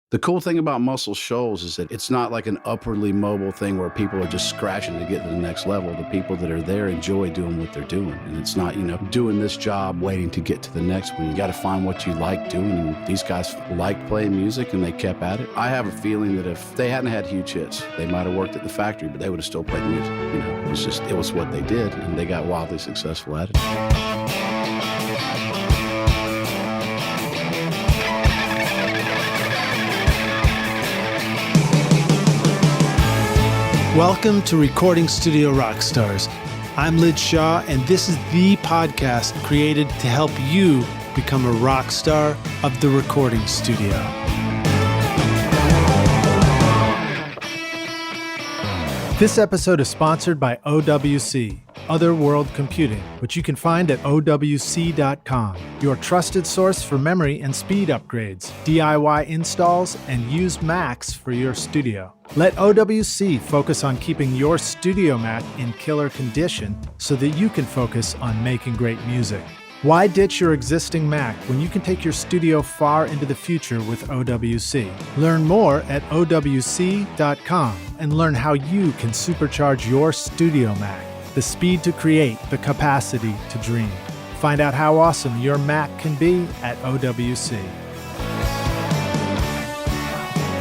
The cool thing about Muscle Shoals is that it's not like an upwardly mobile thing where people are just scratching to get to the next level. The people that are there enjoy doing what they're doing. And it's not, doing this job, waiting to get to the next one. You got to find what you like doing. And these guys liked playing music and they kept at it. I have a feeling that if they hadn't had huge hits, they might have worked at the factory, but they would have still played music. It was what they did, and they got wildly successful at it. Welcome to Recording Studio Rockstars. I'm Lid Shaw, and this is the podcast created to help you become a rock star of the recording studio. This episode is sponsored by OWC, Other World Computing, which you can find at OWC.com, your trusted source for memory and speed upgrades, DIY installs, and used Macs for your studio. Let OWC focus on keeping your studio Mac in killer condition so that you can focus on making great music. Why ditch your existing Mac when you can take your studio far into the future with OWC? Learn more at OWC.com and learn how you can supercharge your studio Mac. The speed to create, the capacity to dream. Find out how awesome your Mac can be at OWC.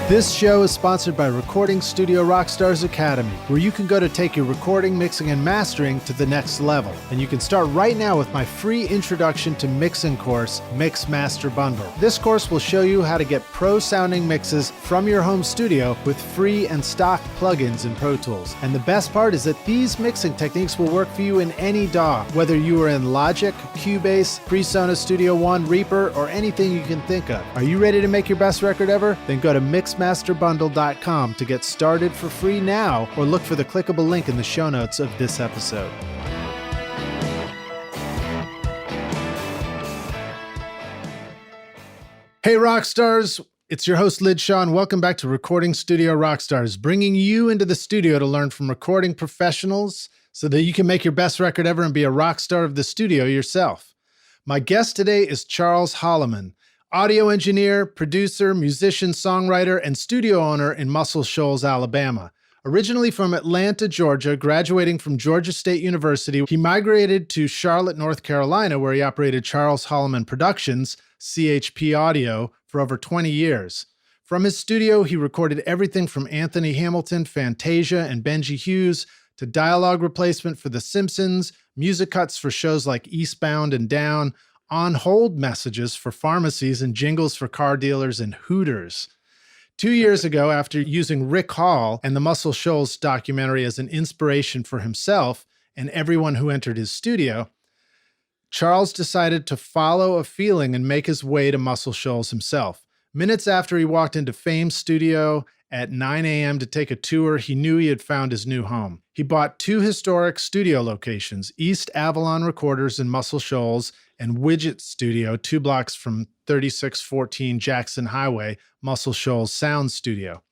This show is sponsored by Recording Studio Rockstars Academy, where you can go to take your recording, mixing, and mastering to the next level. And you can start right now with my free introduction to mixing course, Mix Master Bundle. This course will show you how to get pro-sounding mixes from your home studio with free and stock plugins in Pro Tools. And the best part is that these mixing techniques will work for you in any DAW, whether you are in Logic, Cubase, PreSonus Studio One, Reaper, or anything you can think of. Are you ready to make your best record ever? Then go to mixmasterbundle.com to get started for free now, or look for the clickable link in the show notes of this episode. Hey Rockstars, it's your host Lid Shaw, and welcome back to Recording Studio Rockstars, bringing you into the studio to learn from recording professionals so that you can make your best record ever and be a rock star of the studio yourself. My guest today is Charles Holloman, audio engineer, producer, musician, songwriter, and studio owner in Muscle Shoals, Alabama. Originally from Atlanta, Georgia, graduating from Georgia State University, he migrated to Charlotte, North Carolina, where he operated Charles Holloman Productions, chpaudio, for over 20 years. From his studio, he recorded everything from Anthony Hamilton, Fantasia and Benji Hughes, to dialogue replacement for The Simpsons, music cuts for shows like Eastbound and Down, on-hold messages for pharmacies, and jingles for Car Dealers and Hooters. 2 years ago, after using Rick Hall and the Muscle Shoals documentary as an inspiration for himself and everyone who entered his studio, Charles decided to follow a feeling and make his way to Muscle Shoals himself. Minutes after he walked into Fame's studio at 9 a.m. to take a tour, he knew he had found his new home. He bought two historic studio locations, East Avalon Recorders in Muscle Shoals and Widget Studio, 2 blocks from 3614 Jackson Highway, Muscle Shoals Sound Studio.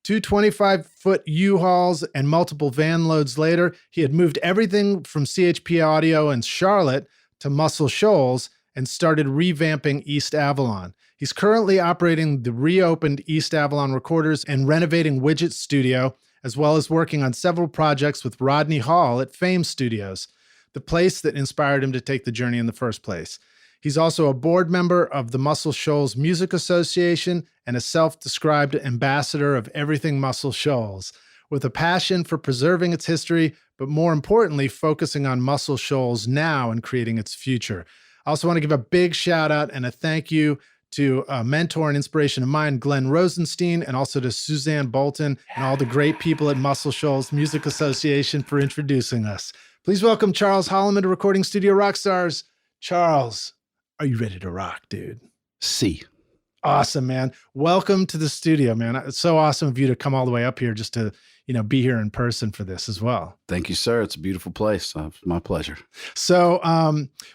Two 25-foot U-Hauls and multiple van loads later, he had moved everything from chpaudio in Charlotte to Muscle Shoals and started revamping East Avalon. He's currently operating the reopened East Avalon Recorders and renovating Widget Studio, as well as working on several projects with Rodney Hall at Fame Studios, the place that inspired him to take the journey in the first place. He's also a board member of the Muscle Shoals Music Association and a self-described ambassador of everything Muscle Shoals, with a passion for preserving its history, but more importantly, focusing on Muscle Shoals now and creating its future. I also want to give a big shout out and a thank you to a mentor and inspiration of mine, Glenn Rosenstein, and also to Suzanne Bolton and all the great people at Muscle Shoals Music Association for introducing us. Please welcome Charles Holloman to Recording Studio Rockstars. Charles, are you ready to rock, dude? See. Awesome, man. Welcome to the studio, man. It's so awesome of you to come all the way up here just to, be here in person for this as well. Thank you, sir. It's a beautiful place. It's my pleasure. So,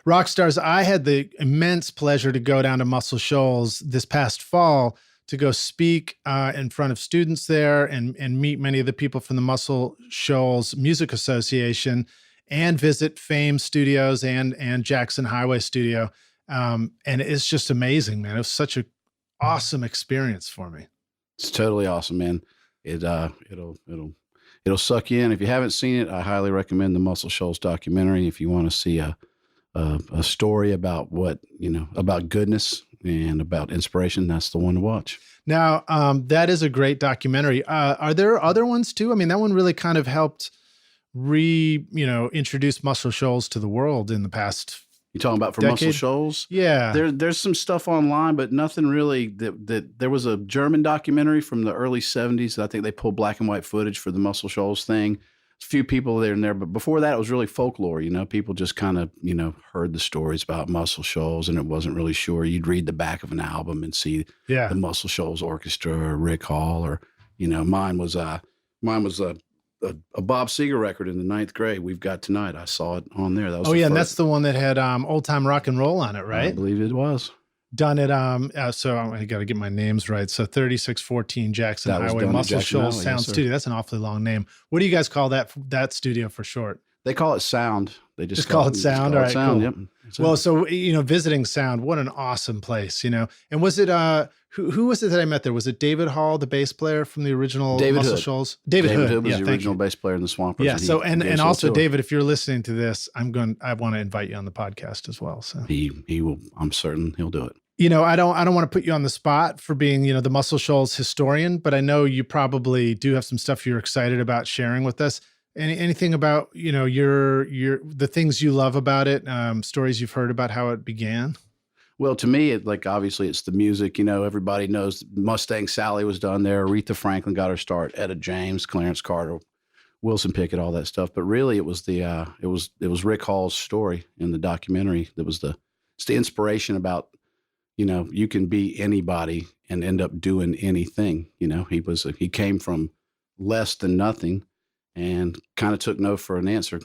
Rockstars, I had the immense pleasure to go down to Muscle Shoals this past fall to go speak in front of students there and meet many of the people from the Muscle Shoals Music Association and visit Fame Studios and Jackson Highway Studio. And it's just amazing, man. It was such an awesome experience for me. It's totally awesome, man. It'll suck you in. If you haven't seen it, I highly recommend the Muscle Shoals documentary. If you want to see a story about about goodness and about inspiration, that's the one to watch. Now, that is a great documentary. Are there other ones too? I mean, that one really kind of helped introduce Muscle Shoals to the world in the past. You talking about for decade? Muscle Shoals? Yeah. There's some stuff online, but nothing really that there was a German documentary from the early 70s. I think they pulled black and white footage for the Muscle Shoals thing. A few people there and there, but before that, it was really folklore. People just kind of, heard the stories about Muscle Shoals, and it wasn't really sure. You'd read the back of an album and see the Muscle Shoals Orchestra or Rick Hall, or, mine was a Bob Seger record in the 9th grade. We've Got Tonight. I saw it on there. That was and that's the one that had old time rock and roll on it, right? I believe it was. Done at so I got to get my names right. So 3614 Jackson Highway, Muscle Shoals Sound Studio. That's an awfully long name. What do you guys call that studio for short? They call it Sound. They just call it Sound. All right, Sound. Cool. Yep. Well, so visiting Sound, what an awesome place, And was it who was it that I met there? Was it David Hall, the bass player from the original Muscle Shoals? David Hood was the original bass player in the Swampers. Yeah. So and also David, if you're listening to this, I want to invite you on the podcast as well. So he will. I'm certain he'll do it. I don't want to put you on the spot for being, the Muscle Shoals historian, but I know you probably do have some stuff you're excited about sharing with us. Anything about, the things you love about it, stories you've heard about how it began? Well, to me, obviously it's the music. Everybody knows Mustang Sally was done there. Aretha Franklin got her start. Etta James, Clarence Carter, Wilson Pickett, all that stuff. But really, it was it was Rick Hall's story in the documentary that was it's the inspiration about. You can be anybody and end up doing anything. He came from less than nothing and kind of took no for an answer.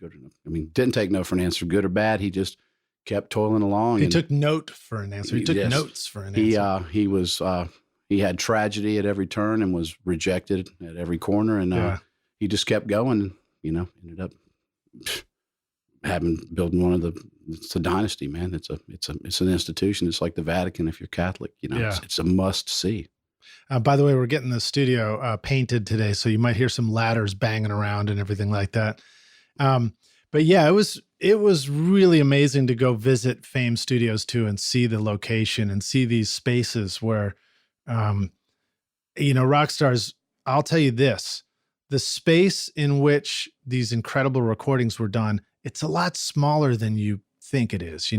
Didn't take no for an answer, good or bad. He just kept toiling along. He took note for an answer. He took notes for an answer. He had tragedy at every turn and was rejected at every corner. And he just kept going, ended up building it's a dynasty, man. It's an institution. It's like the Vatican if you're Catholic. It's a must see. By the way, we're getting the studio painted today, so you might hear some ladders banging around and everything like that. But yeah, it was really amazing to go visit Fame Studios too and see the location and see these spaces where, rock stars. I'll tell you this: the space in which these incredible recordings were done, it's a lot smaller than you think it is,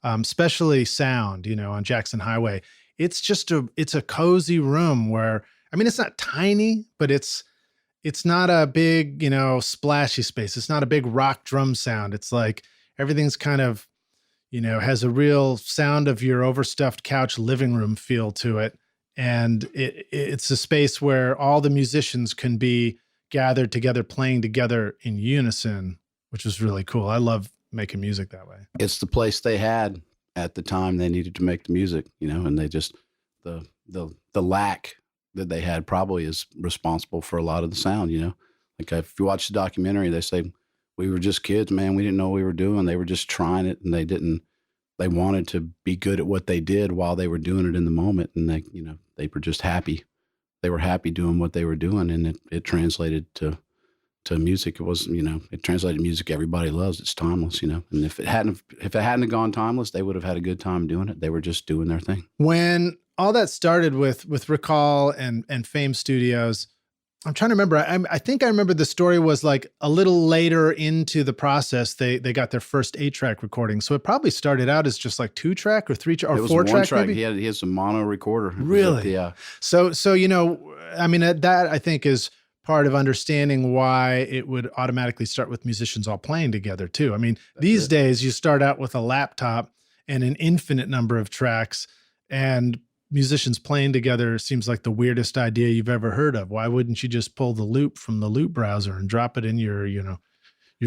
especially Sound, on Jackson Highway. It's a cozy room where, it's not tiny, but it's not a big, splashy space. It's not a big rock drum sound. It's like everything's kind of, has a real sound of your overstuffed couch living room feel to it. And it's a space where all the musicians can be gathered together, playing together in unison, which was really cool. I love making music that way. It's the place they had at the time they needed to make the music, and they just, the lack that they had probably is responsible for a lot of the sound, Like if you watch the documentary, they say, we were just kids, man. We didn't know what we were doing. They were just trying it, and they wanted to be good at what they did while they were doing it in the moment. And they were just happy. They were happy doing what they were doing, and it translated to music. It was, it translated to music everybody loves. It's timeless, And if it hadn't gone timeless, they would have had a good time doing it. They were just doing their thing. When all that started with Rick Hall and Fame Studios, I'm trying to remember. I think I remember the story was like a little later into the process, they got their first 8-track recording. So it probably started out as just like 2-track or 3-track or 4-track. Maybe? He has a mono recorder. Really? Yeah. So that I think is part of understanding why it would automatically start with musicians all playing together too. These days you start out with a laptop and an infinite number of tracks, and musicians playing together seems like the weirdest idea you've ever heard of. Why wouldn't you just pull the loop from the loop browser and drop it in your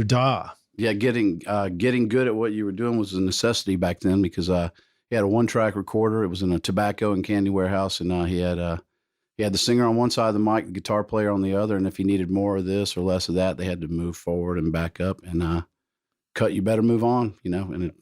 DAW? Yeah, getting good at what you were doing was a necessity back then, because he had a 1-track recorder. It was in a tobacco and candy warehouse, and he had the singer on one side of the mic, the guitar player on the other, and if he needed more of this or less of that, they had to move forward and back up and cut. You better move on, and it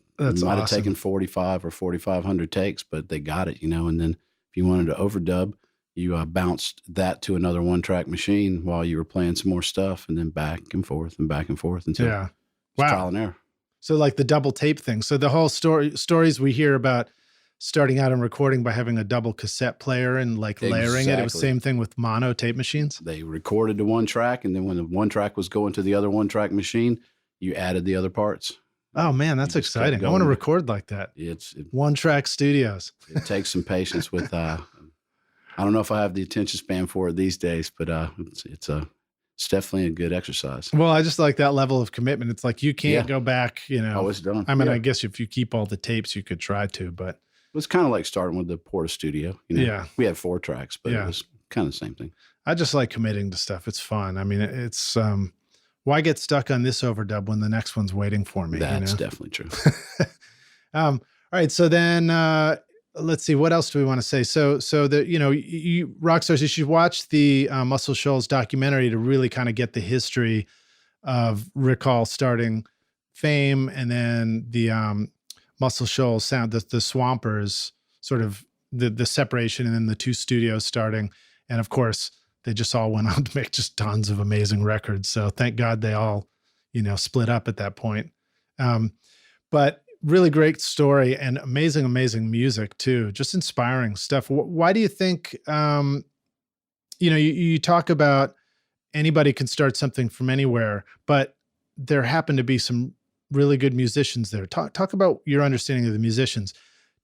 might have taken 45 or 4,500 takes, but they got it, and then if you wanted to overdub, you bounced that to another 1-track machine while you were playing some more stuff, and then back and forth until Yeah. it's trial and error. So like the double tape thing. So the whole stories we hear about starting out in recording by having a double cassette player and like layering it. It was the same thing with mono tape machines. They recorded the 1 track, and then when the 1 track was going to the other 1-track machine, you added the other parts. Oh man, that's exciting. I want to record like that. It's 1-track studios. It takes some patience with, I don't know if I have the attention span for it these days, but it's definitely a good exercise. Well, I just like that level of commitment. It's like you can't go back, Oh, it's done. I mean, I guess if you keep all the tapes, you could try to, but it was kind of like starting with the Porta Studio. Yeah. We had 4 tracks, but it was kind of the same thing. I just like committing to stuff. It's fun. I mean, it's why get stuck on this overdub when the next one's waiting for me? That's definitely true. All right. So then let's see, what else do we want to say? So the, you Rockstars, you should watch the Muscle Shoals documentary to really kind of get the history of Rick Hall starting Fame, and then the Muscle Shoals sound, the Swampers, sort of the separation, and then the 2 studios starting. And of course, they just all went on to make just tons of amazing records. So thank God they all, split up at that point. But really great story and amazing, amazing music too. Just inspiring stuff. Why do you think, you talk about anybody can start something from anywhere, but there happen to be some really good musicians there. Talk about your understanding of the musicians.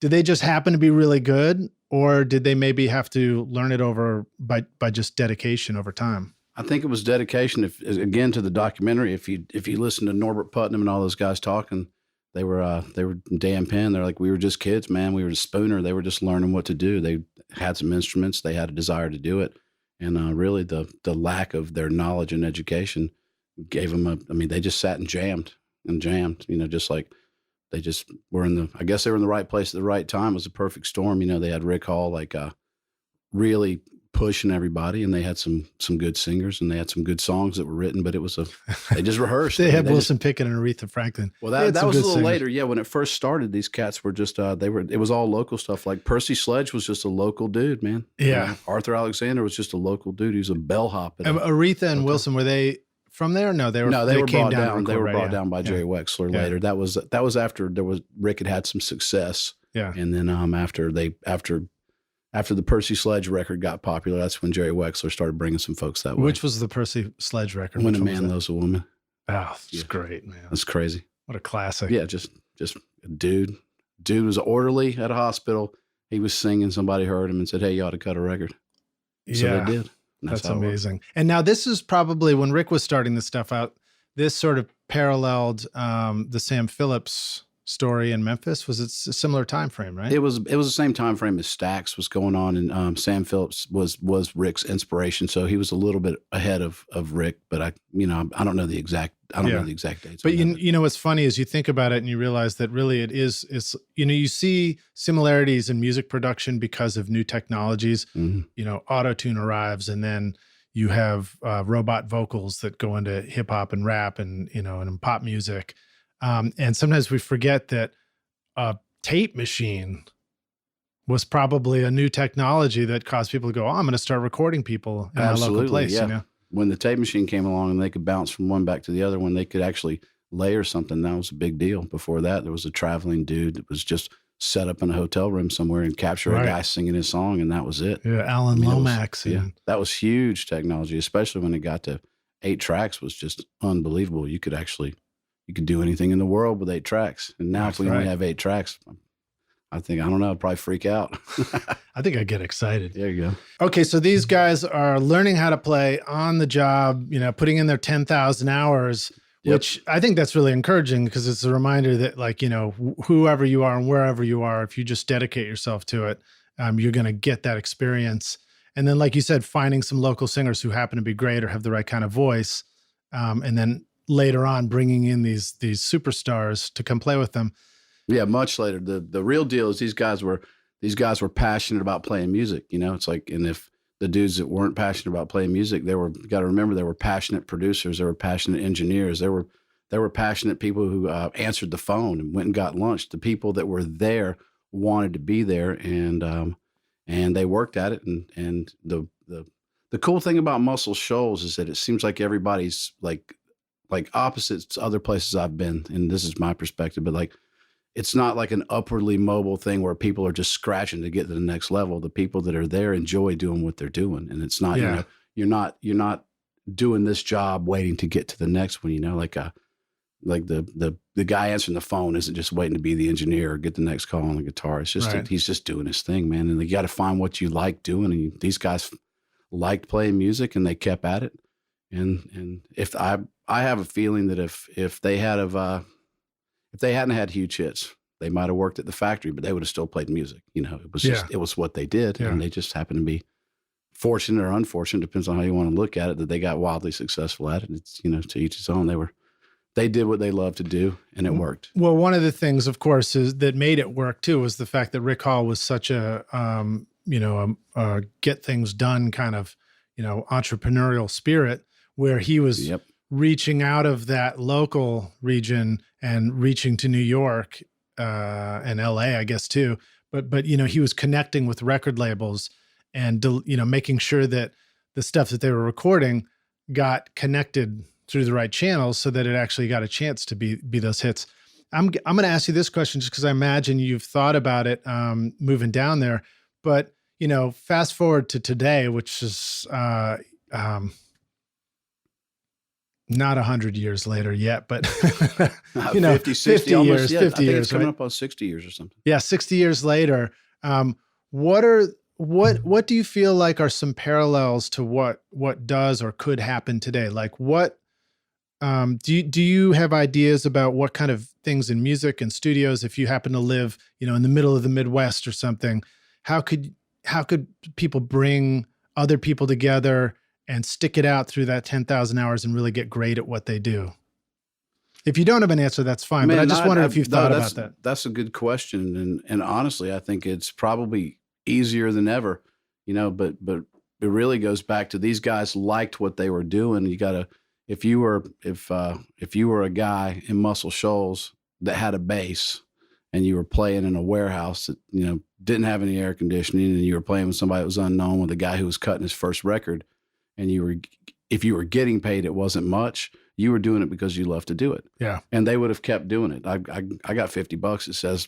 Did they just happen to be really good, or did they maybe have to learn it over by just dedication over time? I think it was dedication. Again, to the documentary, if you listen to Norbert Putnam and all those guys talking, they were Dan Penn. They're like, we were just kids, man. We were just Spooner. They were just learning what to do. They had some instruments. They had a desire to do it. And really the lack of their knowledge and education gave them they just sat and jammed, just like they just were I guess they were in the right place at the right time. It was a perfect storm. They had Rick Hall, really pushing everybody, and they had some good singers, and they had some good songs that were written, but they just rehearsed. They had Wilson Pickett and Aretha Franklin. Well, that was a little later. Yeah. When it first started, these cats were just, it was all local stuff. Like Percy Sledge was just a local dude, man. Yeah. Arthur Alexander was just a local dude. He was a bellhop. Aretha and Wilson, were they from there? No, they were brought down. They were brought down by Jerry Wexler later. That was after Rick had some success. Yeah. And then after the Percy Sledge record got popular, that's when Jerry Wexler started bringing some folks that way. Which was the Percy Sledge record? When a Man Loves a Woman. Oh, it's great, man. That's crazy. What a classic. Yeah, just a dude. Dude was orderly at a hospital. He was singing. Somebody heard him and said, hey, you ought to cut a record. So they did. That's amazing. And now this is probably when Rick was starting this stuff out, this sort of paralleled the Sam Phillips story in Memphis. Was it a similar time frame, right? It was the same time frame as Stax was going on, and Sam Phillips was Rick's inspiration, so he was a little bit ahead of Rick, but I don't know the exact dates. But what's funny is you think about it and you realize that really it's you see similarities in music production because of new technologies. Mm-hmm. Auto-tune arrives, and then you have robot vocals that go into hip hop and rap and and pop music. And sometimes we forget that a tape machine was probably a new technology that caused people to go, I'm going to start recording people in our local place. Yeah. When the tape machine came along and they could bounce from one back to the other, when they could actually layer something, that was a big deal. Before that, there was a traveling dude that was just set up in a hotel room somewhere and capture a guy singing his song, and that was it. Yeah, Alan Lomax. That was huge technology, especially when it got to 8 tracks, was just unbelievable. You could do anything in the world with 8 tracks. And now if we only have 8 tracks, I don't know, I'd probably freak out. I think I'd get excited. There you go. Okay, so these guys are learning how to play on the job, putting in their 10,000 hours, which I think that's really encouraging because it's a reminder that whoever you are and wherever you are, if you just dedicate yourself to it, you're going to get that experience. And then, like you said, finding some local singers who happen to be great or have the right kind of voice. And then later on bringing in these superstars to come play with them. Yeah, much later. The real deal is these guys were passionate about playing music. It's like, and if the dudes that weren't passionate about playing music, you got to remember, they were passionate producers, they were passionate engineers, they were passionate people who answered the phone and went and got lunch. The people that were there wanted to be there, and and they worked at it. And the cool thing about Muscle Shoals is that it seems like everybody's like opposites to other places I've been, and this is my perspective, but like it's not like an upwardly mobile thing where people are just scratching to get to the next level. The people that are there enjoy doing what they're doing, and it's not you're not doing this job waiting to get to the next one. Like the guy answering the phone isn't just waiting to be the engineer or get the next call on the guitar. It's just he's just doing his thing, man. And you got to find what you like doing. And these guys liked playing music, and they kept at it. And if I have a feeling that if they hadn't had huge hits, they might have worked at the factory, but they would have still played music. It was it was what they did, and they just happened to be fortunate or unfortunate, depends on how you want to look at it, that they got wildly successful at it. It's to each his own. They did what they loved to do, and it worked. Well, one of the things, of course, is that made it work too was the fact that Rick Hall was such a get things done kind of entrepreneurial spirit, where he was reaching out of that local region and reaching to New York and LA, I guess too. But he was connecting with record labels and making sure that the stuff that they were recording got connected through the right channels so that it actually got a chance to be those hits. I'm going to ask you this question just because I imagine you've thought about it moving down there. But fast forward to today, which is not 100 years later yet, but 50, 60 years, yeah, 50 I think years, it's coming right? up on 60 years or something. Yeah, 60 years later. What do you feel like are some parallels to what does or could happen today? Like what do you have ideas about what kind of things in music and studios, if you happen to live, in the middle of the Midwest or something, how could people bring other people together and stick it out through that 10,000 hours and really get great at what they do? If you don't have an answer, that's fine. But I just wonder if you've thought about that. That's a good question. And honestly, I think it's probably easier than ever, but it really goes back to these guys liked what they were doing. You gotta, if you were a guy in Muscle Shoals that had a bass and you were playing in a warehouse that, didn't have any air conditioning, and you were playing with somebody that was unknown, with a guy who was cutting his first record, and if you were getting paid, it wasn't much. You were doing it because you love to do it. Yeah. And they would have kept doing it. I got $50. It says,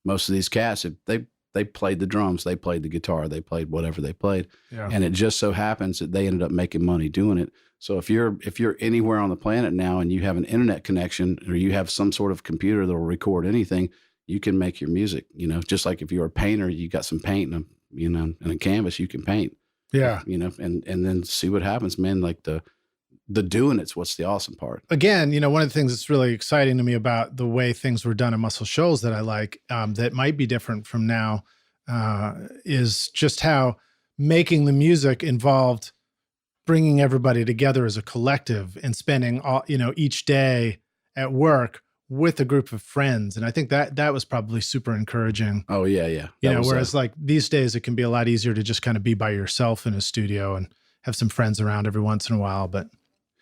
most of these cats, they played the drums, they played the guitar, they played whatever they played. Yeah. And it just so happens that they ended up making money doing it. So if you're anywhere on the planet now and you have an internet connection, or you have some sort of computer that will record anything, you can make your music, just like if you're a painter, you got some paint and a canvas, you can paint. Yeah. And then see what happens, man. Like the doing it's what's the awesome part. Again, one of the things that's really exciting to me about the way things were done at Muscle Shoals that I like, that might be different from now, is just how making the music involved bringing everybody together as a collective and spending each day at work with a group of friends. And I think that was probably super encouraging. Oh yeah. Whereas like these days it can be a lot easier to just kind of be by yourself in a studio and have some friends around every once in a while. But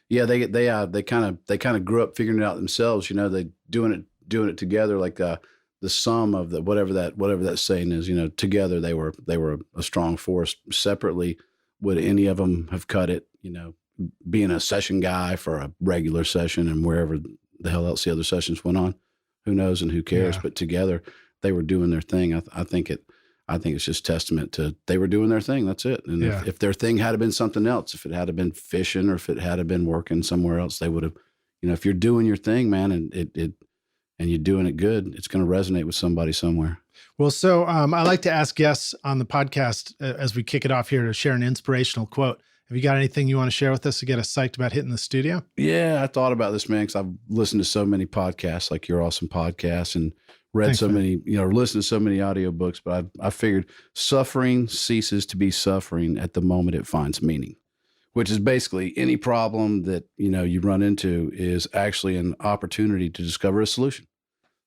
yeah, they kind of grew up figuring it out themselves. They doing it together. Like the sum of the whatever that saying is. Together they were a strong force. Separately, would any of them have cut it? Being a session guy for a regular session and wherever the hell else the other sessions went on, who knows and who cares? Yeah. But together they were doing their thing. I think it's just testament to they were doing their thing. That's it. And if their thing had been something else, if it had been fishing or if it had been working somewhere else, they would have, if you're doing your thing, man, and you're doing it good, it's going to resonate with somebody somewhere. Well, so I like to ask guests on the podcast as we kick it off here to share an inspirational quote. Have you got anything you want to share with us to get us psyched about hitting the studio? Yeah, I thought about this, man, because I've listened to so many podcasts, like your awesome podcast, and read listened to so many audiobooks, but I figured suffering ceases to be suffering at the moment it finds meaning, which is basically any problem that, you run into is actually an opportunity to discover a solution.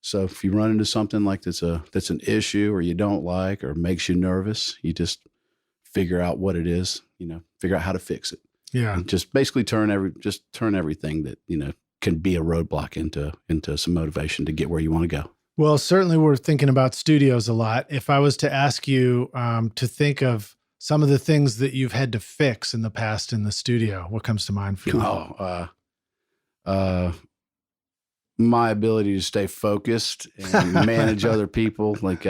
So if you run into something like that's an issue or you don't like or makes you nervous, you just figure out what it is, figure out how to fix it. Yeah. And just basically turn everything that, can be a roadblock into some motivation to get where you want to go. Well, certainly we're thinking about studios a lot. If I was to ask you to think of some of the things that you've had to fix in the past in the studio, what comes to mind for you? My ability to stay focused and manage other people. Like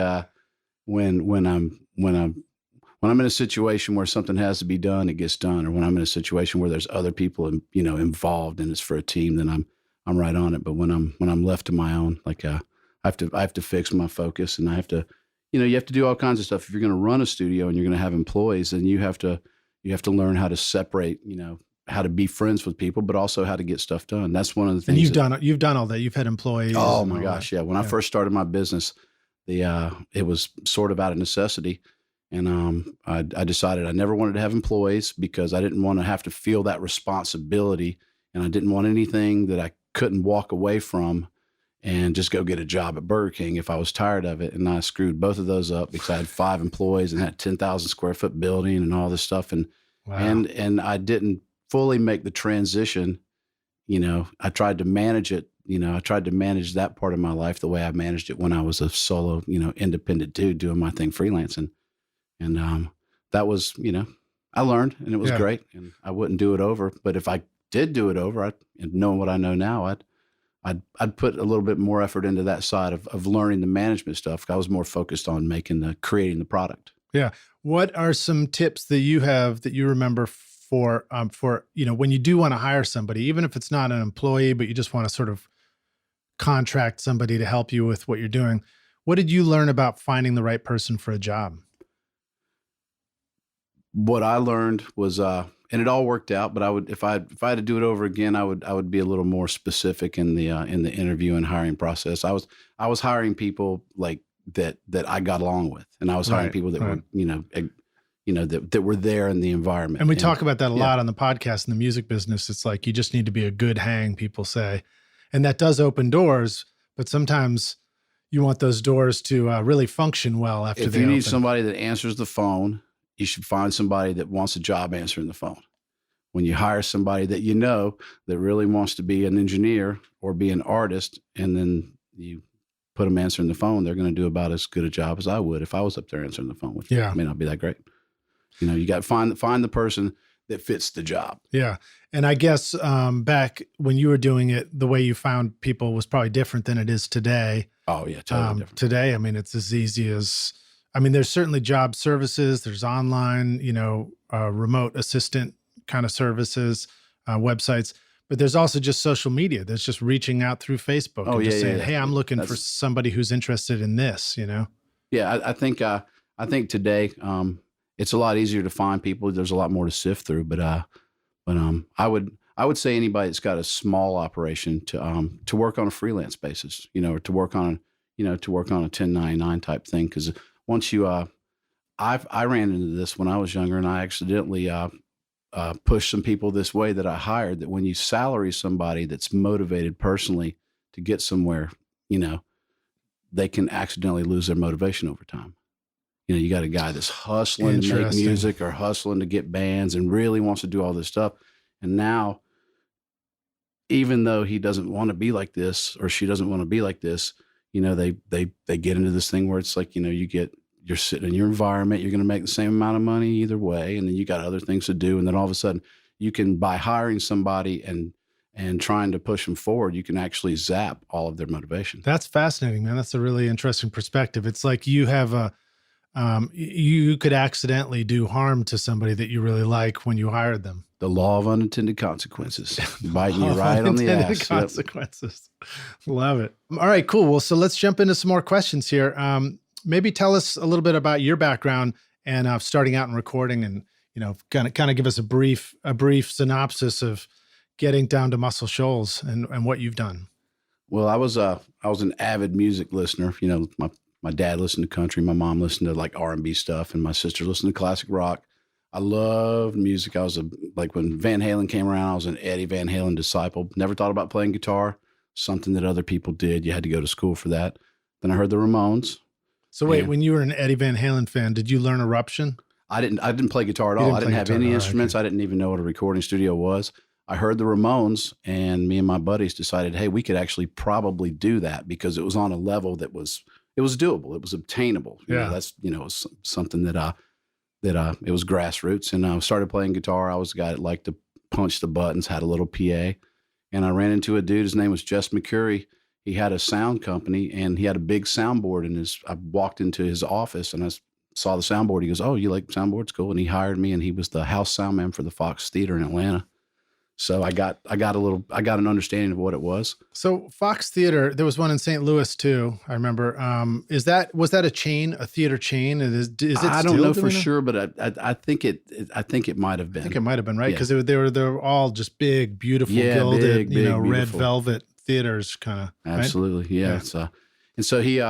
when I'm in a situation where something has to be done, it gets done. Or when I'm in a situation where there's other people, involved and it's for a team, then I'm right on it. But when I'm left to my own, like I have to fix my focus, and I have to, you have to do all kinds of stuff. If you're going to run a studio and you're going to have employees, then you have to learn how to separate, how to be friends with people, but also how to get stuff done. That's one of the things. And you've done all that. You've had employees. Oh my gosh. Yeah. When I first started my business, it was sort of out of necessity. And I decided I never wanted to have employees because I didn't want to have to feel that responsibility. And I didn't want anything that I couldn't walk away from and just go get a job at Burger King if I was tired of it. And I screwed both of those up because I had 5 employees and had a 10,000 square foot building and all this stuff. And, wow. and I didn't fully make the transition. I tried to manage it. I tried to manage that part of my life the way I managed it when I was a solo, independent dude doing my thing freelancing. And that was, I learned, and it was great, and I wouldn't do it over. But if I did do it over, and knowing what I know now, I'd put a little bit more effort into that side of learning the management stuff. I was more focused on creating the product. Yeah. What are some tips that you have that you remember for when you do want to hire somebody, even if it's not an employee, but you just want to sort of contract somebody to help you with what you're doing? What did you learn about finding the right person for a job? What I learned was, and it all worked out, but I would, if I had to do it over again, I would be a little more specific in the interview and hiring process. I was hiring people like that I got along with, and I was hiring people that were, that were there in the environment. And we talk about that a lot on the podcast in the music business. It's like, you just need to be a good hang, people say, and that does open doors, but sometimes you want those doors to really function well after they open. If you need somebody that answers the phone, you should find somebody that wants a job answering the phone. When you hire somebody that that really wants to be an engineer or be an artist, and then you put them answering the phone, they're going to do about as good a job as I would if I was up there answering the phone, which may not be that great. You got to find the person that fits the job. Yeah. And I guess back when you were doing it, the way you found people was probably different than it is today. Oh yeah, totally different. Today, it's as easy as, there's certainly job services, there's online, remote assistant kind of services, websites, but there's also just social media. There's just reaching out through Facebook and just saying, hey, I'm looking for somebody who's interested in this, Yeah, I think today it's a lot easier to find people. There's a lot more to sift through, but I would say anybody that's got a small operation to work on a freelance basis, or to work on a 1099 type thing, because once you, I ran into this when I was younger, and I accidentally pushed some people this way that I hired, that when you salary somebody that's motivated personally to get somewhere, they can accidentally lose their motivation over time. You got a guy that's hustling to make music or hustling to get bands and really wants to do all this stuff. And now, even though he doesn't want to be like this, or she doesn't want to be like this, they get into this thing where it's like, you're sitting in your environment, you're going to make the same amount of money either way. And then you got other things to do. And then all of a sudden you can, by hiring somebody and trying to push them forward, you can actually zap all of their motivation. That's fascinating, man. That's a really interesting perspective. It's like you have you could accidentally do harm to somebody that you really like when you hired them. The law of unintended consequences, biting you right on the ass. Consequences. Yep. Love it. All right, cool. Well, so let's jump into some more questions here. Maybe tell us a little bit about your background and starting out in recording, and kind of give us a brief synopsis of getting down to Muscle Shoals and what you've done. Well, I was an avid music listener. My dad listened to country, my mom listened to like R&B stuff, and my sister listened to classic rock. I loved music. I was like when Van Halen came around, I was an Eddie Van Halen disciple. Never thought about playing guitar, something that other people did. You had to go to school for that. Then I heard the Ramones. So wait, when you were an Eddie Van Halen fan, did you learn Eruption? I didn't play guitar at all. I didn't have any instruments. I didn't even know what a recording studio was. I heard the Ramones, and me and my buddies decided, hey, we could actually probably do that because it was on a level that it was doable. It was obtainable. You know, that's, you know, it was something that it was grassroots. And I started playing guitar. I was a guy that liked to punch the buttons, had a little PA. And I ran into a dude, his name was Jess McCurry. He had a sound company and he had a big soundboard I walked into his office and I saw the soundboard. He goes, oh, you like soundboards? Cool. And he hired me, and he was the house sound man for the Fox Theater in Atlanta. So I got an understanding of what it was. So Fox Theater, there was one in St. Louis too. I remember. Was that a chain, a theater chain? Is it? I don't know for sure, but I think it might have been. I think it might have been, right? Because they were all just big, beautiful, gilded, big, red beautiful. Velvet theaters, kind of. Absolutely, right? Yeah. So, and so he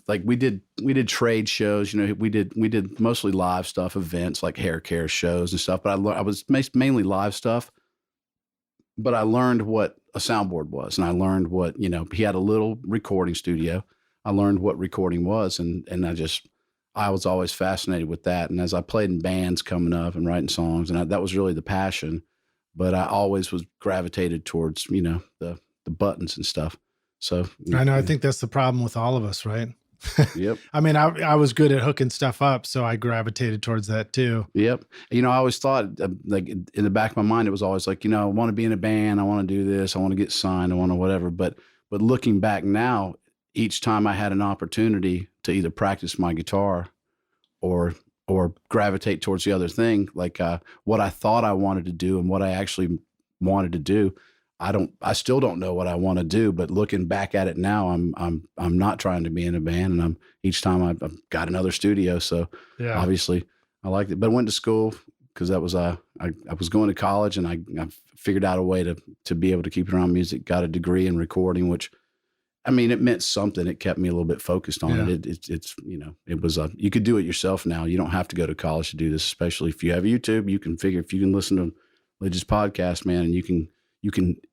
like we did trade shows. You know, we did mostly live stuff, events like hair care shows and stuff. But I was mainly live stuff. But I learned what a soundboard was, and I learned what, you know, he had a little recording studio. I learned what recording was, and I was always fascinated with that. And as I played in bands coming up and writing songs, and that was really the passion. But I always was gravitated towards, you know, the buttons and stuff. So I know, I think that's the problem with all of us, right? Yep. I mean, I was good at hooking stuff up, so I gravitated towards that too. Yep. You know, I always thought, like in the back of my mind, it was always like, you know, I want to be in a band, I want to do this, I want to get signed, I want to whatever. But looking back now, each time I had an opportunity to either practice my guitar or gravitate towards the other thing, like what I thought I wanted to do and what I actually wanted to do, I still don't know what I want to do, but looking back at it now, I'm not trying to be in a band, and each time I've got another studio. So obviously I liked it, but I went to school because that was, I was going to college, and I figured out a way to be able to keep around music, got a degree in recording, which, I mean, it meant something. It kept me a little bit focused on it. It's, you know, it was, you could do it yourself now. You don't have to go to college to do this, especially if you have YouTube. You can figure, if you can listen to Lidge's podcast, man, and you can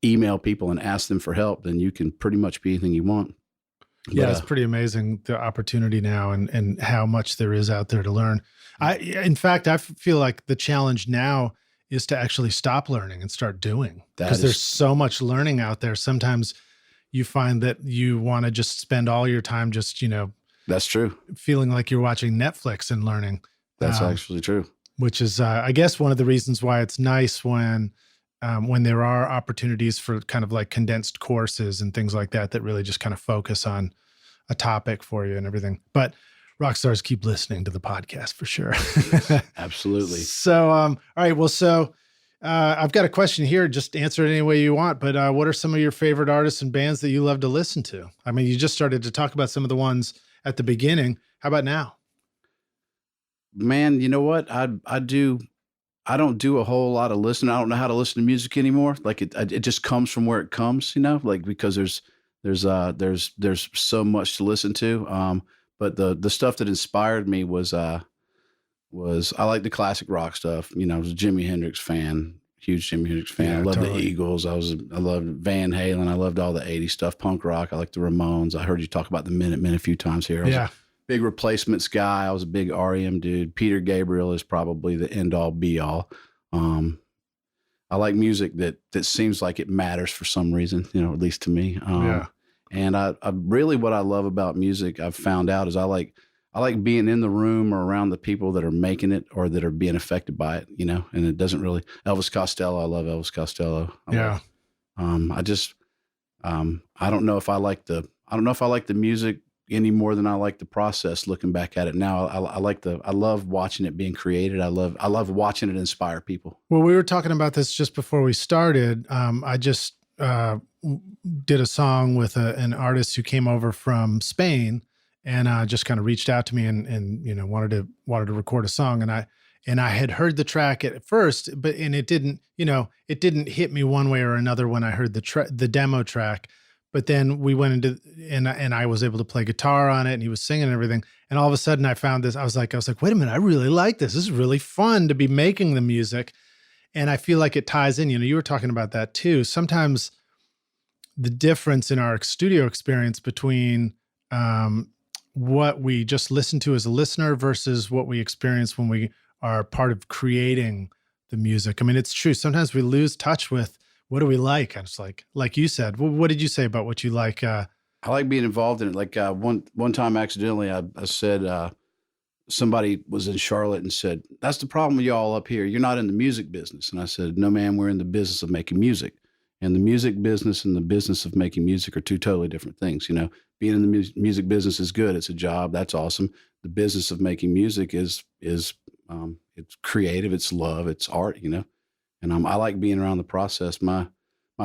email people and ask them for help, then you can pretty much be anything you want. Yeah, it's pretty amazing, the opportunity now and how much there is out there to learn. In fact, I feel like the challenge now is to actually stop learning and start doing, because there's so much learning out there. Sometimes you find that you want to just spend all your time just, you know, that's true, feeling like you're watching Netflix and learning. That's actually true. Which is, I guess, one of the reasons why it's nice when there are opportunities for kind of like condensed courses and things like that really just kind of focus on a topic for you and everything. But rock stars, keep listening to the podcast for sure. Absolutely. So, all right. Well, so I've got a question here. Just answer it any way you want. But what are some of your favorite artists and bands that you love to listen to? I mean, you just started to talk about some of the ones at the beginning. How about now? Man, you know what? I don't do a whole lot of listening. I don't know how to listen to music anymore. Like it just comes from where it comes, you know, like, because there's so much to listen to. But the stuff that inspired me was I like the classic rock stuff. You know, I was a Jimi Hendrix fan, huge Jimi Hendrix fan. Yeah, I loved totally. the Eagles. I loved Van Halen. I loved all the 80s stuff, punk rock. I liked the Ramones. I heard you talk about the Minutemen a few times here. I was a big Replacements guy. I was a big REM dude. Peter Gabriel is probably the end all be all. I like music that seems like it matters for some reason, you know, at least to me. And I really, what I love about music, I've found out, is I like being in the room or around the people that are making it or that are being affected by it, you know. And it doesn't really, Elvis Costello, I love Elvis Costello. I don't know if I like the music any more than I like the process. Looking back at it now, I love watching it being created. I love watching it inspire people. Well, we were talking about this just before we started. I just did a song with an artist who came over from Spain, and just kind of reached out to me and you know, wanted to record a song. And I had heard the track at first, and it didn't hit me one way or another when I heard the demo track. But then we went into, and I was able to play guitar on it, and he was singing and everything. And all of a sudden I found this, I was like, wait a minute, I really like this. This is really fun to be making the music. And I feel like it ties in, you know, you were talking about that too. Sometimes the difference in our studio experience between what we just listen to as a listener versus what we experience when we are part of creating the music. I mean, it's true. Sometimes we lose touch with what do we like? And it's like you said, what did you say about what you like? I like being involved in it. Like one time accidentally, I said, somebody was in Charlotte and said, "That's the problem with y'all up here. You're not in the music business." And I said, "No, man, we're in the business of making music. And the music business and the business of making music are two totally different things. You know, being in the music business is good. It's a job. That's awesome. The business of making music is it's creative. It's love. It's art, you know, and I like being around the process. My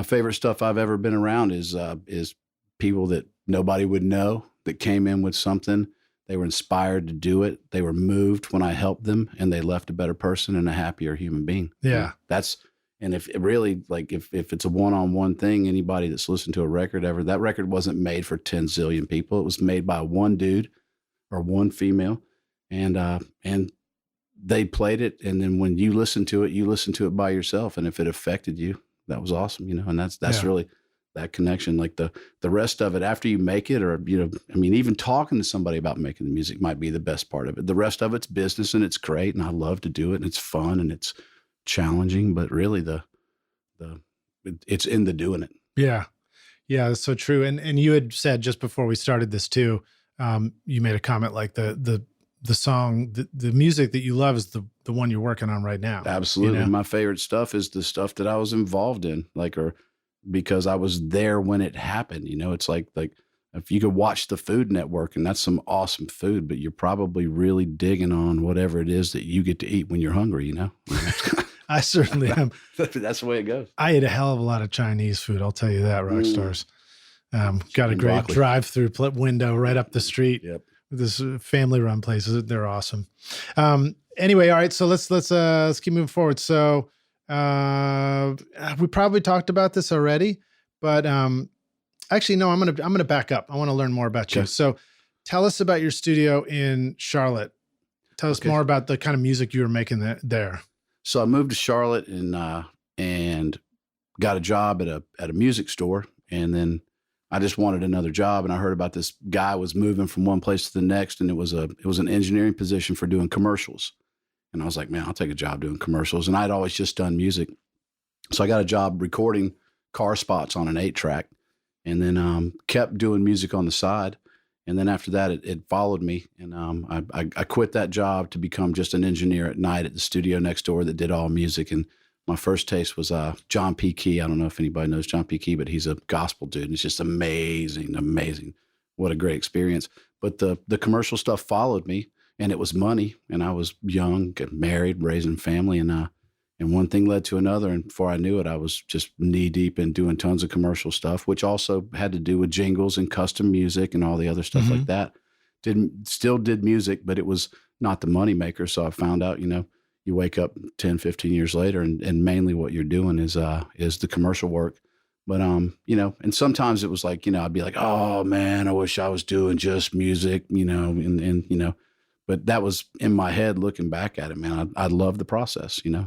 favorite stuff I've ever been around is people that nobody would know that came in with something. They were inspired to do it. They were moved when I helped them, and they left a better person and a happier human being. Yeah. And if it really, like, if it's a one-on-one thing, anybody that's listened to a record ever, that record wasn't made for 10 zillion people. It was made by one dude or one female, and they played it. And then when you listen to it by yourself. And if it affected you, that was awesome, you know. And that's really that connection. Like the rest of it after you make it, or, you know, I mean, even talking to somebody about making the music might be the best part of it. The rest of it's business, and it's great, and I love to do it, and it's fun, and it's challenging, but really it's in the doing it. Yeah. Yeah. That's so true. And you had said just before we started this too, you made a comment like the song, the music that you love is the one you're working on right now. Absolutely. You know? My favorite stuff is the stuff that I was involved in, like, or because I was there when it happened. You know, it's like if you could watch the Food Network, and that's some awesome food, but you're probably really digging on whatever it is that you get to eat when you're hungry, you know? I certainly am. That's the way it goes. I ate a hell of a lot of Chinese food. I'll tell you that, rock stars. Got a great broccoli. drive-through window right up the street. Yep. This family-run places. They're awesome. Anyway, all right. So let's keep moving forward. So we probably talked about this already, but actually, no. I'm gonna back up. I want to learn more about you. So tell us about your studio in Charlotte. Tell us more about the kind of music you were making there. So I moved to Charlotte and got a job at a music store, and then I just wanted another job, and I heard about this guy was moving from one place to the next, and it was an engineering position for doing commercials. And I was like, man, I'll take a job doing commercials. And I'd always just done music. So I got a job recording car spots on an 8-track, and then kept doing music on the side. And then after that, it followed me, and I quit that job to become just an engineer at night at the studio next door that did all music. And my first taste was John P. Key. I don't know if anybody knows John P. Key, but he's a gospel dude, and it's just amazing, amazing. What a great experience. But the commercial stuff followed me, and it was money, and I was young, getting married, raising family, and one thing led to another, and before I knew it, I was just knee deep in doing tons of commercial stuff, which also had to do with jingles and custom music and all the other stuff like that. Still did music, but it was not the money maker. So I found out, you know, you wake up 10, 15 years later, and mainly what you're doing is the commercial work. But, you know, and sometimes it was like, you know, I'd be like, oh man, I wish I was doing just music, you know, and you know, but that was in my head looking back at it, man. I love the process, you know,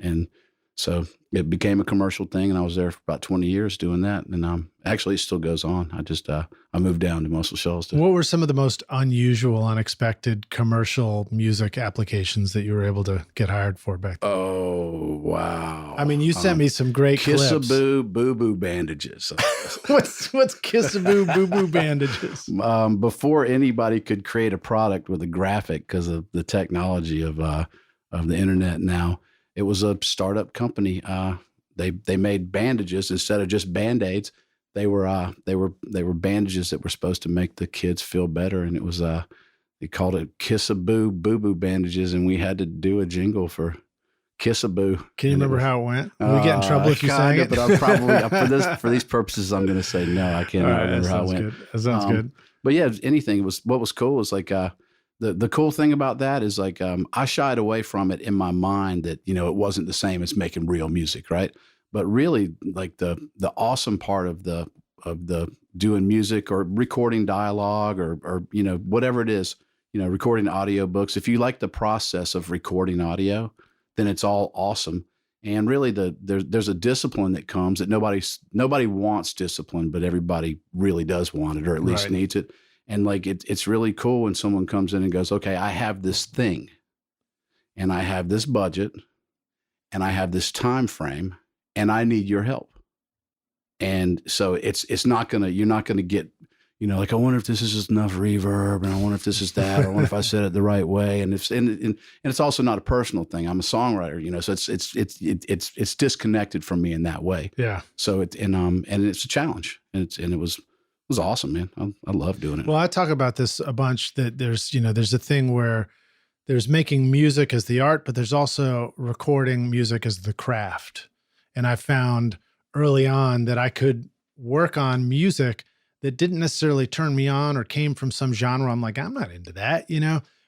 and so it became a commercial thing, and I was there for about 20 years doing that. And actually it still goes on. I just, I moved down to Muscle Shoals. What were some of the most unusual, unexpected commercial music applications that you were able to get hired for back then? Oh, wow. I mean, you sent me some great clips. Kiss-a-boo, boo-boo bandages. What's kiss-a-boo, boo-boo bandages? Before anybody could create a product with a graphic, because of the technology of the internet now, it was a startup company. They made bandages instead of just Band-Aids. They were bandages that were supposed to make the kids feel better, and it was they called it Kiss-a-Boo boo-boo bandages, and we had to do a jingle for Kiss-a-Boo. Can you remember how it went? Will we get in trouble if you sang it? But I'm probably for these purposes, I'm going to say no. I can't remember how it went. Good. That sounds good. But yeah, anything was what was cool was like the cool thing about that is like I shied away from it in my mind that, you know, it wasn't the same as making real music, right? But really, like the awesome part of the doing music or recording dialogue or you know, whatever it is, you know, recording audio books. If you like the process of recording audio, then it's all awesome. And really, there's a discipline that comes that nobody wants discipline, but everybody really does want it, or at least needs it. And like it's really cool when someone comes in and goes, okay, I have this thing, and I have this budget, and I have this time frame, and I need your help. And so you're not gonna get, like, I wonder if this is just enough reverb, and I wonder if this is that, or I wonder if I said it the right way. And it's also not a personal thing. I'm a songwriter, so it's disconnected from me in that way. Yeah. So and it's a challenge, and it was awesome, man. I love doing it. Well, I talk about this a bunch, that there's a thing where there's making music as the art, but there's also recording music as the craft. And I found early on that I could work on music that didn't necessarily turn me on or came from some genre. I'm like, I'm not into that,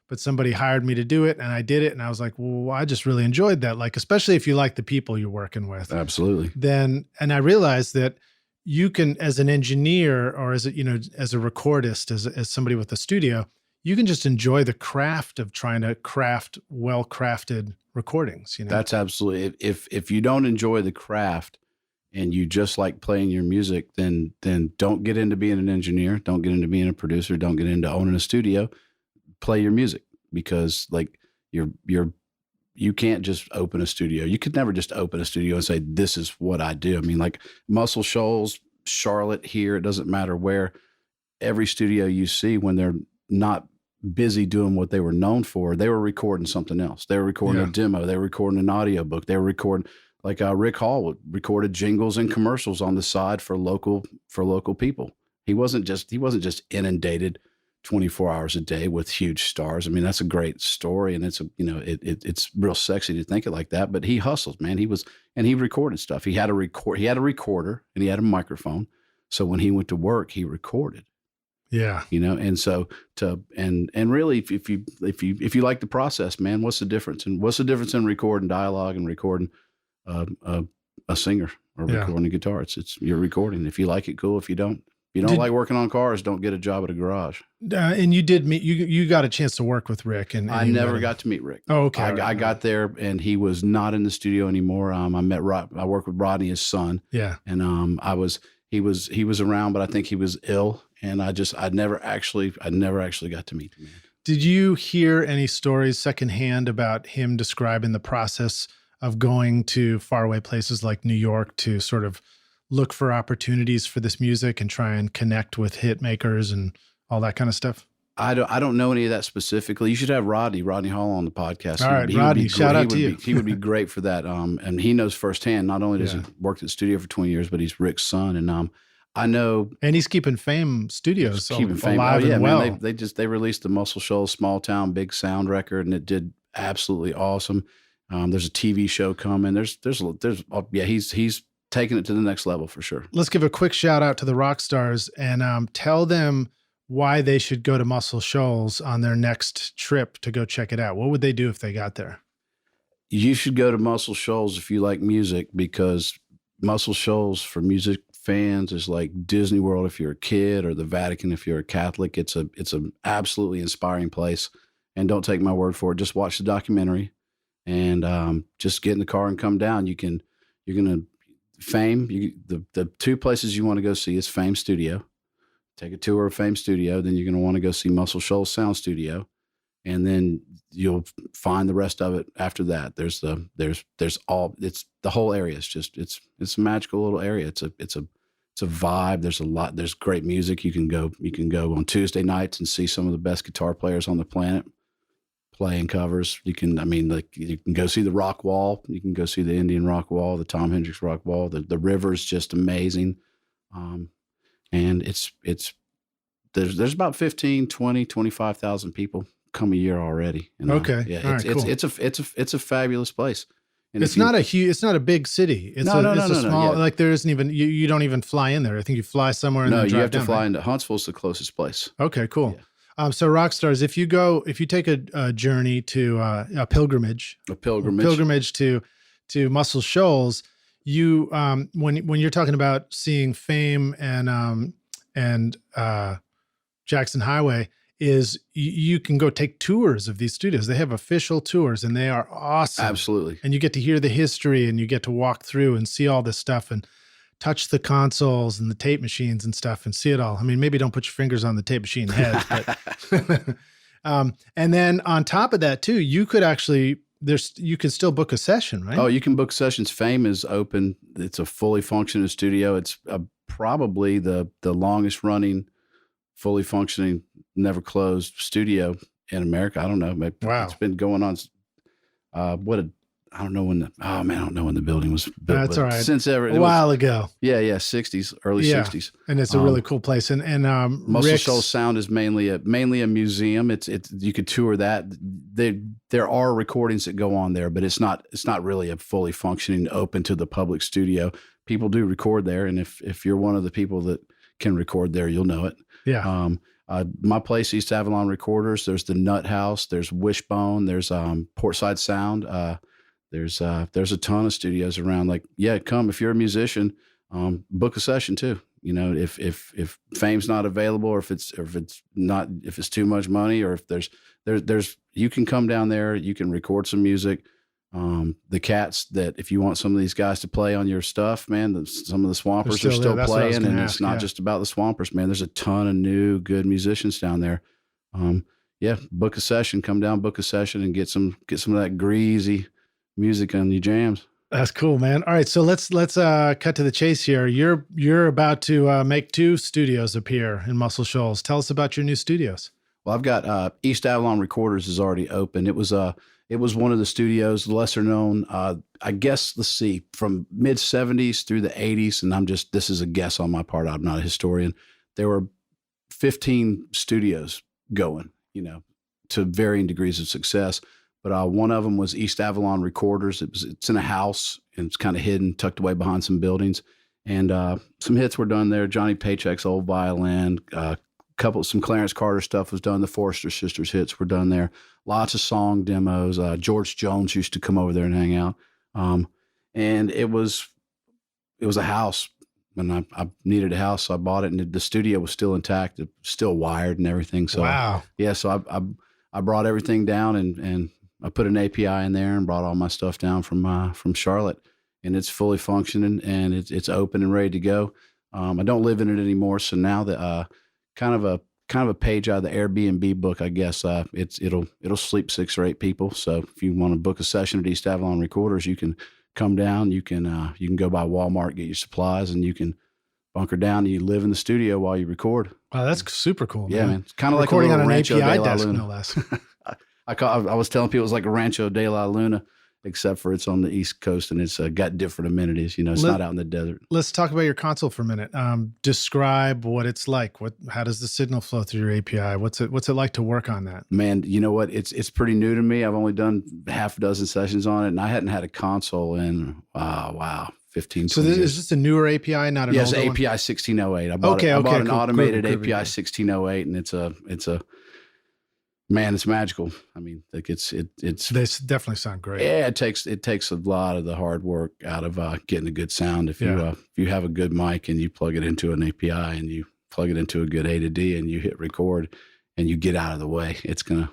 but somebody hired me to do it, and I did it. And I was like, well, I just really enjoyed that. Like, especially if you like the people you're working with. Absolutely. And I realized that you can, as an engineer, or as a recordist, as somebody with a studio, you can just enjoy the craft of trying to craft well-crafted recordings. That's absolutely. If you don't enjoy the craft and you just like playing your music, then don't get into being an engineer. Don't get into being a producer. Don't get into owning a studio. Play your music, because like you can't just open a studio. You could never just open a studio and say, this is what I do. I mean, like Muscle Shoals, Charlotte, here, it doesn't matter where. Every studio you see, when they're not busy doing what they were known for, they were recording something else. They were recording a demo. They were recording an audiobook. They were recording, like Rick Hall recorded jingles and commercials on the side for local people. He wasn't just inundated 24 hours a day with huge stars. I mean, that's a great story, and it's it's real sexy to think it like that. But he hustled, man. He recorded stuff. He had a recorder, and he had a microphone. So when he went to work, he recorded. Yeah. And so and really, if you like the process, man, what's the difference? And what's the difference in recording dialogue and recording a singer or recording a guitar? It's you're recording. If you like it, cool. If you don't like working on cars, don't get a job at a garage. And you did meet, you got a chance to work with Rick, and I never got to meet Rick. Oh, okay. I got there, and he was not in the studio anymore. I worked with Rodney, his son. Yeah. And he was around, but I think he was ill, and I never actually got to meet him. Did you hear any stories secondhand about him describing the process of going to faraway places like New York to sort of look for opportunities for this music and try and connect with hit makers and all that kind of stuff? I don't know any of that specifically. You should have Rodney Hall on the podcast. All right, Rodney, shout out to you. He would be great for that. And he knows firsthand. Not only does he work at the studio for 20 years, but he's Rick's son. And I know, and he's keeping Fame Studios alive and well. Man, they released the Muscle Shoals Small Town Big Sound record, and it did absolutely awesome. There's a TV show coming. He's taking it to the next level for sure. Let's give a quick shout out to the rock stars and tell them why they should go to Muscle Shoals on their next trip to go check it out. What would they do if they got there? You should go to Muscle Shoals if you like music, because Muscle Shoals for music fans is like Disney World if you're a kid, or the Vatican if you're a Catholic. It's an absolutely inspiring place. And don't take my word for it. Just watch the documentary, and just get in the car and come down. You're gonna Fame. The two places you want to go see is Fame Studio. Take a tour of Fame Studio. Then you're going to want to go see Muscle Shoals Sound Studio, and then you'll find the rest of it after that. There's the whole area. It's a magical little area. It's a vibe. There's great music. You can go on Tuesday nights and see some of the best guitar players on the planet playing covers. You can go see the Rock Wall. You can go see the Indian Rock Wall, the Tom Hendricks Rock Wall. The river's just amazing. And there's about 15, 20, 25,000 people come a year already. And, okay. Yeah. All right, cool. It's a fabulous place. And it's not a big city. It's a small, like there isn't even, you don't even fly in there. I think you fly somewhere and then drive you have to down, fly right? into Huntsville's the closest place. Okay, cool. Yeah. So rock stars, if you take a journey to a pilgrimage to Muscle Shoals, you when you're talking about seeing Fame and Jackson Highway, is you can go take tours of these studios. They have official tours, and they are awesome. Absolutely. And you get to hear the history, and you get to walk through and see all this stuff and touch the consoles and the tape machines and stuff and see it all. I mean, maybe don't put your fingers on the tape machine heads, but and then on top of that too, you could actually you can still book a session, right? Oh, you can book sessions. Fame is open. It's a fully functioning studio. It's probably the longest running, fully functioning, never closed studio in America. I don't know. Wow. It's been going on. I don't know when I don't know when the building was built. That's all right. Since ever, a while ago. Yeah. 60s, early 60s. And it's a really cool place. And Muscle Shoals Sound is mainly a museum. It's you could tour that. There are recordings that go on there, but it's not really a fully functioning, open to the public studio. People do record there, and if you're one of the people that can record there, you'll know it. Yeah. My place, East Avalon Recorders. There's the Nut House. There's Wishbone. There's Portside Sound. There's a ton of studios around. Like, yeah, come if you're a musician, book a session too. You know, if Fame's not available, or if it's too much money, or if there's you can come down there. You can record some music. The cats that if you want some of these guys to play on your stuff, man, some of the Swampers are still playing, and it's not just about the Swampers, man. There's a ton of new good musicians down there. Yeah, book a session, come down, book a session, and get some of that greasy music on your jams. That's cool, man. All right, so let's cut to the chase here. You're about to make 2 studios appear in Muscle Shoals. Tell us about your new studios. Well, I've got East Avalon Recorders is already open. It was one of the studios, lesser known, I guess, let's see, from mid 70s through the 80s. And this is a guess on my part. I'm not a historian. There were 15 studios going, you know, to varying degrees of success. But one of them was East Avalon Recorders. It's in a house, and it's kind of hidden, tucked away behind some buildings. And some hits were done there. Johnny Paycheck's old violin, some Clarence Carter stuff was done. The Forrester Sisters hits were done there. Lots of song demos. George Jones used to come over there and hang out. And it was a house. When I needed a house, so I bought it, and the studio was still intact, it was still wired and everything. So wow. So I brought everything down, and I put an API in there and brought all my stuff down from Charlotte, and it's fully functioning, and it's open and ready to go. I don't live in it anymore, so now that kind of a page out of the Airbnb book, I guess. It'll sleep 6 or 8 people. So if you want to book a session at East Avalon Recorders, you can come down. You can go by Walmart, get your supplies, and you can bunker down and you live in the studio while you record. Wow, that's super cool. Yeah, man. It's kind of like recording on an Rancho API de la desk, Luna. no less. I was telling people it's like a Rancho de la Luna, except for it's on the East Coast, and it's got different amenities. You know, it's not out in the desert. Let's talk about your console for a minute. Describe what it's like. How does the signal flow through your API? What's it like to work on that? Man, you know what? It's pretty new to me. I've only done half a dozen sessions on it, and I hadn't had a console in 15. So is this a newer API, not an older one? Yes, API 1608. I bought an automated API 1608, and it's a man, it's magical. I mean, like it's they definitely sound great. Yeah, it takes a lot of the hard work out of getting a good sound. If you have a good mic and you plug it into an API and you plug it into a good A to D and you hit record and you get out of the way, it's gonna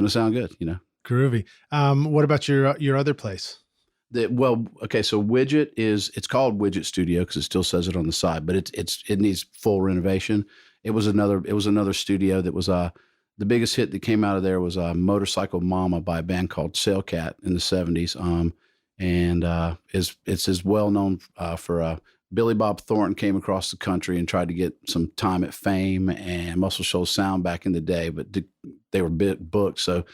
sound good. You know, groovy. What about your other place? So Widget it's called Widget Studio because it still says it on the side, but it needs full renovation. It was another studio that was the biggest hit that came out of there was Motorcycle Mama by a band called Sailcat in the 70s. It's as well known for Billy Bob Thornton came across the country and tried to get some time at Fame and Muscle Shoals Sound back in the day, but they were booked. So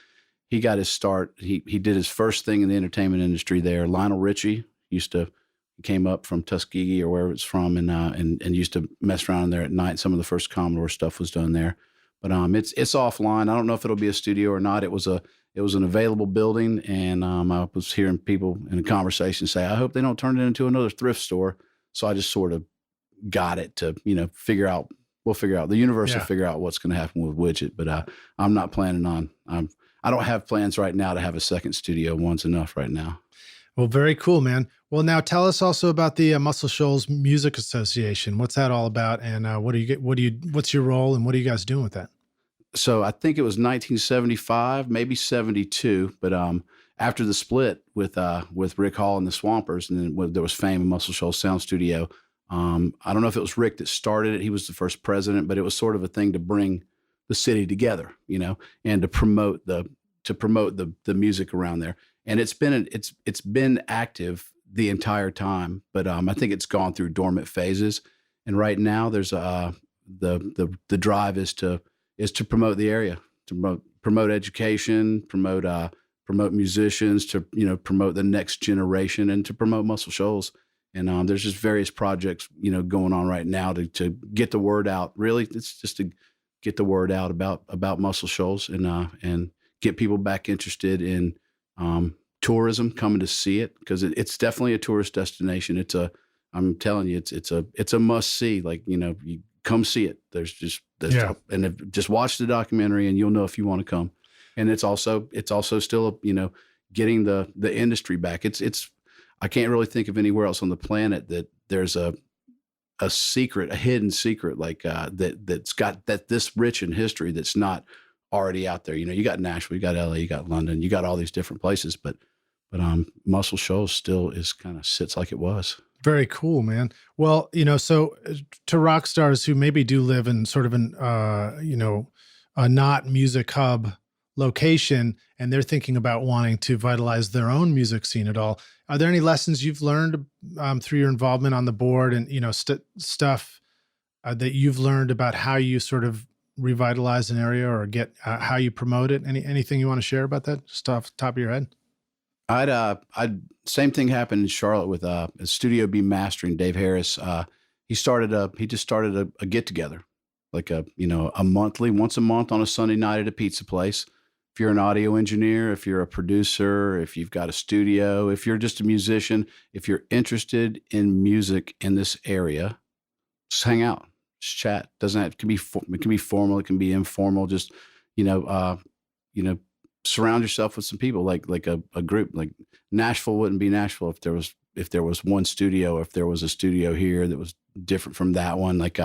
he got his start. He did his first thing in the entertainment industry there. Lionel Richie came up from Tuskegee or wherever it's from and used to mess around there at night. Some of the first Commodore stuff was done there. But it's offline. I don't know if it'll be a studio or not. It was an available building, and I was hearing people in a conversation say, "I hope they don't turn it into another thrift store." So I just sort of got it to figure out. We'll figure out. The universe will figure out what's going to happen with Widget. But I'm not planning on. I don't have plans right now to have a second studio. One's enough right now. Well, very cool, man. Well, now tell us also about the Muscle Shoals Music Association. What's that all about? And what's your role and what are you guys doing with that? So I think it was 1975, maybe 72. But after the split with Rick Hall and the Swampers, and then there was Fame and Muscle Shoals Sound Studio. I don't know if it was Rick that started it. He was the first president, but it was sort of a thing to bring the city together, and to promote the music around there. and it's been active the entire time, but I think it's gone through dormant phases. And right now, there's the drive is to promote the area, to promote education, promote musicians, to promote the next generation, and to promote Muscle Shoals. And there's just various projects going on right now to get the word out. Really, it's just to get the word out about Muscle Shoals and get people back interested in tourism, coming to see it, because it's definitely a tourist destination. I'm telling you, it's a must see. Like, you come see it. Just watch the documentary and you'll know if you want to come. And it's also still, getting the industry back. I can't really think of anywhere else on the planet that there's a hidden secret like that's got this rich in history that's not already out there. You got Nashville, you got LA, you got London, you got all these different places, but Muscle Shoals still sits like it was. Very cool, man. Well, so to rock stars who maybe do live in sort of a not music hub location, and they're thinking about wanting to vitalize their own music scene at all, are there any lessons you've learned through your involvement on the board and, stuff that you've learned about how you sort of revitalize an area or get how you promote it? Anything you want to share about that, just off the top of your head? Same thing happened in Charlotte with Studio B Mastering. Dave Harris, he just started a get together, like a monthly, once a month on a Sunday night at a pizza place. If you're an audio engineer, if you're a producer, if you've got a studio, if you're just a musician, if you're interested in music in this area, just hang out, just chat. It can be formal, it can be informal. Just surround yourself with some people, like a group. Like Nashville wouldn't be Nashville if there was one studio, or if there was a studio here that was different from that one. Like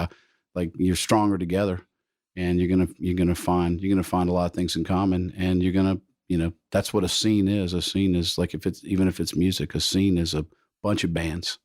you're stronger together, and you're gonna find a lot of things in common, and you're gonna that's what a scene is. A scene is like, even if it's music, a scene is a bunch of bands.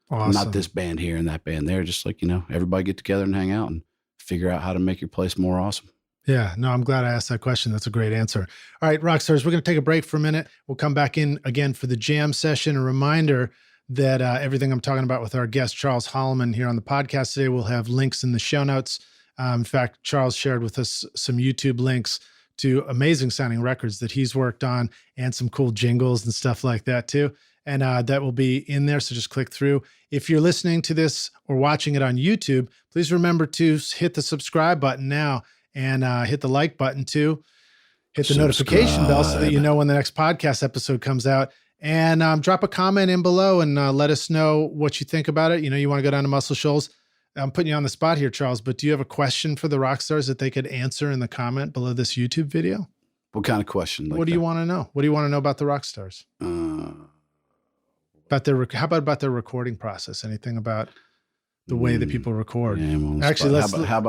Awesome. Not this band here and that band there. Just like everybody get together and hang out and figure out how to make your place more awesome. Yeah, no, I'm glad I asked that question. That's a great answer. All right, Rockstars, we're going to take a break for a minute. We'll come back in again for the jam session. A reminder that everything I'm talking about with our guest, Charles Holloman, here on the podcast today, we'll have links in the show notes. In fact, Charles shared with us some YouTube links to amazing sounding records that he's worked on, and some cool jingles and stuff like that too. And that will be in there, so just click through. If you're listening to this or watching it on YouTube, please remember to hit the subscribe button now. And hit the like button too. Hit the notification bell so that you know when the next podcast episode comes out. And drop a comment in below and let us know what you think about it. You want to go down to Muscle Shoals. I'm putting you on the spot here, Charles, but do you have a question for the rock stars that they could answer in the comment below this YouTube video? What kind of question? What do you want to know? What do you want to know about the rock stars? How about their recording process? Anything about the way that people record? Yeah, actually, how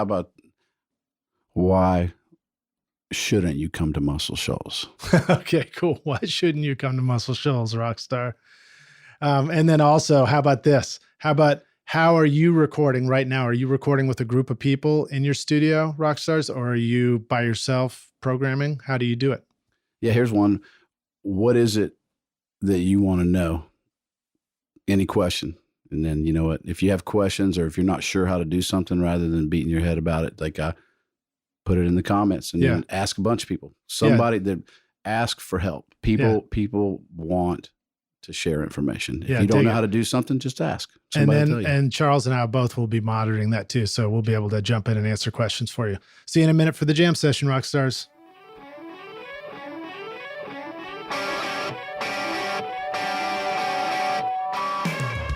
about why shouldn't you come to Muscle Shoals? Okay, cool. Why shouldn't you come to Muscle Shoals, Rockstar? And then also, how about this? How are you recording right now? Are you recording with a group of people in your studio, Rockstars, or are you by yourself programming? How do you do it? Yeah, here's one. What is it that you want to know? Any question. And then, you know what? If you have questions, or if you're not sure how to do something, rather than beating your head about it, put it in the comments, and then ask a bunch of people. That ask for help. People want to share information. If you don't know how to do something, just ask. And Charles and I both will be monitoring that too. So we'll be able to jump in and answer questions for you. See you in a minute for the jam session, Rockstars.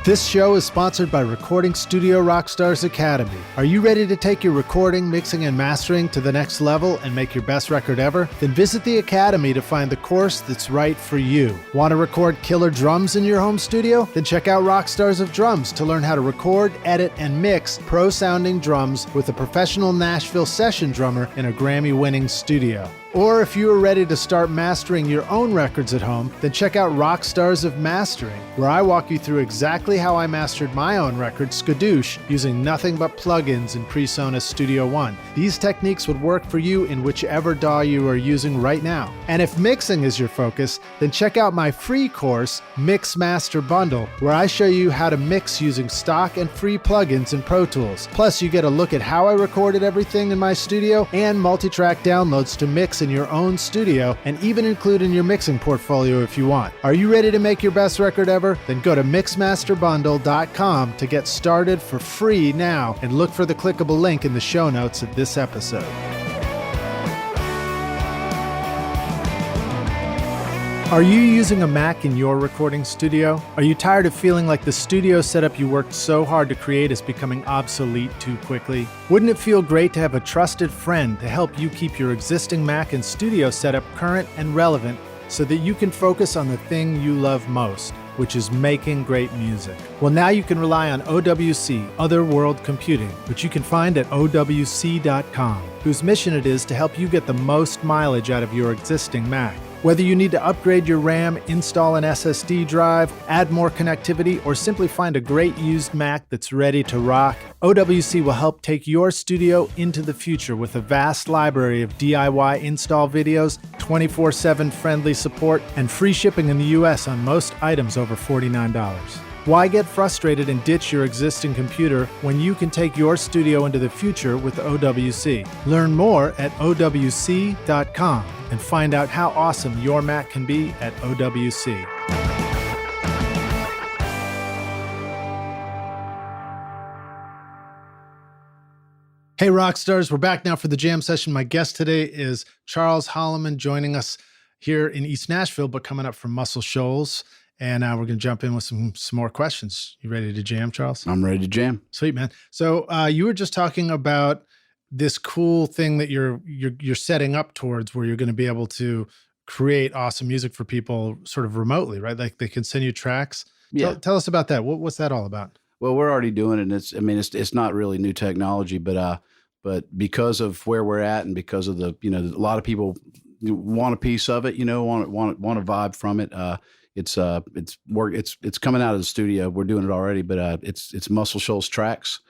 This show is sponsored by Recording Studio Rockstars Academy. Are you ready to take your recording, mixing, and mastering to the next level and make your best record ever? Then visit the Academy to find the course that's right for you. Want to record killer drums in your home studio? Then check out Rockstars of Drums to learn how to record, edit, and mix pro-sounding drums with a professional Nashville session drummer in a Grammy-winning studio. Or if you are ready to start mastering your own records at home, then check out Rockstars of Mastering, where I walk you through exactly how I mastered my own record, Skadoosh, using nothing but plugins in PreSonus Studio One. These techniques would work for you in whichever DAW you are using right now. And if mixing is your focus, then check out my free course, Mix Master Bundle, where I show you how to mix using stock and free plugins in Pro Tools. Plus, you get a look at how I recorded everything in my studio and multi-track downloads to mix in your own studio and even include in your mixing portfolio if you want. Are you ready to make your best record ever? Then go to mixmasterbundle.com to get started for free now and look for the clickable link in the show notes of this episode. Are you using a Mac in your recording studio? Are you tired of feeling like the studio setup you worked so hard to create is becoming obsolete too quickly? Wouldn't it feel great to have a trusted friend to help you keep your existing Mac and studio setup current and relevant so that you can focus on the thing you love most, which is making great music? Well, now you can rely on OWC, Other World Computing, which you can find at OWC.com, whose mission it is to help you get the most mileage out of your existing Mac. Whether you need to upgrade your RAM, install an SSD drive, add more connectivity, or simply find a great used Mac that's ready to rock, OWC will help take your studio into the future with a vast library of DIY install videos, 24/7 friendly support, and free shipping in the US on most items over $49. Why get frustrated and ditch your existing computer when you can take your studio into the future with OWC? Learn more at OWC.com and find out how awesome your Mac can be at OWC. Hey Rockstars, we're back now for the jam session. My guest today is Charles Holloman, joining us here in East Nashville, but coming up from Muscle Shoals. And we're going to jump in with some more questions. You ready to jam, Charles? I'm ready to jam. Sweet, man. So you were just talking about this cool thing that you're setting up towards, where you're going to be able to create awesome music for people sort of remotely, right? Like they can send you tracks. Yeah. Tell us about that. What's that all about? Well, we're already doing it. And it's not really new technology, but because of where we're at and because of a lot of people want a piece of it, want a vibe from it. It's coming out of the studio. We're doing it already, but it's Muscle Shoals Tracks.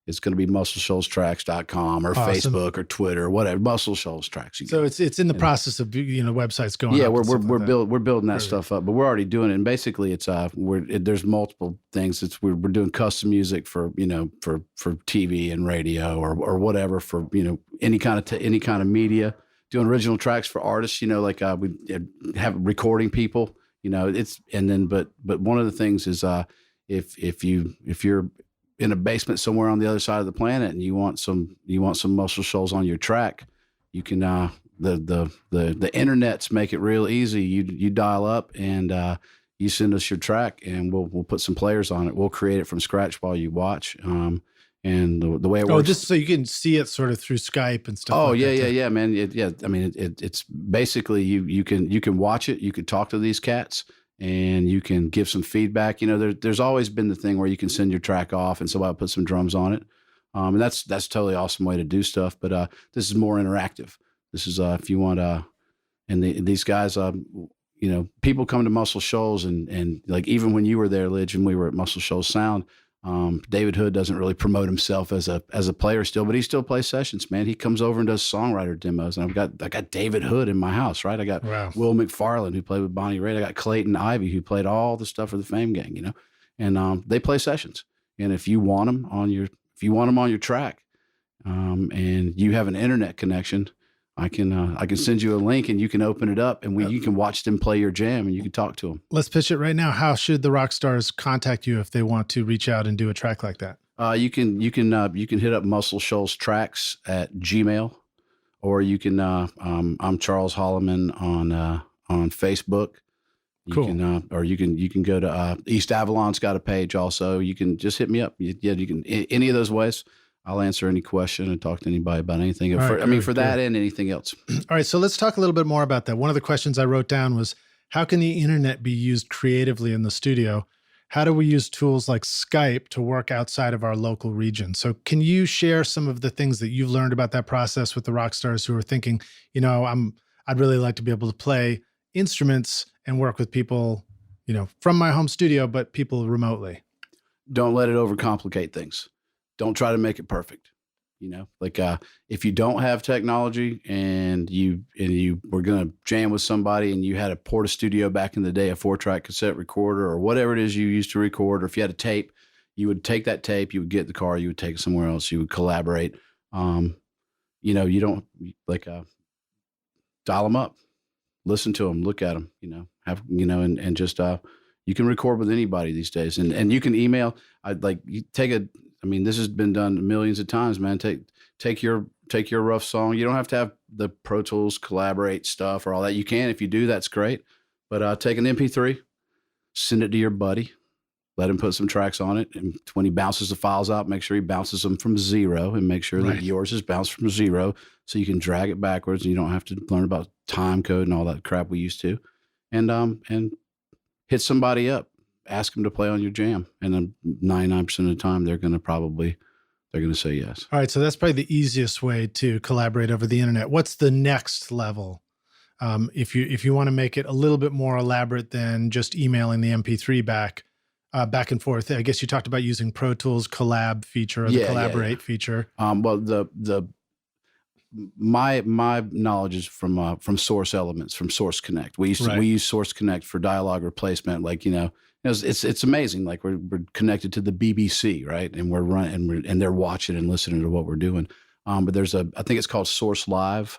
It's going to be muscleshoalstracks.com or Awesome. Facebook or Twitter or whatever. Muscle Shoals Tracks. So it's in the process of websites going. Yeah, up we're building that stuff up, but we're already doing it. And basically, it's there's multiple things. We're doing custom music for TV and radio or whatever, for any kind of media. Doing original tracks for artists. We have recording people. But one of the things is if you're in a basement somewhere on the other side of the planet and you want some Muscle Shoals on your track, you can the internets make it real easy. You dial up and you send us your track and we'll put some players on it. We'll create it from scratch while you watch. And the way it works. Oh, just so you can see it sort of through Skype and stuff. Oh, yeah, man. I mean, it's basically you can watch it. You can talk to these cats and you can give some feedback. There's always been the thing where you can send your track off and somebody will put some drums on it. And that's a totally awesome way to do stuff. But this is more interactive. This is if you want these guys, people come to Muscle Shoals and like even when you were there, Lidge, and we were at Muscle Shoals Sound. David Hood doesn't really promote himself as a player still, but he still plays sessions, man. He comes over and does songwriter demos, and I got David Hood in my house, right? I got Will McFarland, who played with Bonnie Raitt. I got Clayton Ivey, who played all the stuff for the Fame Gang, and they play sessions. And if you want them on your track, and you have an internet connection, I can send you a link and you can open it up and you can watch them play your jam and you can talk to them. Let's pitch it right now. How should the Rockstars contact you if they want to reach out and do a track like that? You can hit up Muscle Shoals Tracks at Gmail, or you can I'm Charles Holloman on Facebook. Cool. You can go to East Avalon's got a page also. You can just hit me up. You can any of those ways. I'll answer any question and talk to anybody about anything. For that and anything else. All right. So let's talk a little bit more about that. One of the questions I wrote down was, how can the internet be used creatively in the studio? How do we use tools like Skype to work outside of our local region? So can you share some of the things that you've learned about that process with the Rockstars who are thinking, I'd really like to be able to play instruments and work with people, from my home studio, but people remotely. Don't let it overcomplicate things. Don't try to make it perfect. If you don't have technology and you were going to jam with somebody and you had a Porta-Studio back in the day, a 4-track cassette recorder or whatever it is you used to record, or if you had a tape, you would take that tape, you would get in the car, you would take it somewhere else, you would collaborate. You don't dial them up, listen to them, look at them, and just, you can record with anybody these days, and you can email. This has been done millions of times, man. Take your rough song. You don't have to have the Pro Tools collaborate stuff or all that. You can, if you do, that's great. But take an MP3, send it to your buddy, let him put some tracks on it. And when he bounces the files out, make sure he bounces them from 0 and make sure that yours is bounced from 0 so you can drag it backwards and you don't have to learn about time code and all that crap we used to. And hit somebody up, ask them to play on your jam. And then 99% of the time, they're going to say yes. All right. So that's probably the easiest way to collaborate over the internet. What's the next level? If you want to make it a little bit more elaborate than just emailing the MP3 back and forth. I guess you talked about using Pro Tools collab feature or the collaborate feature. Well, my knowledge is from Source Elements, from Source Connect. We use Source Connect for dialogue replacement. It's amazing. Like we're connected to the BBC, right? And we're running and they're watching and listening to what we're doing. But I think it's called Source Live.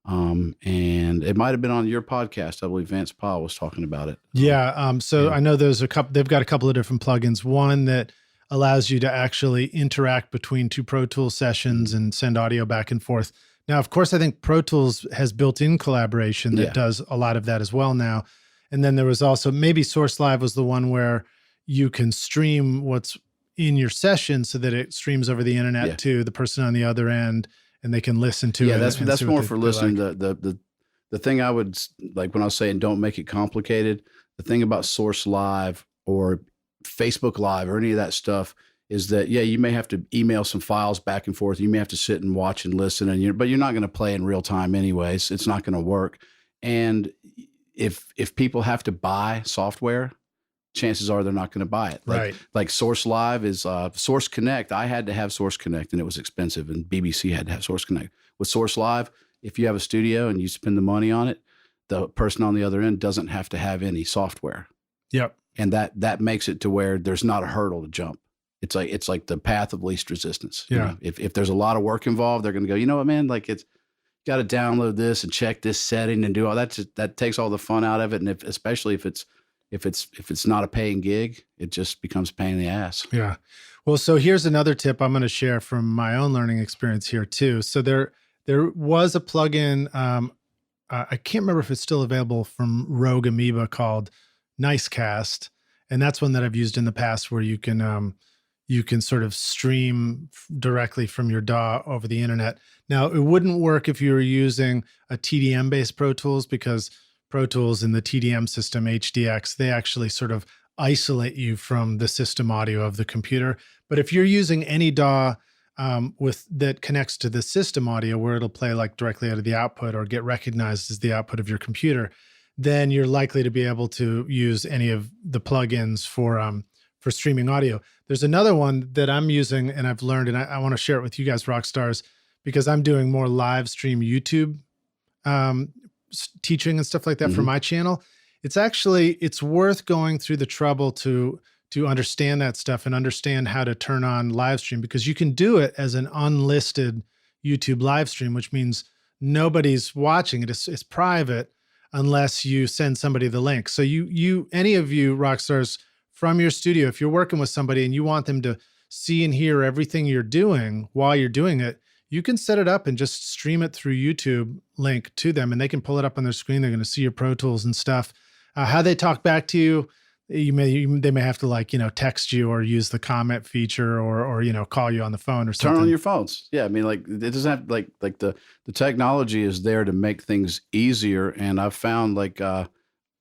And it might've been on your podcast. I believe Vance Paul was talking about it. Yeah. I know they've got a couple of different plugins. One that allows you to actually interact between two Pro Tools sessions and send audio back and forth. Now, of course, I think Pro Tools has built-in collaboration that does a lot of that as well now. And then there was also, maybe Source Live was the one where you can stream what's in your session so that it streams over the internet to the person on the other end and they can listen to it. Yeah, that's more for listening. Like. The thing I would, like when I was saying don't make it complicated, the thing about Source Live or Facebook Live or any of that stuff is that, you may have to email some files back and forth. You may have to sit and watch and listen, but you're not going to play in real time anyways. It's not going to work. And if people have to buy software, chances are they're not going to buy it. Like Source Live is Source Connect. I had to have Source Connect and it was expensive, and BBC had to have Source Connect. With Source Live, if you have a studio and you spend the money on it, the person on the other end doesn't have to have any software. Yep. And that makes it to where there's not a hurdle to jump. It's like the path of least resistance. Yeah. If there's a lot of work involved, they're going to go, you know what, man, like it's got to download this and check this setting and do all that. That takes all the fun out of it. And especially if it's not a paying gig, it just becomes a pain in the ass. Yeah. Well, so here's another tip I'm going to share from my own learning experience here too. So there was a plugin. I can't remember if it's still available from Rogue Amoeba called Nicecast. And that's one that I've used in the past where you can sort of stream directly from your DAW over the internet. Now, it wouldn't work if you were using a TDM-based Pro Tools, because Pro Tools in the TDM system, HDX, they actually sort of isolate you from the system audio of the computer. But if you're using any DAW that connects to the system audio, where it'll play like directly out of the output or get recognized as the output of your computer, then you're likely to be able to use any of the plugins for streaming audio. There's another one that I'm using and I've learned, and I want to share it with you guys, rock stars, because I'm doing more live stream YouTube teaching and stuff like that for my channel. It's worth going through the trouble to understand that stuff and understand how to turn on live stream, because you can do it as an unlisted YouTube live stream, which means nobody's watching it. It's private unless you send somebody the link. So any of you rock stars from your studio, if you're working with somebody and you want them to see and hear everything you're doing while you're doing it, you can set it up and just stream it through YouTube link to them, and they can pull it up on their screen. They're going to see your Pro Tools and stuff. How they talk back to you, they may have to text you or use the comment feature or call you on the phone or something. Turn on your phones. Yeah, I mean, like it doesn't have like the technology is there to make things easier, and I've found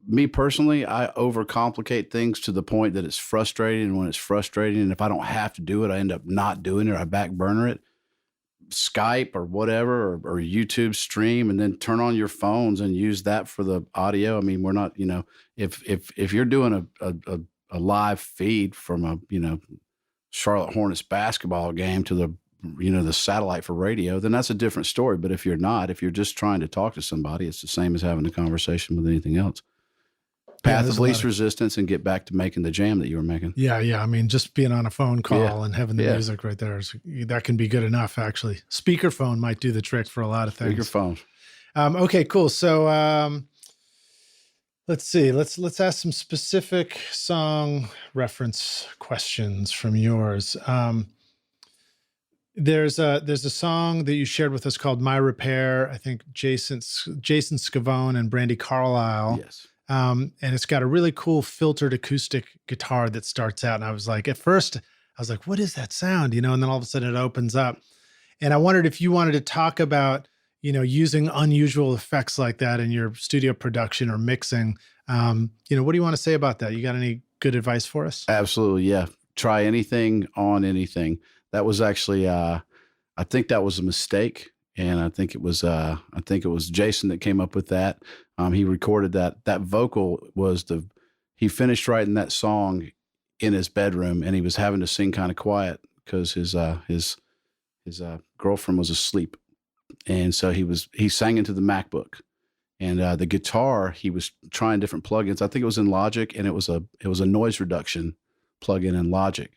me personally, I overcomplicate things to the point that it's frustrating. And when it's frustrating, and if I don't have to do it, I end up not doing it or I back burner it. Skype or whatever, or YouTube stream, and then turn on your phones and use that for the audio. I mean, we're not, if you're doing a live feed from a, Charlotte Hornets basketball game to the satellite for radio, then that's a different story. But if you're just trying to talk to somebody, it's the same as having a conversation with anything else. Path of least resistance, and get back to making the jam that you were making. Yeah. I mean, just being on a phone call and having the music right there, that can be good enough, actually. Speakerphone might do the trick for a lot of things. Speakerphone. Okay, cool. So let's see. Let's ask some specific song reference questions from yours. There's a song that you shared with us called "My Repair." I think Jason Scavone and Brandy Carlisle. Yes. And it's got a really cool filtered acoustic guitar that starts out. And I was like, at first, I was like, what is that sound? And then all of a sudden it opens up. And I wondered if you wanted to talk about, using unusual effects like that in your studio production or mixing. What do you want to say about that? You got any good advice for us? Absolutely. Yeah. Try anything on anything. That was actually, I think that was a mistake. And I think it was Jason that came up with that. He recorded that vocal he finished writing that song in his bedroom, and he was having to sing kind of quiet because his girlfriend was asleep. And so he sang into the MacBook, and the guitar, he was trying different plugins. I think it was in Logic, and it was a noise reduction plugin in Logic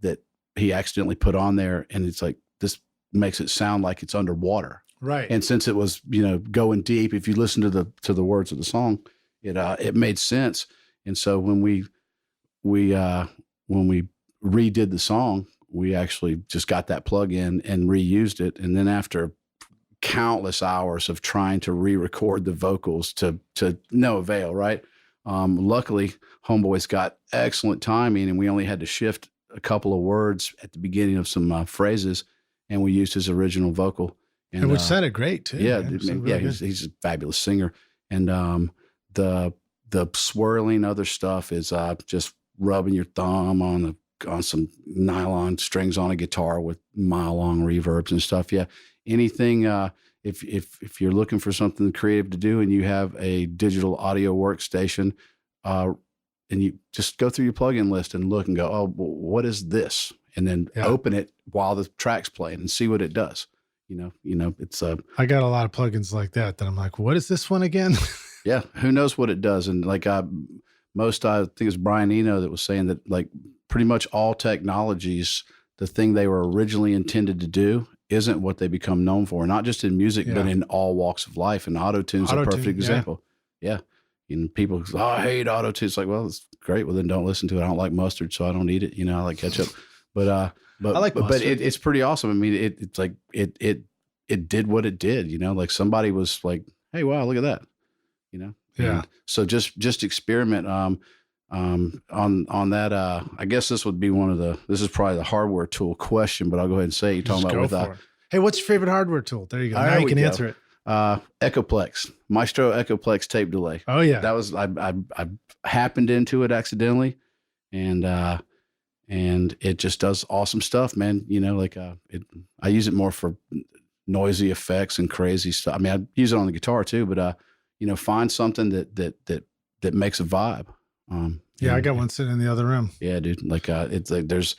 that he accidentally put on there. And it's like, this makes it sound like it's underwater. Right. And since it was, going deep, if you listen to the words of the song, it made sense. And so when we redid the song, we actually just got that plug in and reused it. And then after countless hours of trying to re-record the vocals to no avail, right? Luckily, Homeboy's got excellent timing, and we only had to shift a couple of words at the beginning of some phrases, and we used his original vocal. And which sounded great too. Yeah, really he's a fabulous singer. And the swirling other stuff is just rubbing your thumb on some nylon strings on a guitar with mile-long reverbs and stuff. Yeah, anything. If you're looking for something creative to do and you have a digital audio workstation, and you just go through your plugin list and look and go, oh, what is this? And then open it while the track's playing and see what it does. It's I got a lot of plugins like that I'm like, what is this one again? Yeah, who knows what it does? And like I think it's Brian Eno that was saying that, like, pretty much all technologies, the thing they were originally intended to do isn't what they become known for. Not just in music, but in all walks of life. And auto-tune's a perfect example. Yeah. And people go, oh, I hate auto-tune. It's like, well, it's great. Well, then don't listen to it. I don't like mustard, so I don't eat it. I like ketchup. But I like mustard. But it's pretty awesome. I mean, it's like it did what it did. Like somebody was like, hey, wow, look at that. Yeah. And so just experiment on that. I guess this would be this is probably the hardware tool question, but I'll go ahead and say, you're talking about hey, what's your favorite hardware tool? There you go. Now you can answer it. Echoplex, Maestro Echoplex tape delay. Oh yeah. That was, I happened into it accidentally, and it just does awesome stuff, man. I use it more for noisy effects and crazy stuff. I mean, I use it on the guitar too, but find something that makes a vibe. I got one sitting in the other room. Yeah, dude. Like, it's like, there's,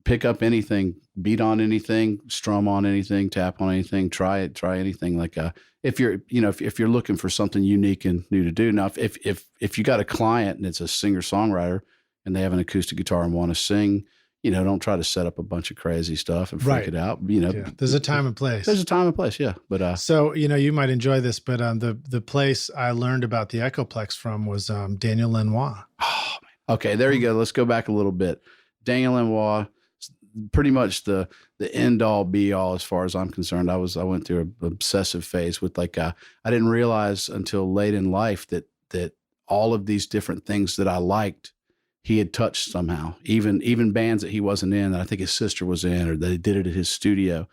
pick up anything, beat on anything, strum on anything, tap on anything, try anything. Like, if you're looking for something unique and new to do. Now, if you got a client and it's a singer songwriter and they have an acoustic guitar and want to sing, don't try to set up a bunch of crazy stuff and freak it out. There's a time and place. There's a time and place. Yeah. But, so, you might enjoy this, but, the place I learned about the Echoplex from was, Daniel Lanois. Oh, man. Okay. There you go. Let's go back a little bit. Daniel Lanois, pretty much the end all be all, as far as I'm concerned. I went through an obsessive phase with, like, I didn't realize until late in life that all of these different things that I liked, he had touched somehow, even bands that he wasn't in, that I think his sister was in, or they did it at his studio.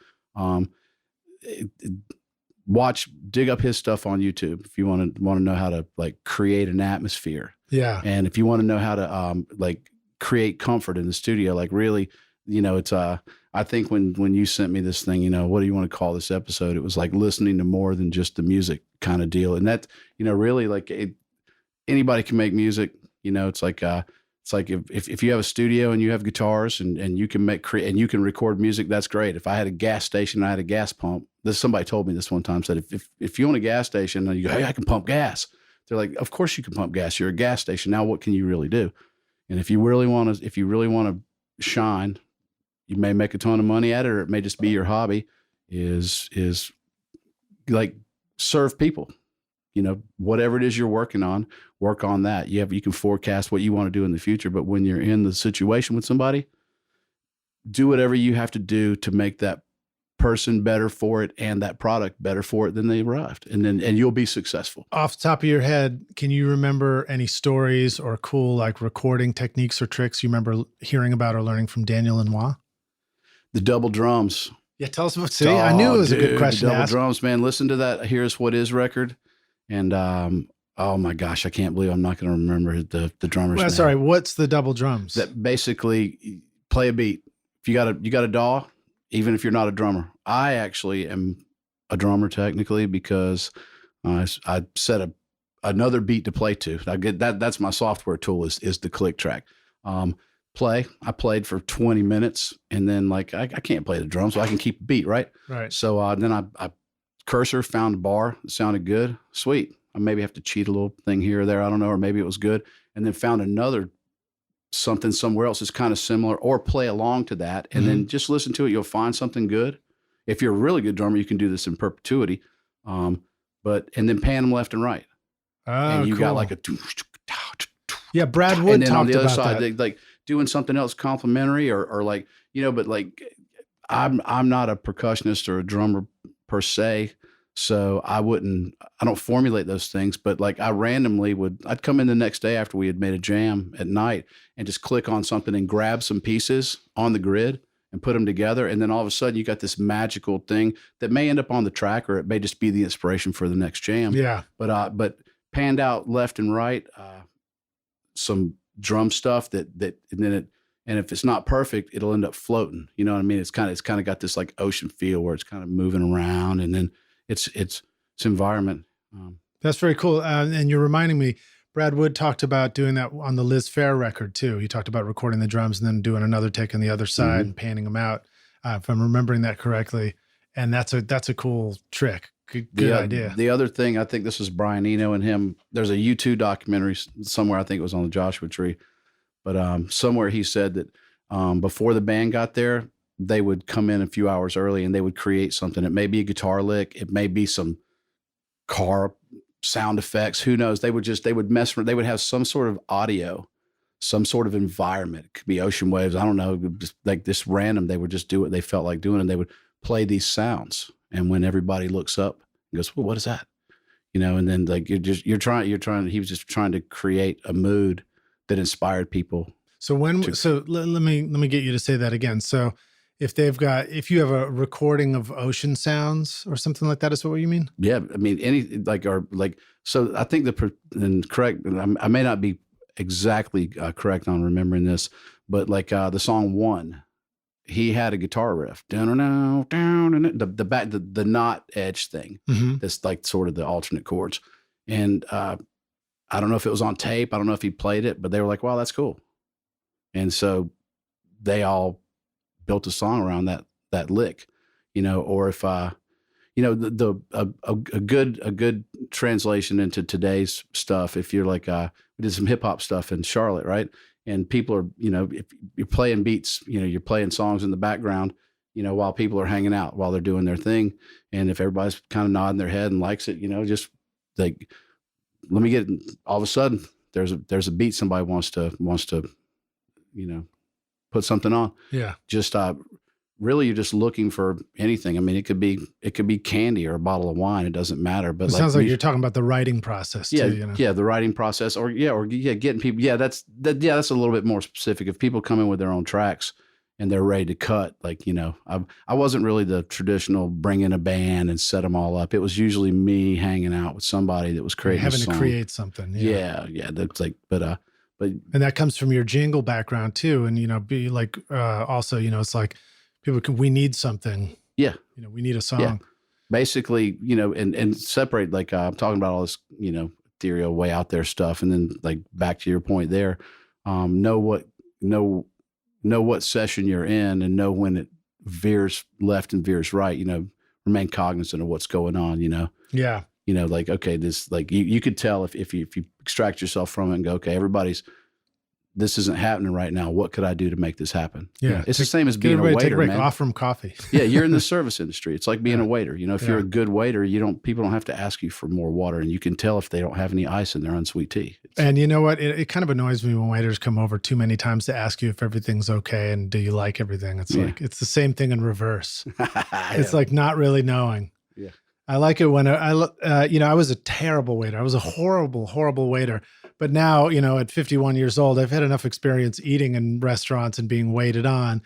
Dig up his stuff on YouTube if you want to know how to, like, create an atmosphere. Yeah. And if you want to know how to like create comfort in the studio, like, really, it's I think when you sent me this thing, what do you want to call this episode? It was like listening to more than just the music kind of deal. And that, really like anybody can make music, it's like if you have a studio and you have guitars and you can and you can record music, that's great. If I had a gas station, I had a gas pump. Somebody told me this one time, said, if you own a gas station and you go, hey, I can pump gas. They're like, of course you can pump gas. You're a gas station. Now what can you really do? And if you really want to shine, you may make a ton of money at it, or it may just be your hobby, is like serve people, whatever it is you're working on, work on that. You can forecast what you want to do in the future, but when you're in the situation with somebody, do whatever you have to do to make that person better for it and that product better for it than they arrived. And you'll be successful. Off the top of your head, can you remember any stories or cool like recording techniques or tricks you remember hearing about or learning from Daniel and Wah? The double drums. Yeah, tell us about. See, I knew it was a good question. The double drums, man. Listen to that Here's What Is record. And oh my gosh, I can't believe I'm not going to remember the drummer's name. Sorry, what's the double drums? That basically play a beat. If you got a DAW, even if you're not a drummer. I actually am a drummer technically because I set another beat to play to. I get that. That's my software tool is the click track. I played for 20 minutes and then like I can't play the drums, so I can keep a beat, right? Right. So then I cursor found a bar that sounded good. Sweet. I maybe have to cheat a little thing here or there. I don't know, or maybe it was good. And then found another something somewhere else is kind of similar, or play along to that and then just listen to it. You'll find something good. If you're a really good drummer, you can do this in perpetuity. And then pan them left and right. And you got like a yeah, Brad Wood. And then talked on the other about side, that. they like doing something else complimentary or like, but like I'm not a percussionist or a drummer per se. So I don't formulate those things, but like I'd come in the next day after we had made a jam at night and just click on something and grab some pieces on the grid and put them together. And then all of a sudden you got this magical thing that may end up on the track, or it may just be the inspiration for the next jam. Yeah. But panned out left and right, some drum stuff and if it's not perfect, it'll end up floating. You know what I mean? It's kind of got this like ocean feel where it's kind of moving around, and then it's environment. That's very cool. And you're reminding me, Brad Wood talked about doing that on the Liz Phair record too. He talked about recording the drums and then doing another take on the other side and panning them out. If I'm remembering that correctly. And that's a cool trick. Good idea. The other thing, I think this is Brian Eno and him. There's a U2 documentary somewhere. I think it was on the Joshua Tree, but somewhere he said that before the band got there, they would come in a few hours early and they would create something. It may be a guitar lick. It may be some car sound effects. Who knows? They would mess around. They would have some sort of audio, some sort of environment. It could be ocean waves. I don't know. Just like this random, they would just do what they felt like doing. And they would play these sounds. And when everybody looks up and goes, well, what is that? And then like, he was just trying to create a mood that inspired people. So let me get you to say that again. So if you have a recording of ocean sounds or something like that, is what you mean? Yeah. I mean, so I think correct. I may not be exactly correct on remembering this, but like the song One, he had a guitar riff, the knot edge thing. That's like sort of the alternate chords. And I don't know if it was on tape. I don't know if he played it, but they were like, wow, that's cool. And so they all built a song around that lick, or if, a good translation into today's stuff. If you're like, we did some hip hop stuff in Charlotte, right? And people are, if you're playing beats, you're playing songs in the background, while people are hanging out, while they're doing their thing. And if everybody's kind of nodding their head and likes it, just like, let me get, all of a sudden there's a beat somebody wants to, put something on. Yeah. Just, really you're just looking for anything. I mean, it could be candy or a bottle of wine. It doesn't matter. But it sounds like you're talking about the writing process too. Yeah. The writing process or getting people. Yeah. That's a little bit more specific. If people come in with their own tracks and they're ready to cut, like, I wasn't really the traditional bring in a band and set them all up. It was usually me hanging out with somebody that was creating having to create something. Yeah. That's like, But And that comes from your jingle background too. And, be like, also, it's like we need something. yeah, We need a song. yeah. Basically, and separate, like I'm talking about all this, ethereal way out there stuff. And then like back to your point there, know what session you're in and know when it veers left and veers right, remain cognizant of what's going on, Yeah. Like, okay, this, like you could tell if you extract yourself from it and go, okay, this isn't happening right now. What could I do to make this happen? Yeah. It's the same as being a waiter, take a break, man. off from coffee. Yeah. You're in the service industry. It's like being a waiter. If Yeah. you're a good waiter, people don't have to ask you for more water, and you can tell if they don't have any ice in their unsweet tea. And you know what? It kind of annoys me when waiters come over too many times to ask you if everything's okay and do you like everything. It's like, it's the same thing in reverse. It's like not really knowing. Yeah. I like it when I was a terrible waiter. I was a horrible, horrible waiter. But now, at 51 years old, I've had enough experience eating in restaurants and being waited on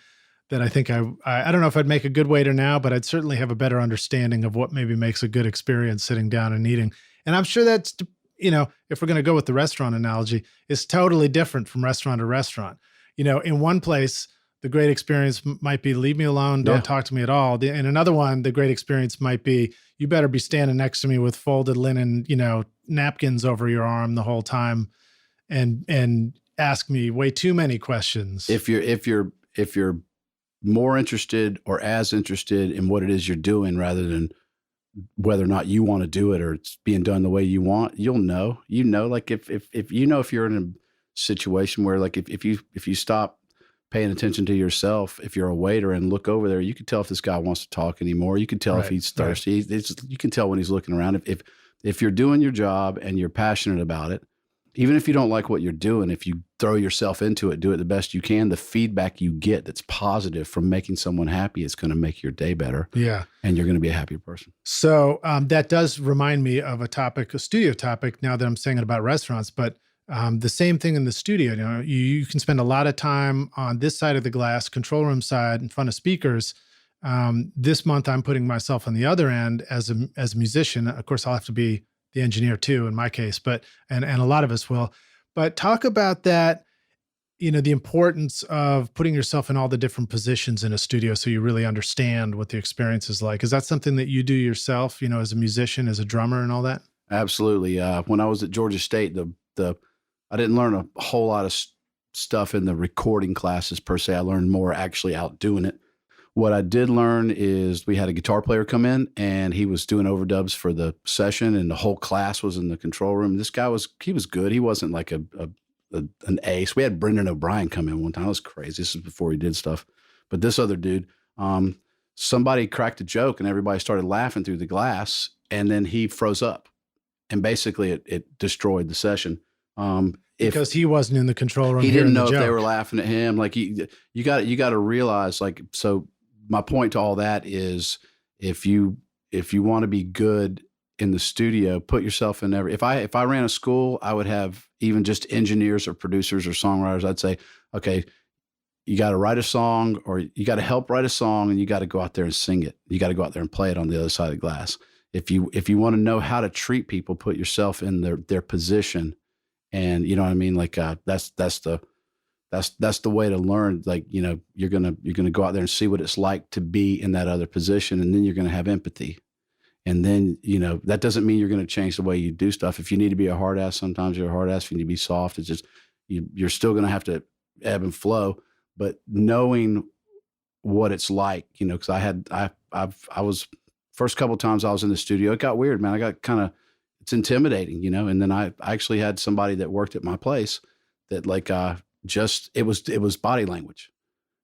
that I think I don't know if I'd make a good waiter now, but I'd certainly have a better understanding of what maybe makes a good experience sitting down and eating. And I'm sure that's, if we're going to go with the restaurant analogy, is totally different from restaurant to restaurant. In one place, the great experience might be leave me alone, don't talk to me at all. In another one, the great experience might be you better be standing next to me with folded linen, napkins over your arm the whole time, and ask me way too many questions. If you're more interested or as interested in what it is you're doing rather than whether or not you want to do it or it's being done the way you want, you'll know. Like if you're in a situation where like if you stop paying attention to yourself, if you're a waiter and look over there, you can tell if this guy wants to talk anymore. You can tell if he's thirsty. You can tell when he's looking around. If you're doing your job and you're passionate about it, even if you don't like what you're doing, if you throw yourself into it, do it the best you can, the feedback you get that's positive from making someone happy is going to make your day better. Yeah. And you're going to be a happier person. So that does remind me of a studio topic now that I'm saying it about restaurants, but the same thing in the studio. You can spend a lot of time on this side of the glass, control room side, in front of speakers. This month, I'm putting myself on the other end as a musician. Of course, I'll have to be the engineer too, in my case, but and a lot of us will. But talk about that. The importance of putting yourself in all the different positions in a studio, so you really understand what the experience is like. Is that something that you do yourself? As a musician, as a drummer, and all that? Absolutely. When I was at Georgia State, I didn't learn a whole lot of stuff in the recording classes per se. I learned more actually out doing it. What I did learn is we had a guitar player come in and he was doing overdubs for the session and the whole class was in the control room. This guy was good. He wasn't like an ace. We had Brendan O'Brien come in one time. It was crazy. This is before he did stuff. But this other dude, somebody cracked a joke and everybody started laughing through the glass and then he froze up and basically it destroyed the session. Because he wasn't in the control room. He didn't know if they were laughing at him. Like you got to realize, like, so my point to all that is if you want to be good in the studio, put yourself in every, if I ran a school, I would have even just engineers or producers or songwriters. I'd say, okay, you got to write a song or you got to help write a song and you got to go out there and sing it. You got to go out there and play it on the other side of the glass. If you want to know how to treat people, put yourself in their position. And you know what I mean? Like, that's the way to learn. Like, you're going to go out there and see what it's like to be in that other position. And then you're going to have empathy. And then, that doesn't mean you're going to change the way you do stuff. If you need to be a hard ass, sometimes you're a hard ass. If you need to be soft, it's just, you're still going to have to ebb and flow, but knowing what it's like, cause I was first couple of times I was in the studio, it got weird, man. I got it's intimidating, and then I actually had somebody that worked at my place that like, it was body language,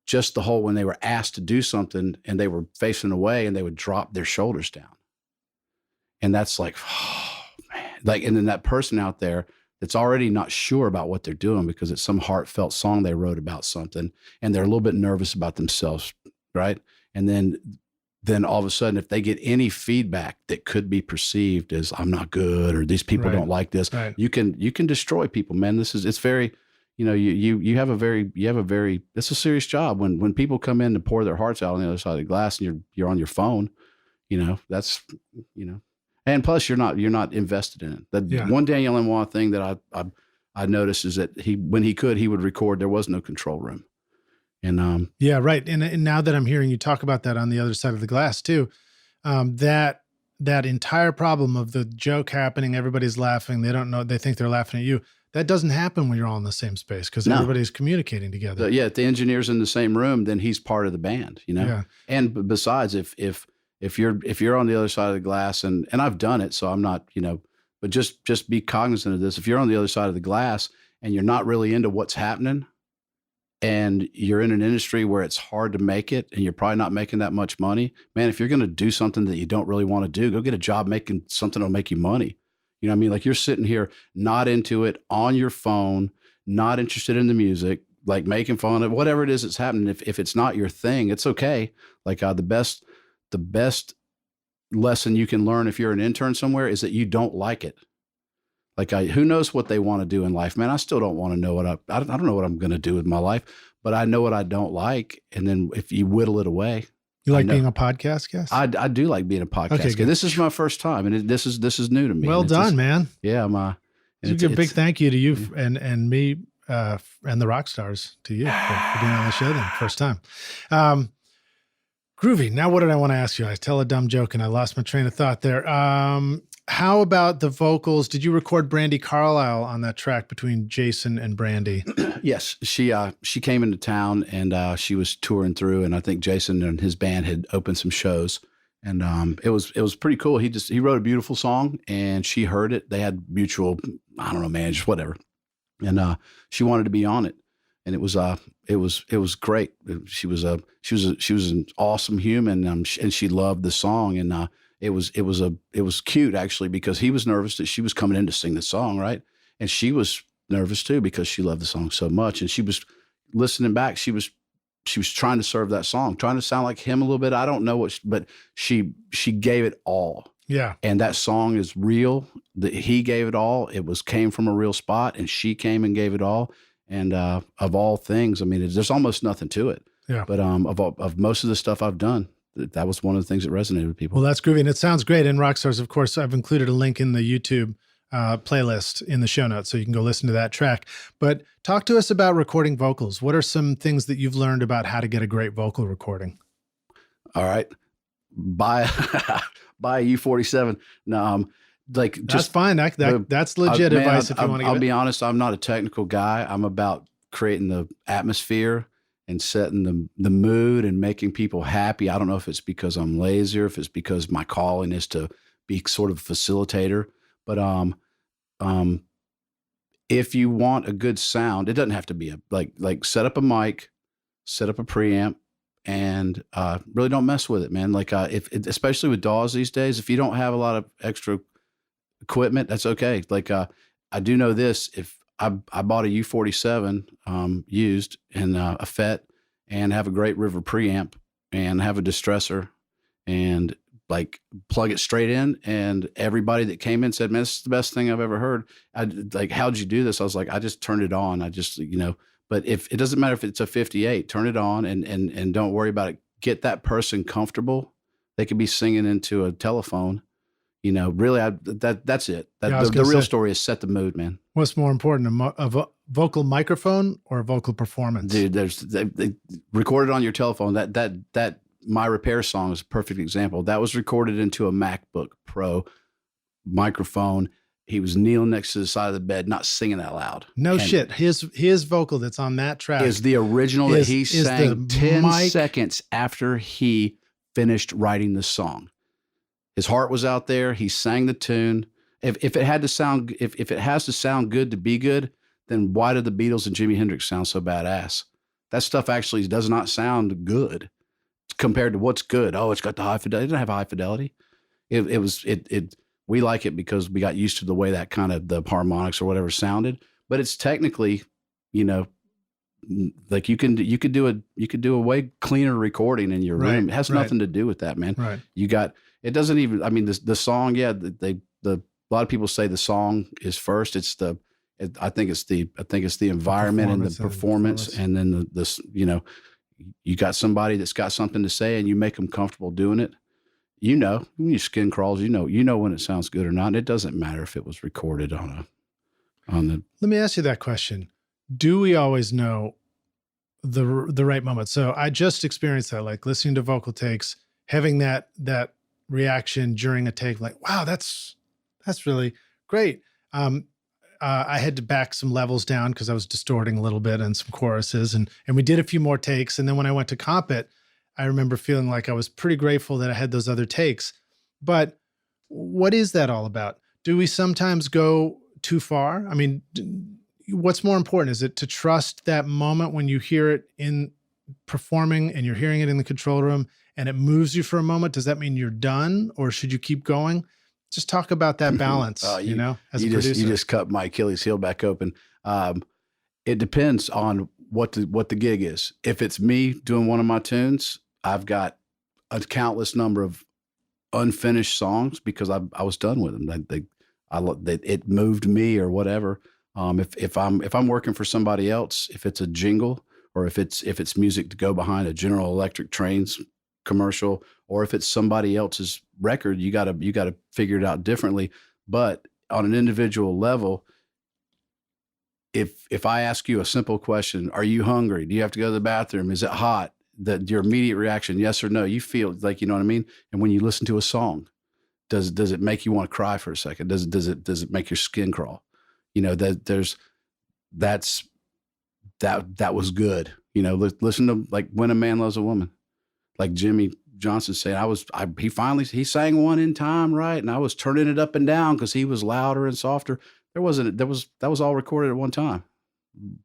just the whole, when they were asked to do something and they were facing away and they would drop their shoulders down. And that's like, oh man, like, and then that person out there that's already not sure about what they're doing because it's some heartfelt song they wrote about something and they're a little bit nervous about themselves. Right. And then all of a sudden, if they get any feedback that could be perceived as I'm not good or these people don't like this, you can destroy people, man. It's very, you have a very, it's a serious job when people come in to pour their hearts out on the other side of the glass and you're on your phone, that's, and plus you're not invested in it. One Daniel Lanois thing that I noticed is that when he could, he would record. There was no control room. And yeah, right. And now that I'm hearing you talk about that on the other side of the glass too, that entire problem of the joke happening, everybody's laughing, they don't know, they think they're laughing at you. That doesn't happen when you're all in the same space because everybody's communicating together. If the engineer's in the same room, then he's part of the band, you know? Yeah. And besides, if you're on the other side of the glass, and I've done it, so I'm not, you know, but just be cognizant of this. If you're on the other side of the glass and you're not really into what's happening, and you're in an industry where it's hard to make it and you're probably not making that much money, man, if you're going to do something that you don't really want to do, go get a job making something that'll make you money. You know what I mean? Like, you're sitting here not into it, on your phone, not interested in the music, like making fun of whatever it is that's happening. If it's not your thing, it's okay. Like, the best lesson you can learn if you're an intern somewhere is that you don't like it. Like, who knows what they want to do in life, man? I still don't want to know I don't know what I'm going to do with my life, but I know what I don't like. And then if you whittle it away, you like being a podcast guest? I do like being a podcast guest. This is my first time, and this is new to me. Well done, man. Yeah, it's a big thank you to you and me and the rock stars to you for being on the show then, first time. Groovy. Now, what did I want to ask you? I tell a dumb joke and I lost my train of thought there. How about the vocals? Did you record Brandy Carlisle on that track between Jason and Brandy? Yes, she came into town and she was touring through, and I think Jason and his band had opened some shows, and it was pretty cool. He wrote a beautiful song, and she heard it. They had mutual, I don't know, man, just whatever, and she wanted to be on it, and it was great. She was an awesome human, and she loved the song, and it was cute actually, because he was nervous that she was coming in to sing the song, right? And she was nervous too because she loved the song so much, and she was listening back. She was trying to serve that song, trying to sound like him a little bit. I don't know but she gave it all. Yeah. And that song is real. He gave it all. Came from a real spot, and she came and gave it all. And of all things, I mean, there's almost nothing to it. Yeah. But of most of the stuff I've done, that was one of the things that resonated with people. Well, that's groovy. And it sounds great. And Rockstars, of course, I've included a link in the YouTube playlist in the show notes, so you can go listen to that track. But talk to us about recording vocals. What are some things that you've learned about how to get a great vocal recording? All right. Buy a U47. No, that's fine. That's legit advice if you want to give it. I'll be honest, I'm not a technical guy. I'm about creating the atmosphere and setting the mood and making people happy. I don't know if it's because I'm lazy or if it's because my calling is to be sort of a facilitator. But if you want a good sound, it doesn't have to be like set up a mic, set up a preamp, and really don't mess with it, man. Like especially with DAWs these days, if you don't have a lot of extra equipment, that's okay. Like I do know this: if I bought a U47 used and a FET, and have a great River preamp and have a distressor, and like plug it straight in, and everybody that came in said, "Man, this is the best thing I've ever heard." How'd you do this? I was like, I just turned it on. I just, you know. But if it doesn't matter if it's a 58, turn it on and don't worry about it. Get that person comfortable. They could be singing into a telephone. You know, really, that's it. The real story is set the mood, man. What's more important, a vocal microphone or a vocal performance? Dude, they recorded on your telephone. That My Repair song is a perfect example. That was recorded into a MacBook Pro microphone. He was kneeling next to the side of the bed, not singing out loud. No shit. His vocal that's on that track is the original that he sang 10 seconds after he finished writing the song. His heart was out there. He sang the tune. If it had to sound, if it has to sound good to be good, then why did the Beatles and Jimi Hendrix sound so badass? That stuff actually does not sound good compared to what's good. Oh, it's got the high fidelity. It didn't have high fidelity. We like it because we got used to the way that kind of the harmonics or whatever sounded. But it's technically, you know, like you could do a way cleaner recording in your room. It has nothing to do with that, man. Right. It doesn't even. I mean, the song. Yeah, a lot of people say the song is first. I think it's the environment and the performance, and then you know, you got somebody that's got something to say, and you make them comfortable doing it. You know, when your skin crawls, you know when it sounds good or not. It doesn't matter if it was recorded on on the. Let me ask you that question. Do we always know the right moment? So I just experienced that, like listening to vocal takes, having that reaction during a take, like, wow, that's really great. I had to back some levels down because I was distorting a little bit and some choruses, and we did a few more takes. And then when I went to comp it, I remember feeling like I was pretty grateful that I had those other takes. But what is that all about? Do we sometimes go too far? I mean, what's more important? Is it to trust that moment when you hear it in performing and you're hearing it in the control room and it moves you for a moment? Does that mean you're done, or should you keep going? Just talk about that balance, as a producer. You just cut my Achilles heel back open. It depends on what the gig is. If it's me doing one of my tunes, I've got a countless number of unfinished songs because I was done with them. It moved me or whatever. If I'm working for somebody else, if it's a jingle or if it's music to go behind a General Electric trains commercial, or if it's somebody else's record, you gotta figure it out differently. But on an individual level, if I ask you a simple question, are you hungry? Do you have to go to the bathroom? Is it hot? That your immediate reaction, yes or no, you feel like, you know what I mean? And when you listen to a song, does it make you want to cry for a second? Does it make your skin crawl? You know, that was good. You know, listen to like When a Man Loves a Woman, like Jimmy Johnson said, he sang one in time, right? And I was turning it up and down because he was louder and softer. That was all recorded at one time,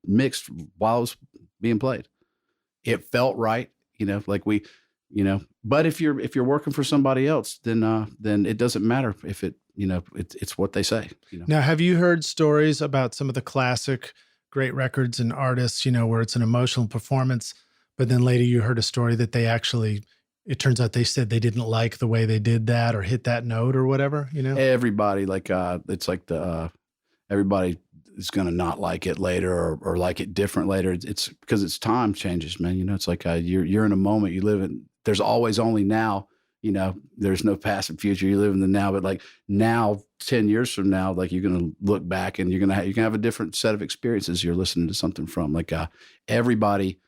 mixed while it was being played. It felt right, but if you're working for somebody else, then it doesn't matter if it's what they say. Now, have you heard stories about some of the classic great records and artists, where it's an emotional performance, but then later you heard a story that it turns out they said they didn't like the way they did that or hit that note or whatever, Everybody it's like everybody is going to not like it later or like it different later. It's because it's time changes, man. It's like you're in a moment, you live in, there's always only now, there's no past and future, you live in the now, but like now, 10 years from now, like you're going to look back and you're going to have a different set of experiences you're listening to something from. Like everybody,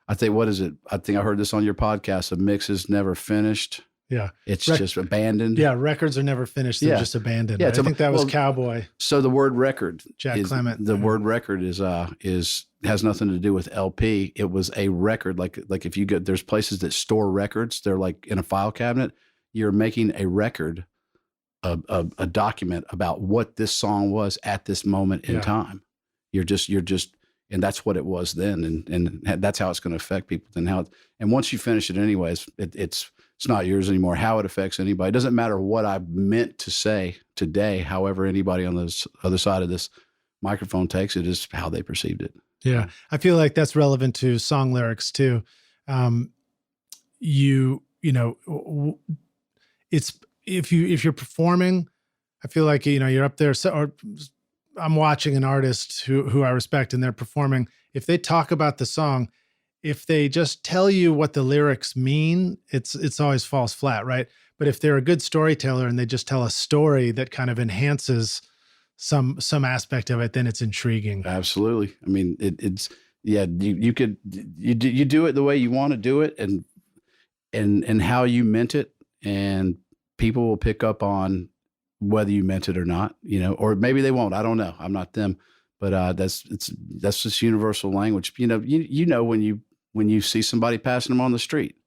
I think, what is it? I think I heard this on your podcast. A mix is never finished. Yeah. It's just abandoned. Yeah. Records are never finished. They're just abandoned. Yeah, I think that was Cowboy. So the word record, Jack Clement. The word record has nothing to do with LP. It was a record. Like if you go, there's places that store records. They're like in a file cabinet. You're making a record, a document about what this song was at this moment in time. You're just, and that's what it was then. And that's how it's going to affect people. And once you finish it anyways, it's not yours anymore. How it affects anybody. It doesn't matter what I meant to say today. However, anybody on this other side of this microphone takes it is how they perceived it. Yeah. I feel like that's relevant to song lyrics too. It's, if you're performing, I feel like, you're up there. Or I'm watching an artist who I respect and they're performing. If they talk about the song, if they just tell you what the lyrics mean, it's always falls flat, right? But if they're a good storyteller and they just tell a story that kind of enhances some aspect of it, then it's intriguing. Absolutely. I mean, you do it the way you want to do it and how you meant it, and people will pick up on whether you meant it or not, or maybe they won't. I don't know. I'm not them, but that's just universal language. When you see somebody passing them on the street,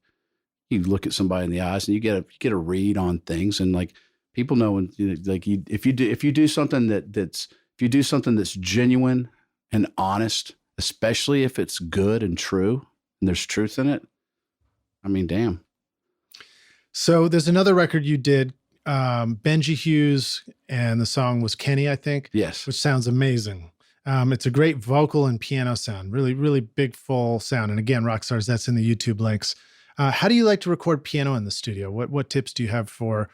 you look at somebody in the eyes and you get a read on things, and like people know when if you do something that's genuine and honest, especially if it's good and true and there's truth in it. I mean, damn. So there's another record you did, Benji Hughes, and the song was Kenny, I think. Yes. Which sounds amazing. It's a great vocal and piano sound, really, really big, full sound. And again, Rockstars, that's in the YouTube links. How do you like to record piano in the studio? What tips do you have for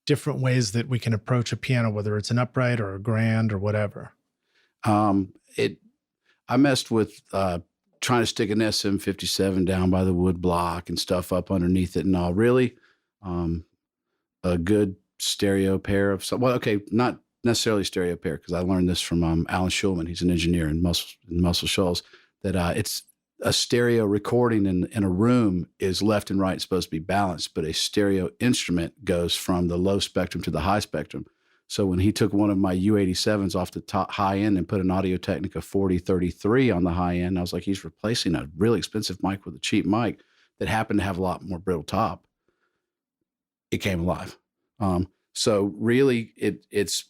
different ways that we can approach a piano, whether it's an upright or a grand or whatever? I messed with trying to stick an SM57 down by the wood block and stuff up underneath it and all. Really, a good stereo pair of not necessarily stereo pair, because I learned this from Alan Schulman. He's an engineer in Muscle Shoals, that it's a stereo recording in a room is left and right supposed to be balanced, but a stereo instrument goes from the low spectrum to the high spectrum. So when he took one of my U87s off the top high end and put an Audio-Technica 4033 on the high end, I was like, he's replacing a really expensive mic with a cheap mic that happened to have a lot more brittle top. It came alive. So really, it's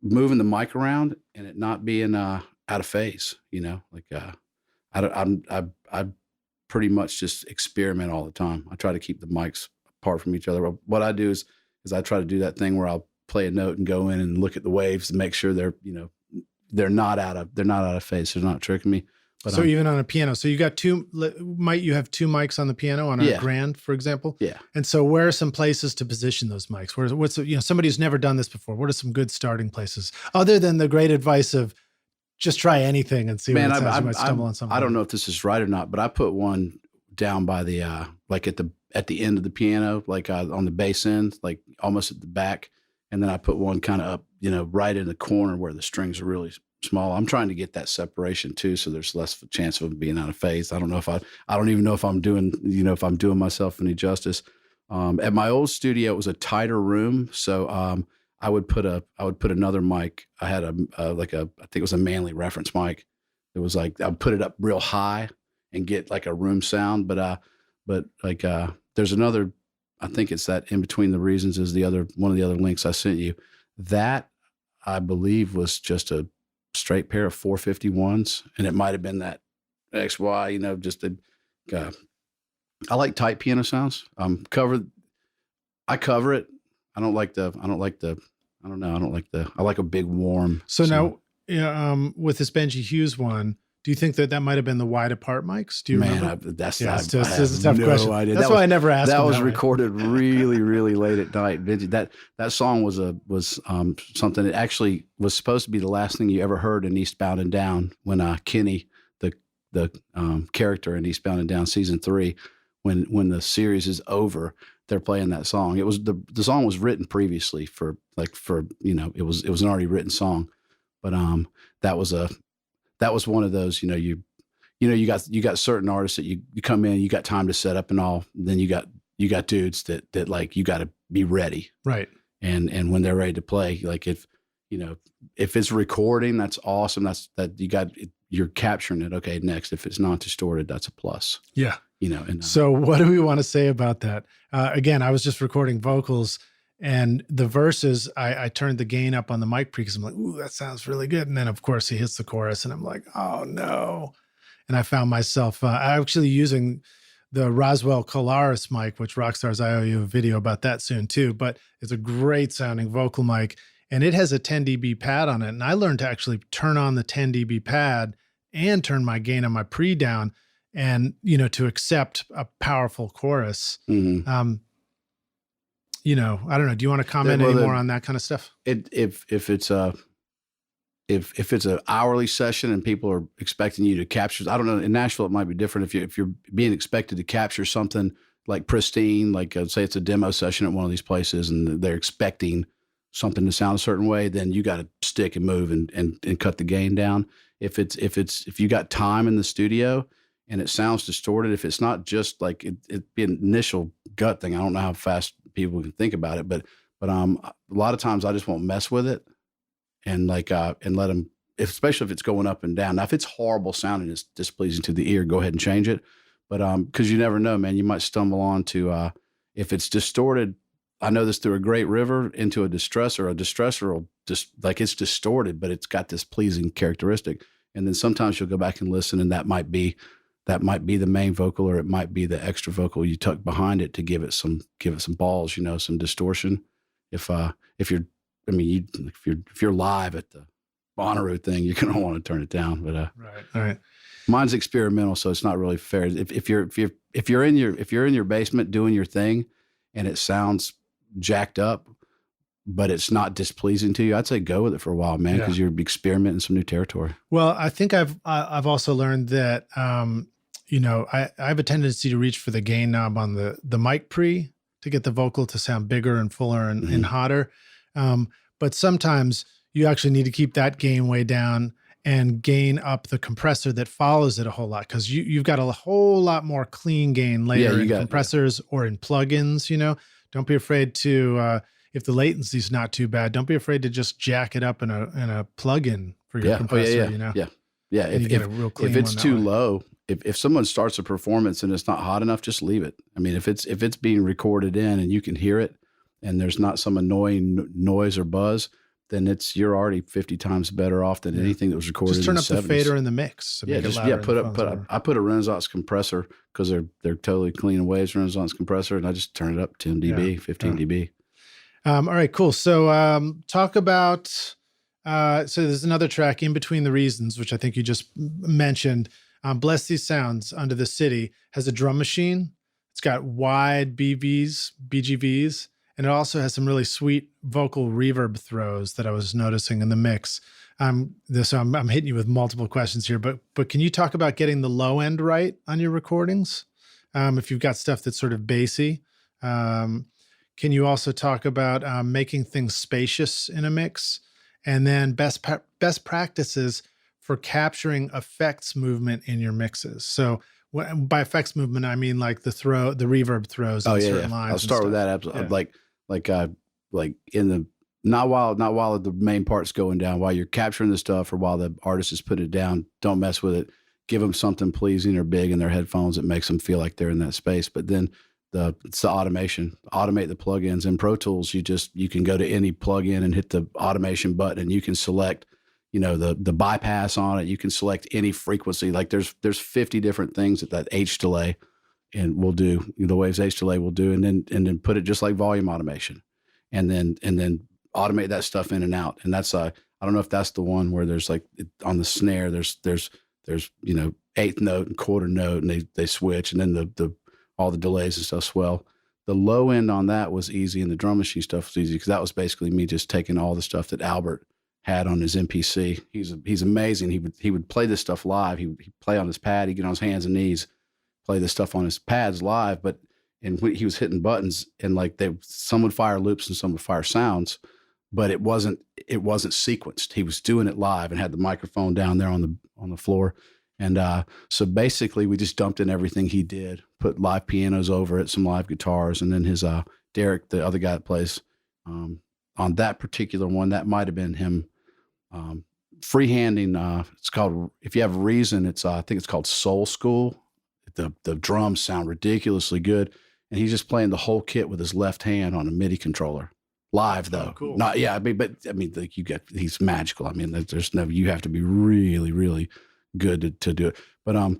moving the mic around and it not being out of phase. Like I pretty much just experiment all the time. I try to keep the mics apart from each other. What I do is I try to do that thing where I'll play a note and go in and look at the waves and make sure they're not out of phase. They're not tricking me. But so even on a piano, so you got you have two mics on the piano on a grand, for example. Yeah. And so where are some places to position those mics? What's somebody who's never done this before, what are some good starting places other than the great advice of just try anything and see what it sounds? You might stumble on something. I don't know if this is right or not, but I put one down by the like at the end of the piano, like on the bass end, like almost at the back, and then I put one kind of up, right in the corner where the strings are really small. I'm trying to get that separation too, so there's less of a chance of being out of phase. I don't even know if I'm doing, if I'm doing myself any justice. At my old studio, it was a tighter room, so I would put another mic. I had I think it was a Manley reference mic. It was like I'd put it up real high and get like a room sound. But there's another. I think it's that In Between the Reasons is one of the other links I sent you. That I believe was just a straight pair of 451s, and it might have been that XY. Just I like tight piano sounds. I cover it. I like a big warm. So now, with this Benji Hughes one, do you think that might have been the wide apart mics? Do you remember? That's a tough no question. Idea. That's why I never asked. That was recorded really, really late at night. Benji, that song was something that actually was supposed to be the last thing you ever heard in Eastbound and Down when Kenny, the character in Eastbound and Down season 3, when the series is over, they're playing that song. It was the song was written previously for it was an already written song, but that was one of those, you got certain artists that you come in, you got time to set up and all. Then you got dudes that like, you got to be ready. Right. And when they're ready to play, like if it's recording, that's awesome. You're capturing it. Okay. Next, if it's not distorted, that's a plus. Yeah. And so what do we want to say about that? Again, I was just recording vocals, and the verses, I turned the gain up on the mic pre because I'm like, ooh, that sounds really good. And then of course he hits the chorus and I'm like, oh no. And I found myself actually using the Roswell Colaris mic, which Rockstars, I owe you a video about that soon too, but it's a great sounding vocal mic and it has a 10 dB pad on it. And I learned to actually turn on the 10 dB pad and turn my gain on my pre down and, to accept a powerful chorus. Mm-hmm. I don't know. Do you want to comment any more on that kind of stuff? If it's an hourly session and people are expecting you to capture, I don't know. In Nashville, it might be different. If you're being expected to capture something like pristine, like say it's a demo session at one of these places, and they're expecting something to sound a certain way, then you got to stick and move and cut the gain down. If you got time in the studio and it sounds distorted, if it's not just like it be an initial gut thing, I don't know how fast people can think about it, but a lot of times I just won't mess with it and and let them, especially if it's going up and down. Now, if it's horrible sounding, it's displeasing to the ear, go ahead and change it. But because you never know, man, you might stumble on to if it's distorted. I know this through a great river into a distressor. A distressor will just like it's distorted, but it's got this pleasing characteristic. And then sometimes you'll go back and listen, and that might be the main vocal, or it might be the extra vocal you tuck behind it to give it some balls, some distortion. If you're live at the Bonnaroo thing, you're gonna want to turn it down. But right, all right. Mine's experimental, so it's not really fair. If you're in your basement doing your thing, and it sounds jacked up, but it's not displeasing to you, I'd say go with it for a while, man, because you're experimenting some new territory. Well, I think I've also learned that I have a tendency to reach for the gain knob on the mic pre to get the vocal to sound bigger and fuller and hotter. But sometimes you actually need to keep that gain way down and gain up the compressor that follows it a whole lot, because you've got a whole lot more clean gain later in compressors or in plugins. Don't be afraid to if the latency's not too bad, don't be afraid to just jack it up in a plugin for your compressor. Yeah. If it's too low, if someone starts a performance and it's not hot enough, just leave it. I mean, if it's being recorded in and you can hear it and there's not some annoying noise or buzz, then you're already 50 times better off than anything that was recorded. Just turn in up the 70s. The fader in the mix. I put a Renaissance compressor, because they're totally clean waves Renaissance compressor, and I just turn it up 10 dB, 15 dB. All right, cool. So talk about so there's another track, In Between the Reasons, which I think you just mentioned. Bless These Sounds, Under the City, has a drum machine. It's got wide BGVs. And it also has some really sweet vocal reverb throws that I was noticing in the mix. So I'm hitting you with multiple questions here, but can you talk about getting the low end right on your recordings? If you've got stuff that's sort of bassy, can you also talk about making things spacious in a mix, and then best practices for capturing effects movement in your mixes? So by effects movement, I mean like the reverb throws in certain lines. I'll start with that. Absolutely. Like in the not while the main part's going down, while you're capturing the stuff or while the artist is putting it down, don't mess with it. Give them something pleasing or big in their headphones that makes them feel like they're in that space. But then it's the automation. Automate the plugins. In Pro Tools, you can go to any plugin and hit the automation button, and you can select, the bypass on it. You can select any frequency. Like there's 50 different things that H delay and will do, the Waves H delay will do, and then put it just like volume automation, and then automate that stuff in and out. And that's I don't know if that's the one where there's like on the snare there's eighth note and quarter note, and they switch, and then the all the delays and stuff swell. The low end on that was easy, and the drum machine stuff was easy, because that was basically me just taking all the stuff that Albert had on his MPC. He's amazing. He would play this stuff live. He'd play on his pad. He'd get on his hands and knees, play this stuff on his pads live, and he was hitting buttons, and like some would fire loops and some would fire sounds, but it wasn't sequenced. He was doing it live and had the microphone down there on the floor. And so basically we just dumped in everything he did, put live pianos over it, some live guitars, and then his Derek, the other guy that plays on that particular one, that might have been him freehanding. It's called, if you have reason, I think it's called Soul School. The drums sound ridiculously good, and he's just playing the whole kit with his left hand on a MIDI controller, live though. Oh, cool. He's magical. I mean, you have to be really, really good to do it. But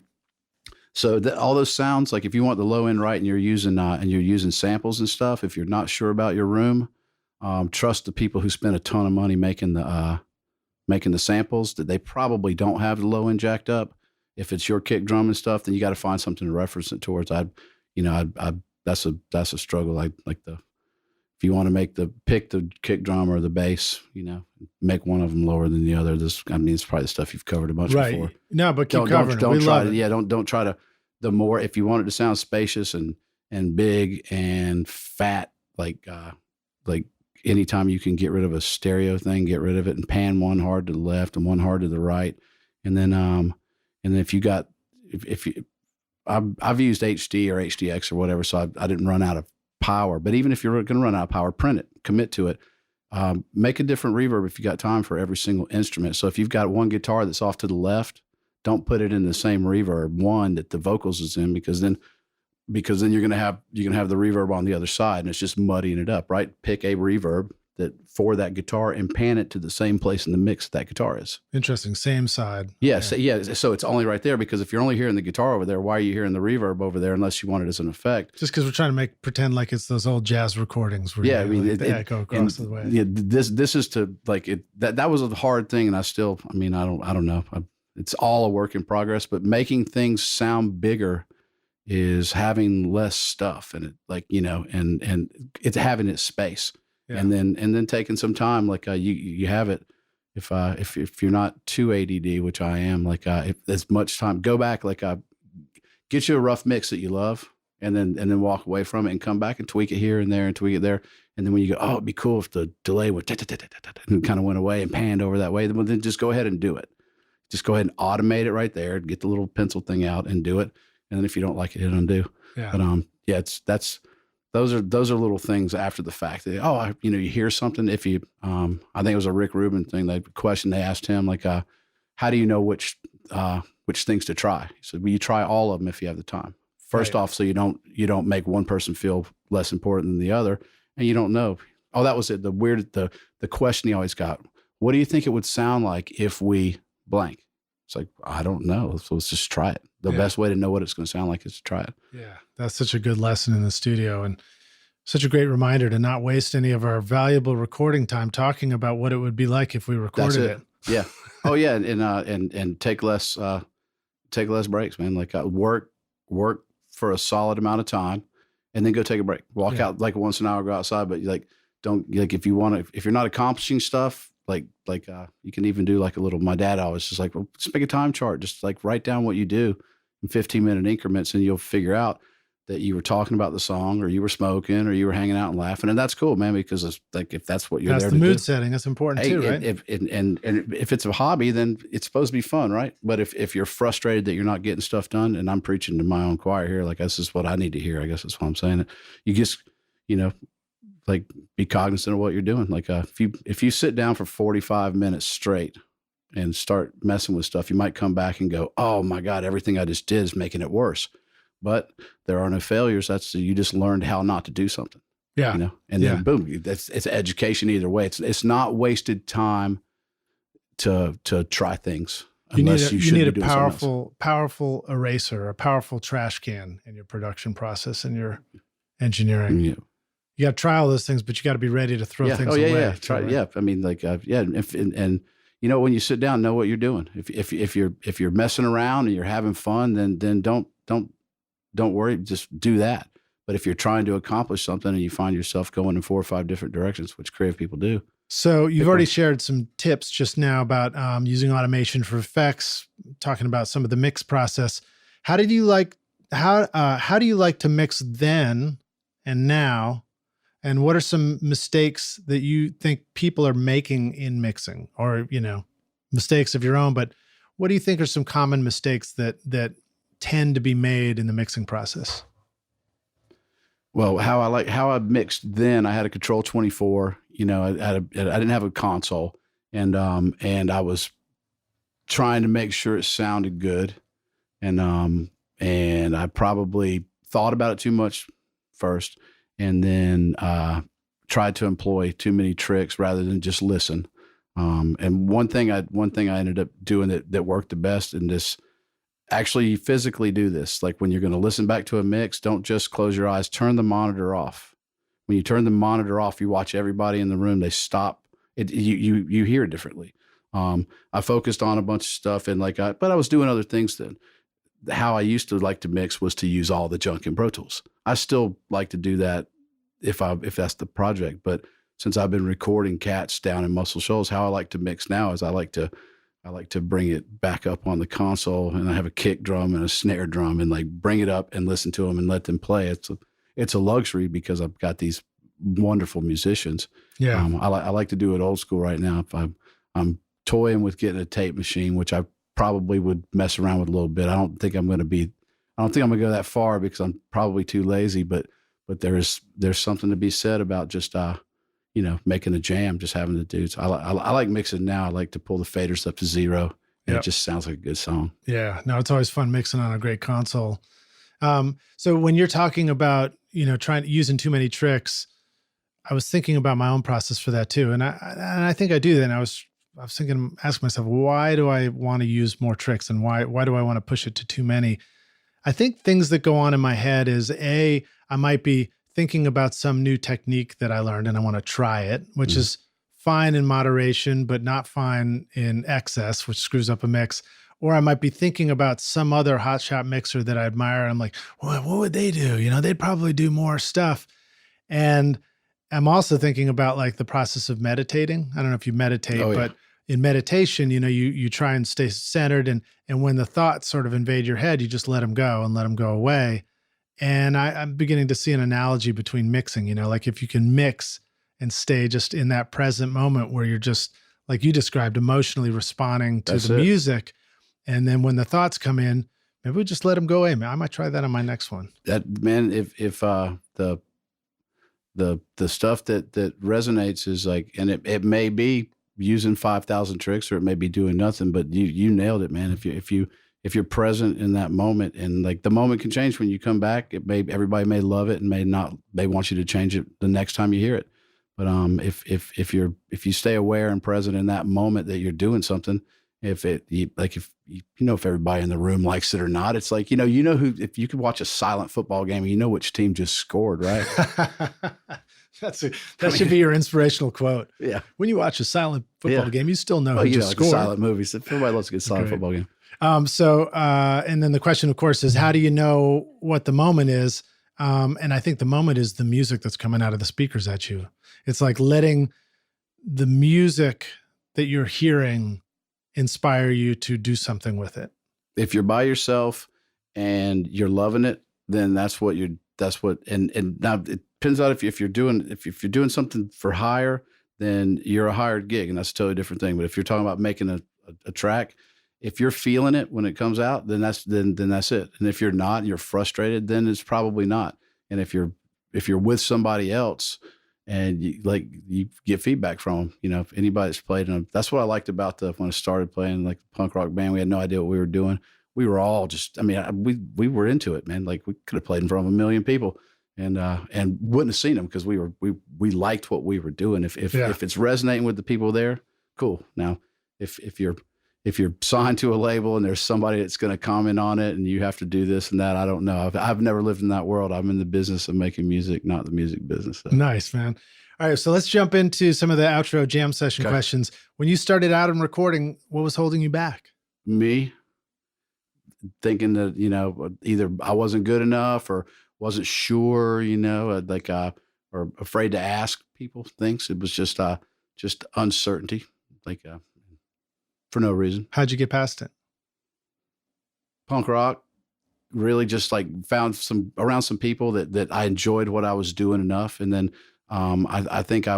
so all those sounds, like if you want the low end right, and you're using samples and stuff, if you're not sure about your room, trust the people who spend a ton of money making the samples, that they probably don't have the low end jacked up. If it's your kick drum and stuff, then you got to find something to reference it towards. That's a struggle. If you want to pick the kick drum or the bass, make one of them lower than the other. It's probably the stuff you've covered a bunch before. No, but keep covering. Don't try to. The more, if you want it to sound spacious and big and fat, like anytime you can get rid of a stereo thing, get rid of it and pan one hard to the left and one hard to the right, and then if you got I've used HD or HDX or whatever, so I didn't run out of power. But even if you're going to run out of power, print it, commit to it. Make a different reverb if you got time for every single instrument. So if you've got one guitar that's off to the left, don't put it in the same reverb one that the vocals is in, because then you're going to have the reverb on the other side, and it's just muddying it up, right? Pick a reverb for that guitar and pan it to the same place in the mix that guitar is. Interesting. Same side. Yes. Yeah. So it's only right there, because if you're only hearing the guitar over there, why are you hearing the reverb over there unless you want it as an effect? Just because we're trying to pretend like it's those old jazz recordings where the echo across the way. Yeah, this is to like it. That was a hard thing, and I don't know. It's all a work in progress, but making things sound bigger is having less stuff in it, and it's having its space. Yeah. And then taking some time, like you have it. If you're not too ADD, which I am, if there's much time, go back, get you a rough mix that you love, and then walk away from it and come back and tweak it here and there and tweak it there, And then when you go, oh, it'd be cool if the delay would and kind of went away and panned over that way, then just go ahead and do it. Just go ahead and automate it right there. Get the little pencil thing out and do it. And then if you don't like it, hit undo. Yeah. But yeah, those are little things after the fact. That, you hear something. If you, I think it was a Rick Rubin thing. The question they asked him, like, how do you know which things to try? He said, well, you try all of them if you have the time. First off, so you don't make one person feel less important than the other, and you don't know. Oh, that was it. The question he always got. What do you think it would sound like if we blank? It's like, I don't know. So let's just try it. The best way to know what it's going to sound like is to try it. Yeah. That's such a good lesson in the studio, and such a great reminder to not waste any of our valuable recording time talking about what it would be like if we recorded it. Yeah. Oh yeah. And take less breaks, man. Like work for a solid amount of time and then go take a break. Walk out like once an hour, go outside, but if you're not accomplishing stuff, you can even do like a little, my dad always just like, well, just make a time chart. Just like write down what you do in 15-minute increments, and you'll figure out that you were talking about the song, or you were smoking, or you were hanging out and laughing. And that's cool, man, because it's like, if that's what you're there to do. That's the mood setting. That's important too, right? And if it's a hobby, then it's supposed to be fun, right? But if you're frustrated that you're not getting stuff done, and I'm preaching to my own choir here, like this is what I need to hear. I guess that's why I'm saying it. You just, like be cognizant of what you're doing. Like if you sit down for 45 minutes straight and start messing with stuff, you might come back and go, oh my God, everything I just did is making it worse. But there are no failures. You just learned how not to do something. Yeah. And then boom, it's education either way. It's not wasted time to try things. You need a powerful eraser, a powerful trash can in your production process and your engineering. Yeah. You got to try all those things, but you got to be ready to throw things away. Yeah. Try. Right? Yeah. I mean, like, and when you sit down, know what you're doing. If you're messing around and you're having fun, then don't worry. Just do that. But if you're trying to accomplish something and you find yourself going in 4 or 5 different directions, which creative people do. So you've already shared some tips just now about using automation for effects, talking about some of the mix process. How do you like to mix then and now? And what are some mistakes that you think people are making in mixing, or, mistakes of your own, but what do you think are some common mistakes that tend to be made in the mixing process? Well, how I mixed then, I had a Control 24, I didn't have a console, and I was trying to make sure it sounded good. And I probably thought about it too much first, and then tried to employ too many tricks rather than just listen. And one thing I ended up doing that worked the best, and this actually physically do this. Like when you're going to listen back to a mix, don't just close your eyes, turn the monitor off. When you turn the monitor off, you watch everybody in the room, they stop. You hear it differently. I focused on a bunch of stuff, and but I was doing other things then. How I used to like to mix was to use all the junk in Pro Tools. I still like to do that if that's the project. But since I've been recording cats down in Muscle Shoals, how I like to mix now is I like to bring it back up on the console, and I have a kick drum and a snare drum, and bring it up and listen to them and let them play. It's a luxury because I've got these wonderful musicians. Yeah. I like to do it old school right now. If I'm toying with getting a tape machine, which I probably would mess around with a little bit. I don't think I'm going to go that far because I'm probably too lazy, but there's something to be said about just, making a jam, just having the dudes. I like mixing now. I like to pull the faders up to 0, and It just sounds like a good song. Yeah. No, it's always fun mixing on a great console. So when you're talking about, using too many tricks, I was thinking about my own process for that too. And I think I do that. And I was thinking, asking myself, why do I want to use more tricks, and why do I want to push it to too many? I think things that go on in my head is I might be thinking about some new technique that I learned and I want to try it, which is fine in moderation, but not fine in excess, which screws up a mix. Or I might be thinking about some other hotshot mixer that I admire. I'm like, well, what would they do? They'd probably do more stuff. And I'm also thinking about the process of meditating. I don't know if you meditate, but in meditation, you try and stay centered, and when the thoughts sort of invade your head, you just let them go and let them go away. And I'm beginning to see an analogy between mixing, if you can mix and stay just in that present moment where you're just, like you described, emotionally responding to the music. And then when the thoughts come in, maybe we just let them go away. Man, I might try that on my next one. That, man, if the stuff that resonates is like, and it may be using 5,000 tricks, or it may be doing nothing, but you nailed it, man. If you're present in that moment, and like the moment can change when you come back, everybody may love it and may not, may want you to change it the next time you hear it. But if you stay aware and present in that moment that you're doing something, if everybody in the room likes it or not, it's like, if you could watch a silent football game, you know which team just scored, right? That should be your inspirational quote. Yeah. When you watch a silent football game, you still know who just like scored. Silent movies. Everybody loves a good silent football game. And then the question, of course, is how do you know what the moment is? And I think the moment is the music that's coming out of the speakers at you. It's like letting the music that you're hearing inspire you to do something with it. If you're by yourself and you're loving it, then and now it depends on if you're doing something for hire, then you're a hired gig, and that's a totally different thing. But if you're talking about making a track, if you're feeling it when it comes out, then that's it. And if you're not, and you're frustrated, then it's probably not. And if you're with somebody else and you get feedback from them, if anybody that's played in them, that's what I liked about when I started playing like the punk rock band. We had no idea what we were doing. We were all just, we were into it, man. Like we could have played in front of 1 million people and wouldn't have seen them because we liked what we were doing. If it's resonating with the people there, cool. Now, if you're signed to a label and there's somebody that's going to comment on it and you have to do this and that, I don't know. I've never lived in that world. I'm in the business of making music, not the music business. So. Nice, man. All right. So let's jump into some of the outro jam session questions. When you started out in recording, what was holding you back? Me thinking that, either I wasn't good enough or wasn't sure, or afraid to ask people things. It was just uncertainty, for no reason. How'd you get past it? Punk rock, really just found around some people that I enjoyed what I was doing enough. And then I think I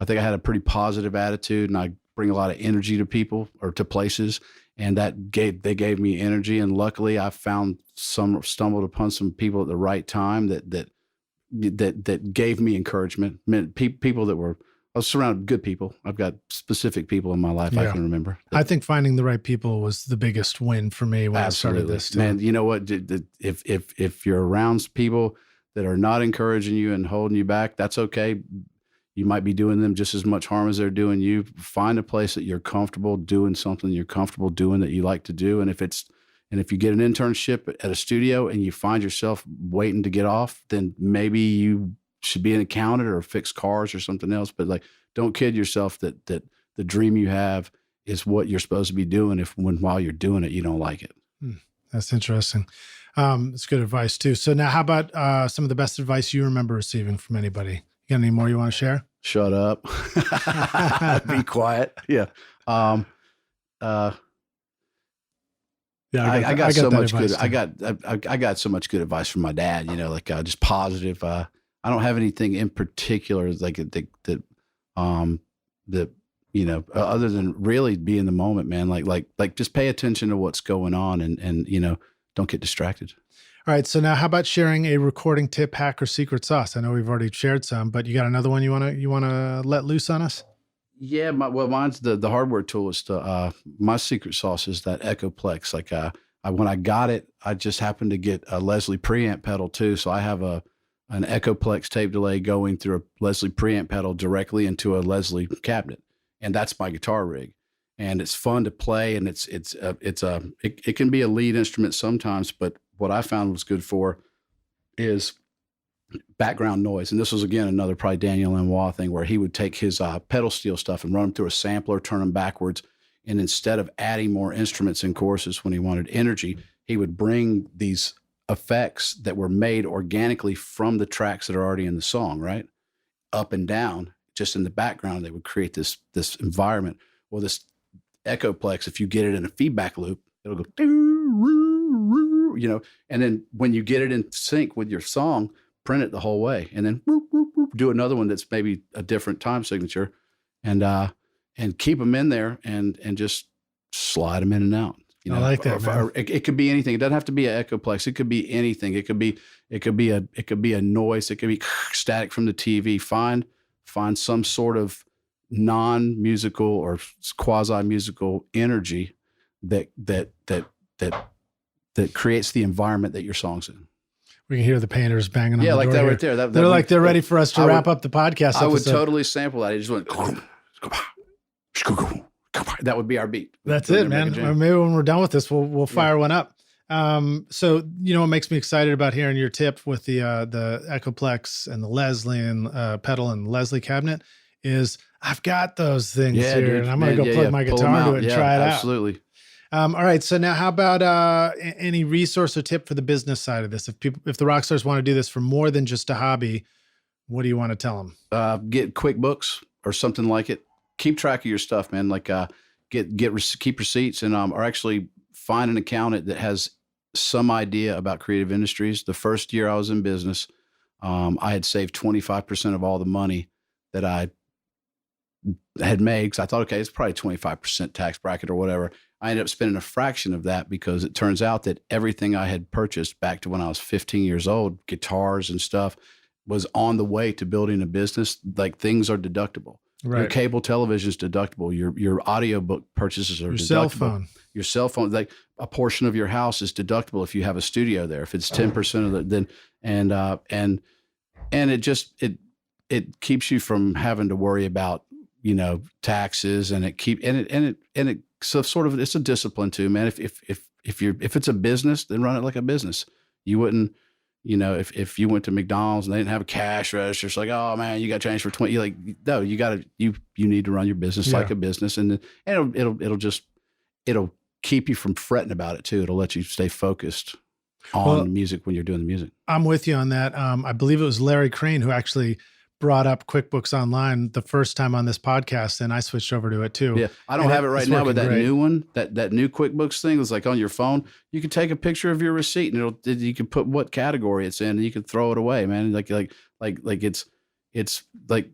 had a pretty positive attitude, and I bring a lot of energy to people or to places, and they gave me energy. And luckily I stumbled upon some people at the right time that gave me encouragement. People that were, I was surrounded with good people. I've got specific people in my life I can remember. I think finding the right people was the biggest win for me when I started this. Too. Man, you know what? If you're around people that are not encouraging you and holding you back, that's okay. You might be doing them just as much harm as they're doing you. Find a place that you're comfortable doing something you're comfortable doing that you like to do. And if you get an internship at a studio and you find yourself waiting to get off, then maybe you should be an accountant or fix cars or something else. But don't kid yourself that the dream you have is what you're supposed to be doing while you're doing it, you don't like it. That's interesting. It's good advice too. So now how about some of the best advice you remember receiving from anybody? You got any more you want to share? Shut up. Be quiet. Yeah. I got so much good. I got so much good advice from my dad, just positive. I don't have anything in particular that other than really be in the moment, man. Like just pay attention to what's going on and don't get distracted. All right. So now how about sharing a recording tip, hack, or secret sauce? I know we've already shared some, but you got another one you want to let loose on us? Yeah. Mine's the hardware tool is my secret sauce is that Echoplex. When I got it, I just happened to get a Leslie preamp pedal too. So I have an Echoplex tape delay going through a Leslie preamp pedal directly into a Leslie cabinet. And that's my guitar rig. And it's fun to play. And it can be a lead instrument sometimes, but what I found was good for is background noise. And this was, again, another probably Daniel Lanois thing where he would take his pedal steel stuff and run them through a sampler, turn them backwards. And instead of adding more instruments and choruses when he wanted energy, he would bring these effects that were made organically from the tracks that are already in the song, right? Up and down, just in the background, they would create this environment. Well, this Echoplex, if you get it in a feedback loop, it'll go, and then when you get it in sync with your song, print it the whole way, and then do another one that's maybe a different time signature, and keep them in there and just slide them in and out. You know, I like that, man. Or it could be anything. It doesn't have to be an Echoplex. It could be anything. It could be a noise. It could be static from the TV. Find some sort of non-musical or quasi-musical energy that creates the environment that your song's in. We can hear the painters banging on the door like that here. right there. They're ready for us to wrap up the podcast episode. I would totally sample that. It just went. That would be our beat. That's it, man. Or maybe when we're done with this, we'll fire one up. So what makes me excited about hearing your tip with the Echoplex and the Leslie and pedal and Leslie cabinet is I've got those things here, dude. And I'm gonna go plug my guitar into it and try it out. Absolutely. All right. So now, how about any resource or tip for the business side of this? If the rock stars want to do this for more than just a hobby, what do you want to tell them? Get QuickBooks or something like it. Keep track of your stuff, man. Like keep receipts, and or actually find an accountant that has some idea about creative industries. The first year I was in business, I had saved 25% of all the money that I had made, because I thought, okay, it's probably 25% tax bracket or whatever. I ended up spending a fraction of that because it turns out that everything I had purchased back to when I was 15 years old, guitars and stuff, was on the way to building a business. Like, things are deductible. Right. Your cable television is deductible. Your audiobook purchases are deductible. Your cell phone, like a portion of your house is deductible if you have a studio there. If it's 10% of the, then and it keeps you from having to worry about, taxes, and so sort of, it's a discipline too, man. If it's a business, then run it like a business. You wouldn't, if you went to McDonald's and they didn't have a cash register, it's like, oh man, you got change for 20. You're like, no, you need to run your business like a business, and it'll keep you from fretting about it too. It'll let you stay focused on music when you're doing the music. I'm with you on that. I believe it was Larry Crane who actually brought up QuickBooks Online the first time on this podcast, and I switched over to it too. Yeah, I don't have it right now, but that new one, that new QuickBooks thing is like on your phone. You can take a picture of your receipt, and you can put what category it's in, and you can throw it away, man. Like it's like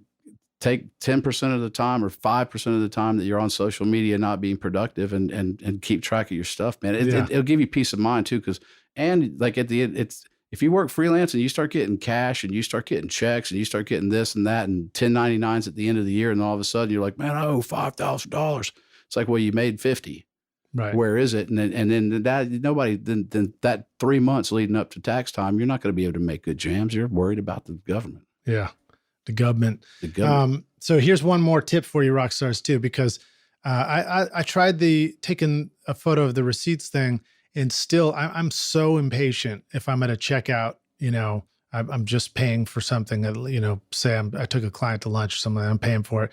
take 10% of the time or 5% of the time that you're on social media not being productive, and keep track of your stuff, man. It'll give you peace of mind too, and like at the end, if you work freelance and you start getting cash and you start getting checks and you start getting this and that and 1099s at the end of the year, and all of a sudden you're like, man, I owe $5,000. It's like, well, you made 50. Right. Where is it? And then that 3 months leading up to tax time, you're not going to be able to make good jams. You're worried about the government. Yeah. The government. So here's one more tip for you rock stars too, because I tried taking a photo of the receipts thing. And still, I'm so impatient if I'm at a checkout, I'm just paying for something that, say I took a client to lunch or something, I'm paying for it.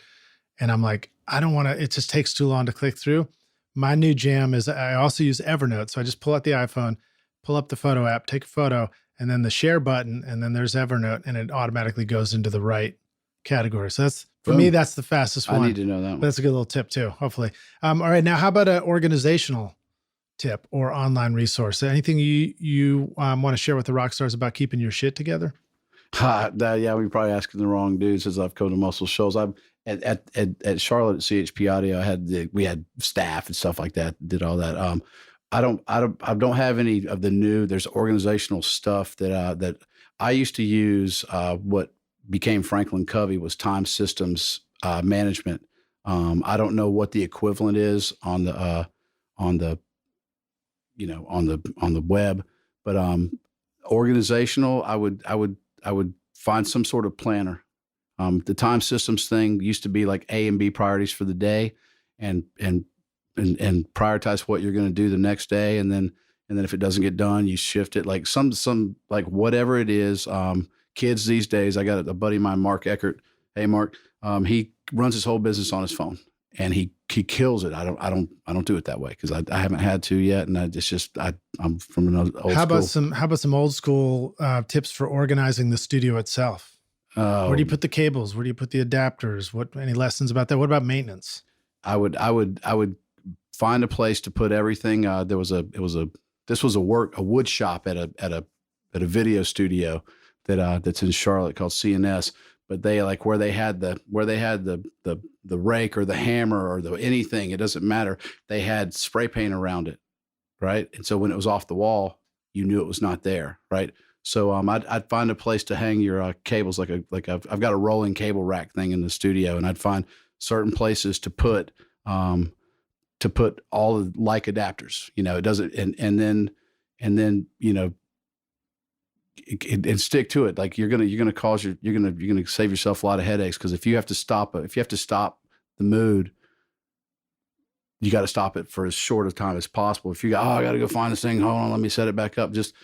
And I'm like, I don't want to, it just takes too long to click through. My new jam is I also use Evernote. So I just pull out the iPhone, pull up the photo app, take a photo, and then the share button, and then there's Evernote, and it automatically goes into the right category. So for me, that's the fastest one. I need to know that one. That's a good little tip too, hopefully. All right, now how about an organizational tip or online resource? Anything you want to share with the rock stars about keeping your shit together? We're probably asking the wrong dude, since I've come to Muscle Shoals. I'm at Charlotte at CHPaudio. We had staff and stuff like that, did all that. I don't have any of the new. There's organizational stuff that I used to use. What became Franklin Covey was time systems management. I don't know what the equivalent is on the web, but organizational, I would find some sort of planner. The time systems thing used to be like A and B priorities for the day, and prioritize what you're going to do the next day, and then if it doesn't get done, you shift it. Like some like whatever it is. Kids these days, I got a buddy of mine, Mark Eckert. Hey, Mark. He runs his whole business on his phone. And he kills it. I don't do it that way, because I haven't had to yet, and I'm from an old school. How about some old school tips for organizing the studio itself? Where do you put the cables? Where do you put the adapters? Any lessons about that? What about maintenance? I would find a place to put everything. This was a wood shop at a video studio that's in Charlotte called CNS. but they like where they had the rake or the hammer or the anything, it doesn't matter. They had spray paint around it, right? And so when it was off the wall, you knew it was not there, right? So I'd find a place to hang your cables, I've got a rolling cable rack thing in the studio, and I'd find certain places to put all the like adapters. It doesn't, and then and stick to it. Like you're gonna save yourself a lot of headaches, because if you have to stop the mood, you got to stop it for as short a time as possible. If you go, I got to go find this thing. Hold on, let me set it back up. Just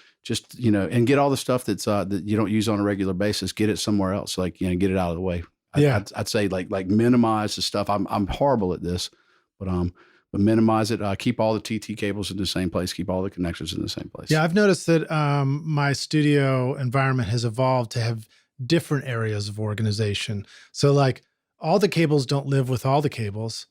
and get all the stuff that you don't use on a regular basis. Get it somewhere else. Like get it out of the way. Yeah, I'd say like minimize the stuff. I'm horrible at this, but minimize it. Keep all the TT cables in the same place. Keep all the connectors in the same place. Yeah, I've noticed that my studio environment has evolved to have different areas of organization. So like all the cables don't live with all the cables.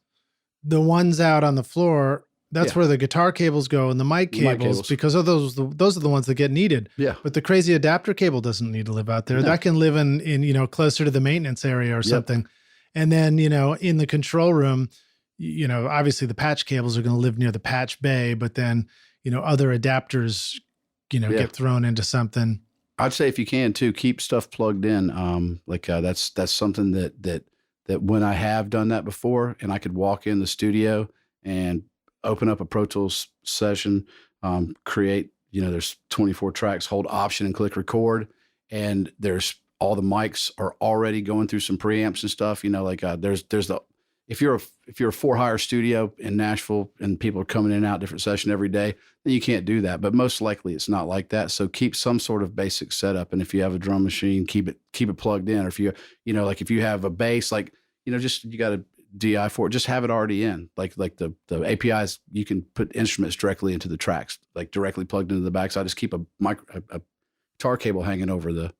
The ones out on the floor, that's where the guitar cables go, and the mic cables, because of those are the ones that get needed. Yeah. But the crazy adapter cable doesn't need to live out there. No. That can live in closer to the maintenance area or something. And then, in the control room, obviously the patch cables are going to live near the patch bay, but then, other adapters, get thrown into something. I'd say if you can too, keep stuff plugged in. That's something that when I have done that before, and I could walk in the studio and open up a Pro Tools session, create, there's 24 tracks, hold Option and click record. And there's all the mics are already going through some preamps and stuff, if you're a for-hire studio in Nashville and people are coming in and out different session every day, then you can't do that. But most likely it's not like that. So keep some sort of basic setup. And if you have a drum machine, keep it plugged in. Or if if you have a bass, you got a DI for it, just have it already in. Like the APIs, you can put instruments directly into the tracks, like directly plugged into the back. So I just keep a guitar cable hanging over the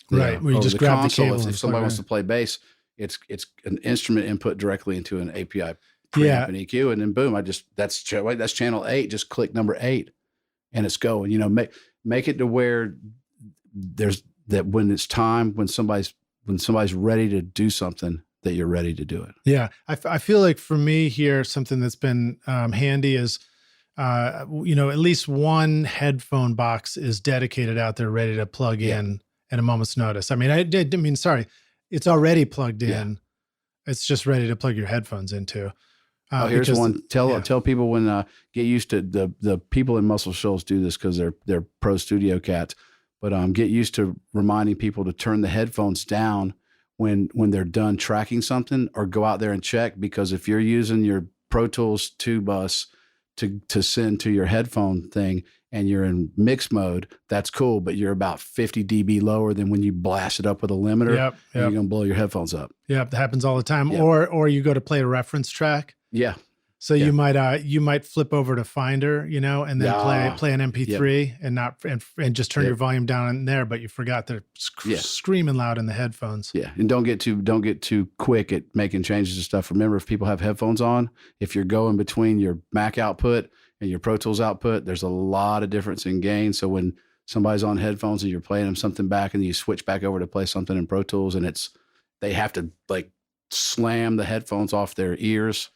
right. Where you just grab console. the cable. If somebody wants to play bass, it's an instrument input directly into an API preamp and EQ, and then boom, that's channel 8. Just click number 8, and it's going. Make it to where there's that when it's time, when somebody's ready to do something, that you're ready to do it. Yeah, I feel like for me here, something that's been handy is, at least one headphone box is dedicated out there, ready to plug in at a moment's notice. I mean, sorry. It's already plugged in. Yeah. It's just ready to plug your headphones into. Here's one. Tell people when get used to the people in Muscle Shoals do this because they're pro studio cats. But get used to reminding people to turn the headphones down when they're done tracking something, or go out there and check, because if you're using your Pro Tools 2 bus to send to your headphone thing, and you're in mix mode, that's cool, but you're about 50 dB lower than when you blast it up with a limiter. Yep. You're going to blow your headphones up. Yep, that happens all the time. Yep. Or you go to play a reference track. Yeah. So you might flip over to Finder, and then play an MP3 and just turn your volume down in there, but you forgot they're screaming loud in the headphones. Yeah, and don't get too quick at making changes and stuff. Remember, if people have headphones on, if you're going between your Mac output and your Pro Tools output, there's a lot of difference in gain. So when somebody's on headphones and you're playing them something back, and then you switch back over to play something in Pro Tools, and they have to like slam the headphones off their ears.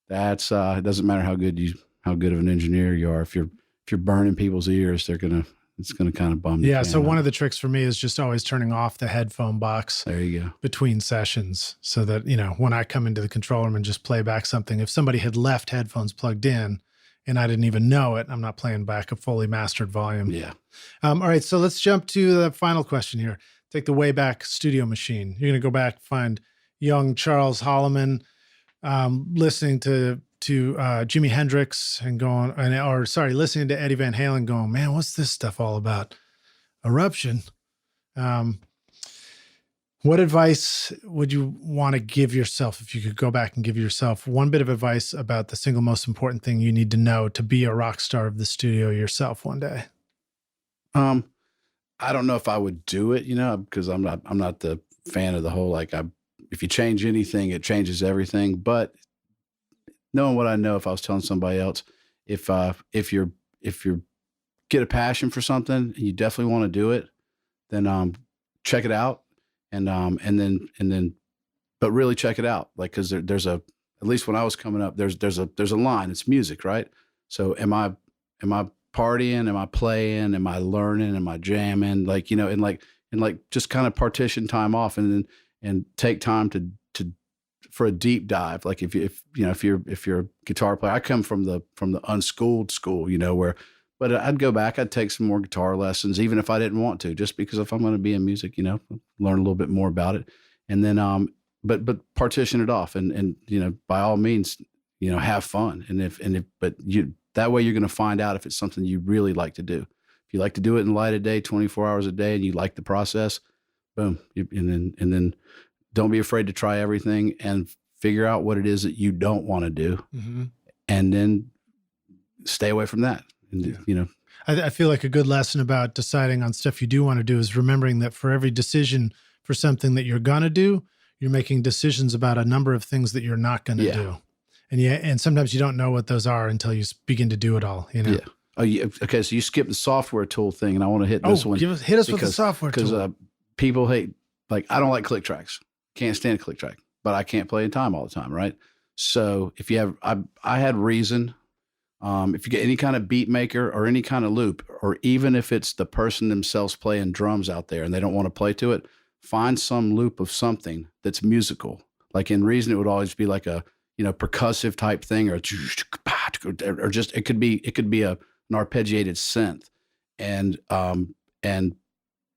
That's it doesn't matter how good of an engineer you are. If you're burning people's ears, it's gonna kind of bum. Yeah. So one of the tricks for me is just always turning off the headphone box. There you go. Between sessions, so that when I come into the control room and just play back something, if somebody had left headphones plugged in and I didn't even know it, I'm not playing back a fully mastered volume. Yeah. All right. So let's jump to the final question here. Take the Wayback Studio machine. You're gonna go back, find young Charles Holloman, listening to Jimi Hendrix and listening to Eddie Van Halen, going, man, what's this stuff all about? Eruption. What advice would you want to give yourself if you could go back and give yourself one bit of advice about the single most important thing you need to know to be a rock star of the studio yourself one day? I don't know if I would do it, because I'm not the fan of the whole, if you change anything, it changes everything. But knowing what I know, if I was telling somebody else, if you get a passion for something and you definitely want to do it, then check it out. but really check it out. Like, cause there's at least when I was coming up, there's a line, it's music, right? So am I partying? Am I playing? Am I learning? Am I jamming? Like, and just kind of partition time off and take time for a deep dive. Like if you're a guitar player, I come from the unschooled school, but I'd go back, I'd take some more guitar lessons, even if I didn't want to, just because if I'm going to be in music, learn a little bit more about it. And then, but partition it off and by all means, have fun. That way you're going to find out if it's something you really like to do. If you like to do it in the light of day, 24 hours a day, and you like the process, boom. And then don't be afraid to try everything and figure out what it is that you don't want to do. Mm-hmm. And then stay away from that. And, I feel like a good lesson about deciding on stuff you do want to do is remembering that for every decision for something that you're going to do, you're making decisions about a number of things that you're not going to do. And sometimes you don't know what those are until you begin to do it all, Yeah. Oh, yeah. Okay. So you skipped the software tool thing, and I want to hit this one. Hit us with the software tool. Because people hate, I don't like click tracks. Can't stand a click track, but I can't play in time all the time, right? So if you have, I had Reason. If you get any kind of beat maker or any kind of loop, or even if it's the person themselves playing drums out there and they don't want to play to it, find some loop of something that's musical. Like in Reason, it would always be like a, percussive type thing, or just, it could be an arpeggiated synth, and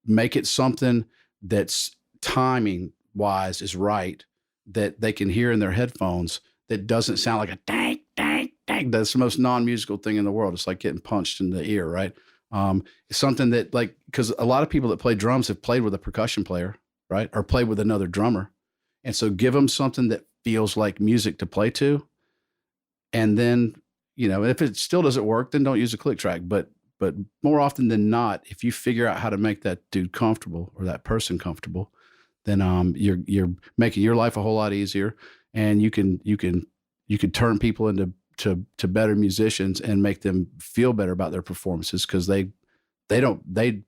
make it something that's timing wise is right, that they can hear in their headphones, that doesn't sound like a dang, dang, dang. That's the most non-musical thing in the world. It's like getting punched in the ear, right? It's something that, because a lot of people that play drums have played with a percussion player, right? Or played with another drummer. And so give them something that feels like music to play to. And then, if it still doesn't work, then don't use a click track. But more often than not, if you figure out how to make that dude comfortable or that person comfortable, then you're making your life a whole lot easier, and you can turn people into better musicians and make them feel better about their performances, because they know they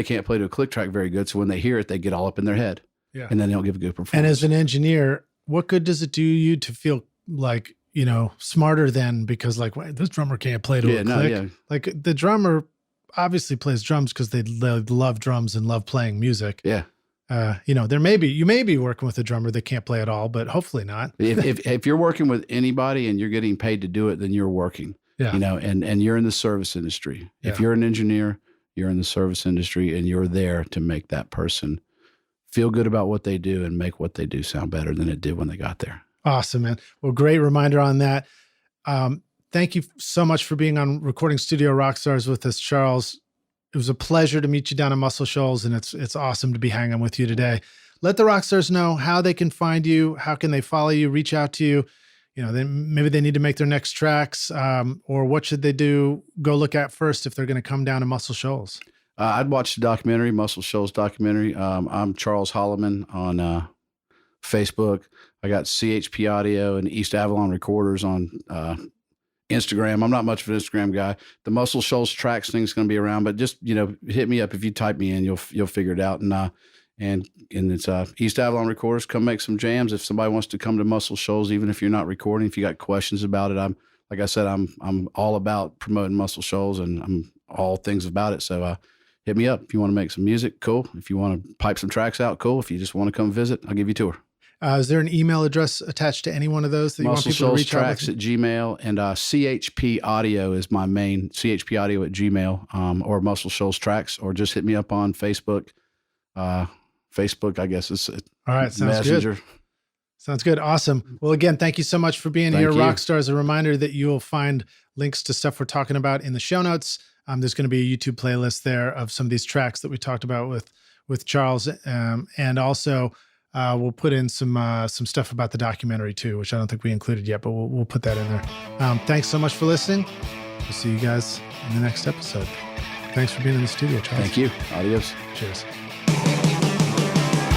can't play to a click track very good, so when they hear it, they get all up in their head, and then they don't give a good performance. And as an engineer, what good does it do you to feel like smarter than, because wait, this drummer can't play to a click? Yeah. Like the drummer obviously plays drums because they love drums and love playing music. Yeah. You may be working with a drummer that can't play at all, but hopefully not. if you're working with anybody and you're getting paid to do it, then you're working. Yeah. And you're in the service industry. Yeah. If you're an engineer, you're in the service industry, and you're there to make that person feel good about what they do and make what they do sound better than it did when they got there. Awesome, man. Well, great reminder on that. Thank you so much for being on Recording Studio Rockstars with us, Charles. It was a pleasure to meet you down in Muscle Shoals, and it's awesome to be hanging with you today. Let the rock stars know how they can find you. How can they follow you, reach out to you? Maybe they need to make their next tracks, or what should they do? Go look at first if they're going to come down to Muscle Shoals. I'd watch the documentary, Muscle Shoals documentary. I'm Charles Holloman on Facebook. I got chpaudio and East Avalon Recorders on Instagram. I'm not much of an Instagram guy. The Muscle Shoals tracks thing's going to be around, but just, hit me up. If you type me in, you'll figure it out. And it's East Avalon Recorders. Come make some jams. If somebody wants to come to Muscle Shoals, even if you're not recording, if you got questions about it, like I said, I'm all about promoting Muscle Shoals, and I'm all things about it. So hit me up. If you want to make some music, cool. If you want to pipe some tracks out, cool. If you just want to come visit, I'll give you a tour. Is there an email address attached to any one of those that you want people to reach out with? muscleshoalstracks@gmail, and chpaudio is my main, chpaudio@gmail, or Muscle Shoals Tracks, or just hit me up on Facebook. Facebook, I guess, is all right. Sounds Messenger. Good. Sounds good. Awesome. Well, again, thank you so much for being here, Rockstars. A reminder that you will find links to stuff we're talking about in the show notes. There's going to be a YouTube playlist there of some of these tracks that we talked about with Charles, and also. We'll put in some stuff about the documentary too, which I don't think we included yet, but we'll put that in there. Thanks so much for listening. We'll see you guys in the next episode. Thanks for being in the studio, Charles. Thank you. Adios. Cheers.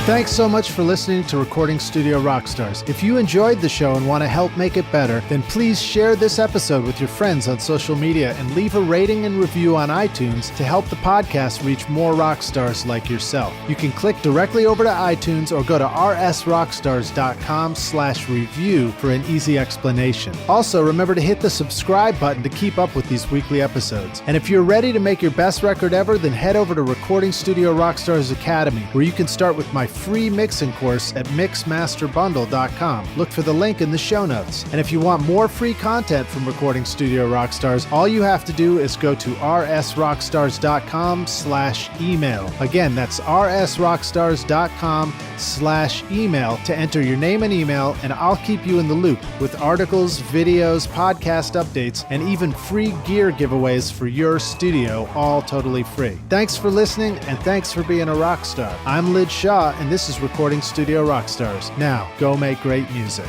Thanks so much for listening to Recording Studio Rockstars. If you enjoyed the show and want to help make it better, then please share this episode with your friends on social media and leave a rating and review on iTunes to help the podcast reach more rock stars like yourself. You can click directly over to iTunes or go to rsrockstars.com/review for an easy explanation. Also, remember to hit the subscribe button to keep up with these weekly episodes. And if you're ready to make your best record ever, then head over to Recording Studio Rockstars Academy, where you can start with my free mixing course at mixmasterbundle.com. Look for the link in the show notes. And if you want more free content from Recording Studio Rockstars, all you have to do is go to rsrockstars.com/email. Again, that's rsrockstars.com/email to enter your name and email, and I'll keep you in the loop with articles, videos, podcast updates, and even free gear giveaways for your studio, all totally free. Thanks for listening, and thanks for being a rock star. I'm Lid Shaw, and this is Recording Studio Rockstars. Now, go make great music.